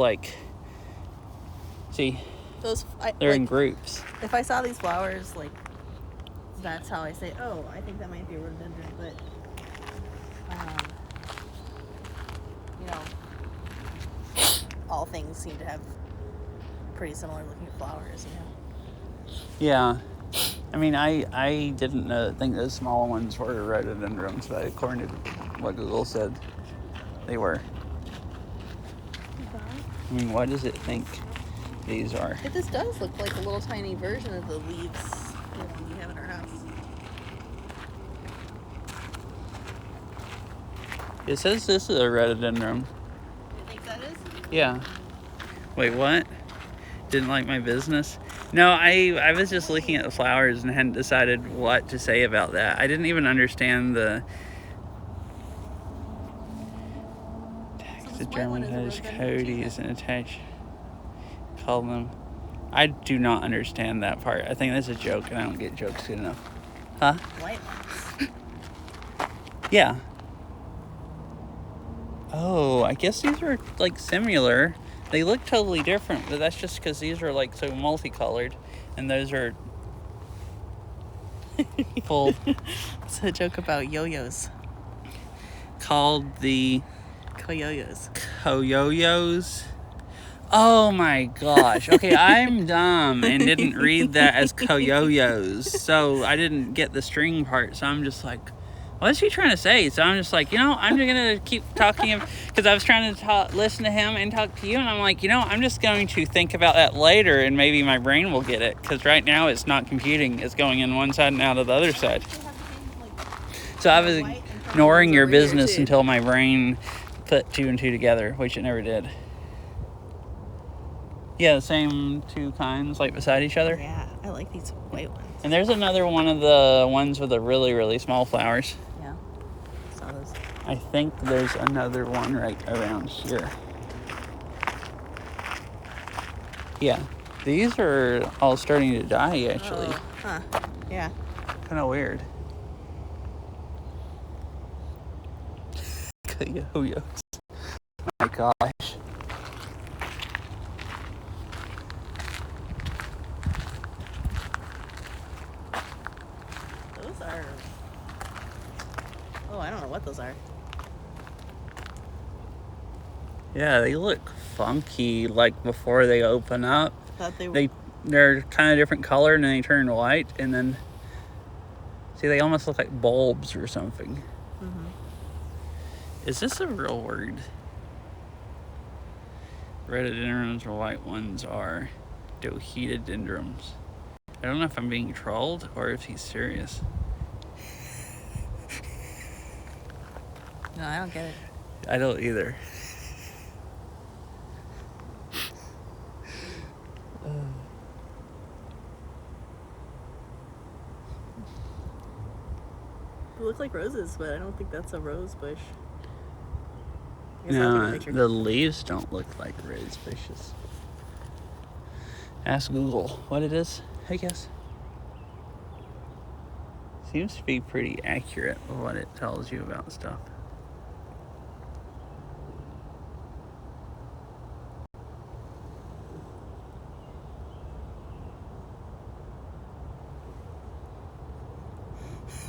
see, they're in groups. If I saw these flowers, that's how I say, oh, I think that might be a rhododendron, but, all things seem to have pretty similar looking flowers, Yeah. I mean, I didn't think those small ones were rhododendrons, but according to what Google said, they were. I mean, what does it think these are? This does look like a little tiny version of the leaves you have in our house. It says this is a rhododendron. You think that is? Yeah. Wait, what? Didn't like my business? No, I was just looking at the flowers and hadn't decided what to say about that. I didn't even understand the German hedge coyotes and attach call them. I do not understand that part. I think that's a joke and I don't get jokes good enough. Huh? White ones. Yeah. Oh, I guess these are similar. They look totally different, but that's just because these are so multicolored and those are full. It's a joke about yo-yos. Called the Coyoyos. Coyoyos. Oh my gosh. Okay, I'm dumb and didn't read that as coyoyos. So I didn't get the string part. So I'm just like, what is he trying to say? So I'm just like, I'm just going to keep talking because I was trying to listen to him and talk to you. And I'm like, I'm just going to think about that later and maybe my brain will get it. Because right now it's not computing. It's going in one side and out of the other side. So I was ignoring your business until my brain put 2 and 2 together, which it never did. Yeah, the same 2 kinds, like beside each other. Yeah, I like these white ones. And there's another one of the ones with the really, really small flowers. Yeah, saw those. I think there's another one right around here. Yeah, these are all starting to die, actually. Oh, huh, yeah. Kind of weird. Coyotes. My gosh. Those are... Oh, I don't know what those are. Yeah, they look funky, like before they open up. Thought They're kind of different color and then they turn white and then... See, they almost look like bulbs or something. Mm-hmm. Is this a real word? Rhododendrons or white ones are dohedrons. I don't know if I'm being trolled or if he's serious. No, I don't get it. I don't either. They look like roses, but I don't think that's a rose bush. No, the leaves don't look like rose bushes. Ask Google what it is, I guess. Seems to be pretty accurate with what it tells you about stuff.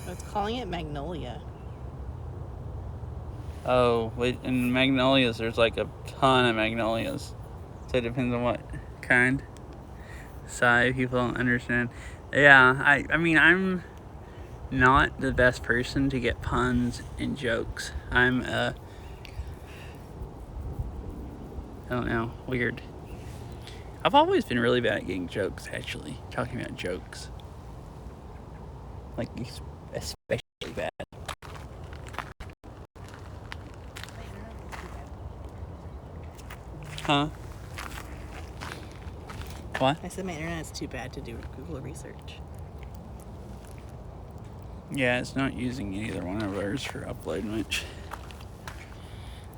It's calling it magnolia. Oh, in magnolias, there's like a ton of magnolias. So it depends on what kind. Sorry, people don't understand. Yeah, I mean, I'm not the best person to get puns and jokes. I'm, I don't know, weird. I've always been really bad at getting jokes, actually. Talking about jokes. Like, especially bad. Huh? What? I said my internet's too bad to do Google research. Yeah, it's not using either one of ours for upload much.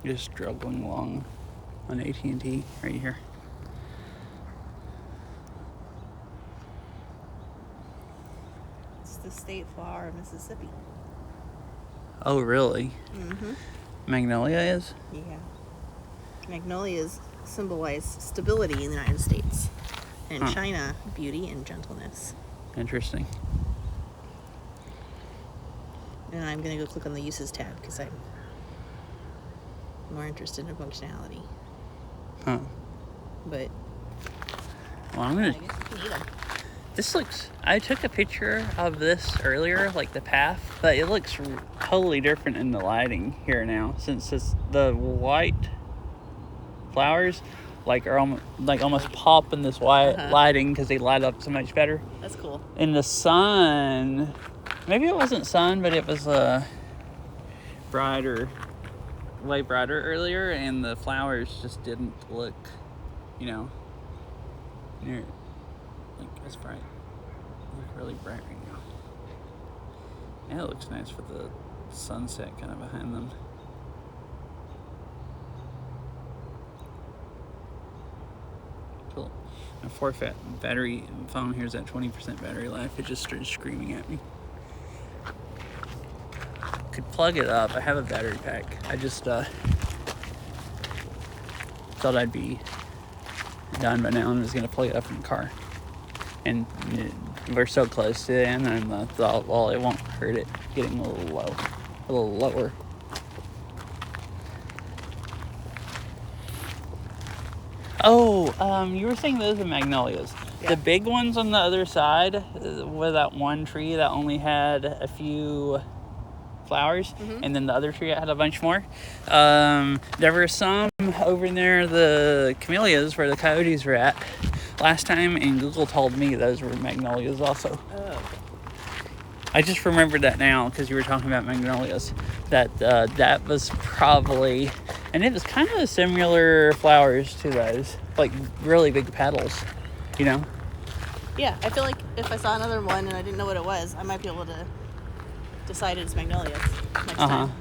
Just struggling along on AT&T right here. It's the state flower of Mississippi. Oh, really? Mm-hmm. Magnolia is? Yeah. Magnolias symbolize stability in the United States. And in China, beauty and gentleness. Interesting. And I'm going to go click on the uses tab because I'm more interested in functionality. Huh. But Well, I'm going I guess you can eat them. This looks... I took a picture of this earlier, like the path, but it looks totally different in the lighting here now, since the white flowers are almost pop in this white lighting because they light up so much better. That's cool. In the sun, maybe it wasn't sun, but it was way brighter earlier, and the flowers just didn't look, near as bright. They look really bright right now. And it looks nice with the sunset kind of behind them. Cool. My 4-fat battery phone here's at 20% battery life. It just started screaming at me. Could plug it up. I have a battery pack. I just thought I'd be done by now and was gonna plug it up in the car. And we're so close to the end, and I thought, well, it won't hurt it getting a little lower. Oh, you were saying those are magnolias. Yeah. The big ones on the other side, with that one tree that only had a few flowers, and then the other tree had a bunch more. There were some over near the camellias where the coyotes were at last time, and Google told me those were magnolias also. Oh. I just remembered that now because you were talking about magnolias. That was probably, and it was kind of similar flowers to those, like really big petals, you know? Yeah, I feel like if I saw another one and I didn't know what it was, I might be able to decide it's magnolias next time.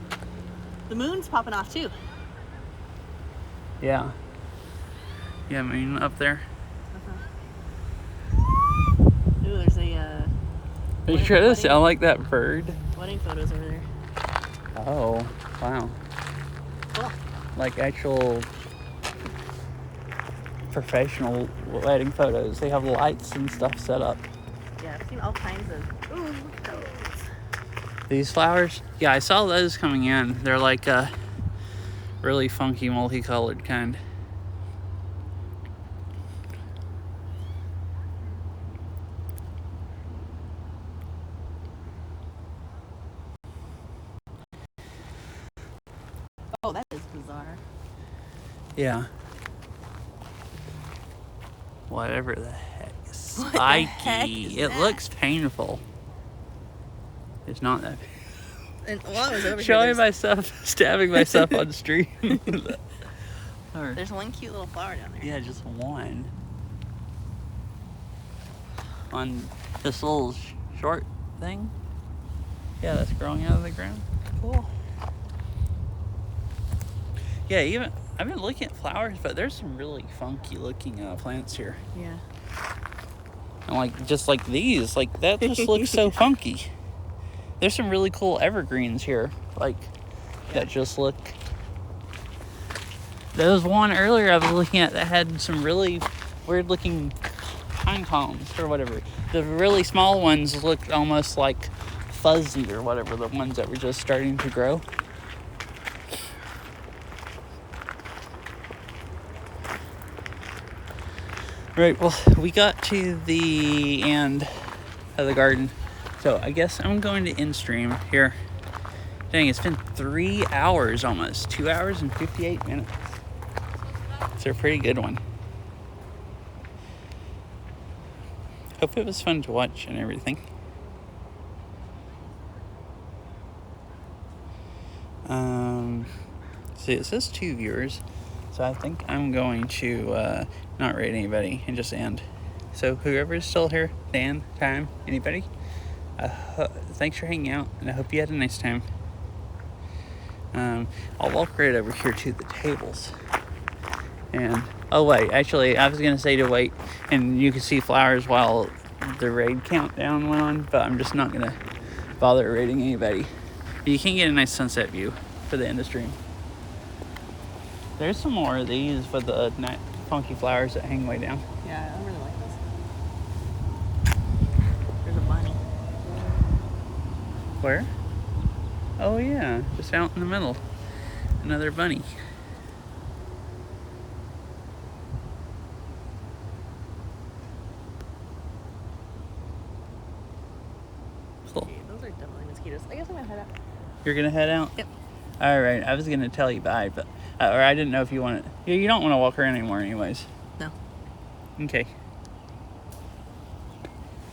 The moon's popping off too. Yeah. Yeah, moon up there. Ooh, there's a Are you trying to sound like that bird? wedding photos over there. Oh, wow. Cool. Like actual professional wedding photos. They have lights and stuff set up. Yeah, I've seen all kinds of. Ooh, look at those. These flowers, yeah, I saw those coming in. They're like a really funky, multicolored kind. Oh, that is bizarre. Yeah. Whatever the heck. What the Spiky. heck is It that? looks painful. It's not that. And while I was over Showing here, myself, stabbing myself on the street. there's one cute little flower down there. Yeah, just one. On this little short thing. Yeah, that's growing out of the ground. Cool. Yeah, even I've been looking at flowers, but there's some really funky looking plants here. Yeah. And like just like these, like that just looks so funky. There's some really cool evergreens here, like that just look. There was one earlier I was looking at that had some really weird looking pine cones or whatever. The really small ones looked almost like fuzzy or whatever, the ones that were just starting to grow. Right, well, we got to the end of the garden, so I guess I'm going to end stream here. Dang, it's been 3 hours almost, 2 hours and 58 minutes. It's a pretty good one. Hope it was fun to watch and everything. See, it says 2 viewers, so I think I'm going to not rate anybody and just end. So whoever's still here, Dan, Time, anybody, thanks for hanging out, and I hope you had a nice time. I'll walk right over here to the tables. And, oh wait, actually, I was going to say to wait, and you can see flowers while the raid countdown went on, but I'm just not going to bother raiding anybody. But you can get a nice sunset view for the end of stream. There's some more of these with the funky flowers that hang way down. Yeah, I really like this. There's a bunny. Where? Oh yeah, just out in the middle. Another bunny. Cool. Okay, those are definitely mosquitoes. I guess I'm gonna head out. You're gonna head out? Yep. All right. I was gonna tell you bye, but or I didn't know if you wanted. You don't want to walk around anymore, anyways. No. Okay.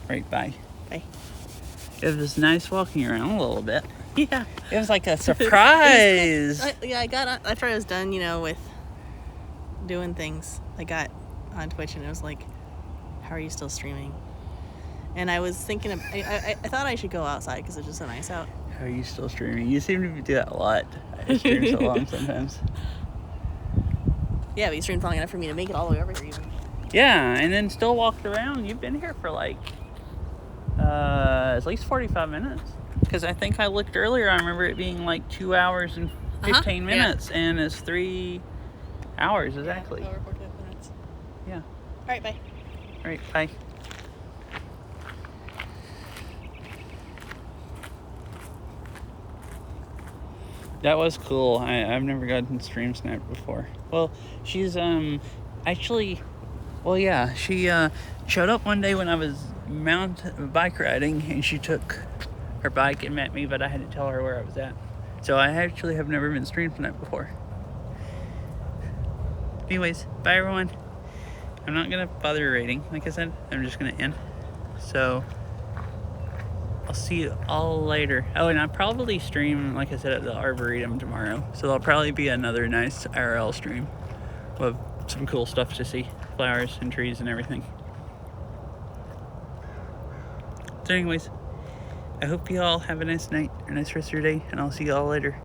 Right. Bye. Bye. It was nice walking around a little bit. Yeah. It was like a surprise. I got on, after I was done, with doing things, I got on Twitch and it was like, how are you still streaming? And I was thinking, I thought I should go outside because it's just so nice out. How are you still streaming? You seem to do that a lot. I stream so long sometimes. Yeah, but you streamed long enough for me to make it all the way over here even. Yeah, and then still walked around. You've been here for like at least 45 minutes. Because I think I looked earlier, I remember it being like 2 hours and 15 minutes, and it's 3 hours exactly. Yeah, over 45 minutes. Yeah. All right, bye. All right, bye. That was cool. I've never gotten stream sniped before. Well, she's actually, well, yeah, she showed up one day when I was bike riding, and she took her bike and met me, but I had to tell her where I was at. So I actually have never been streamed from that before. Anyways, bye everyone. I'm not gonna bother rating, like I said. I'm just gonna end. So I'll see you all later. Oh, and I'll probably stream, like I said, at the Arboretum tomorrow. So there'll probably be another nice IRL stream with some cool stuff to see. Flowers and trees and everything. So anyways, I hope you all have a nice night or nice rest of your day, and I'll see you all later.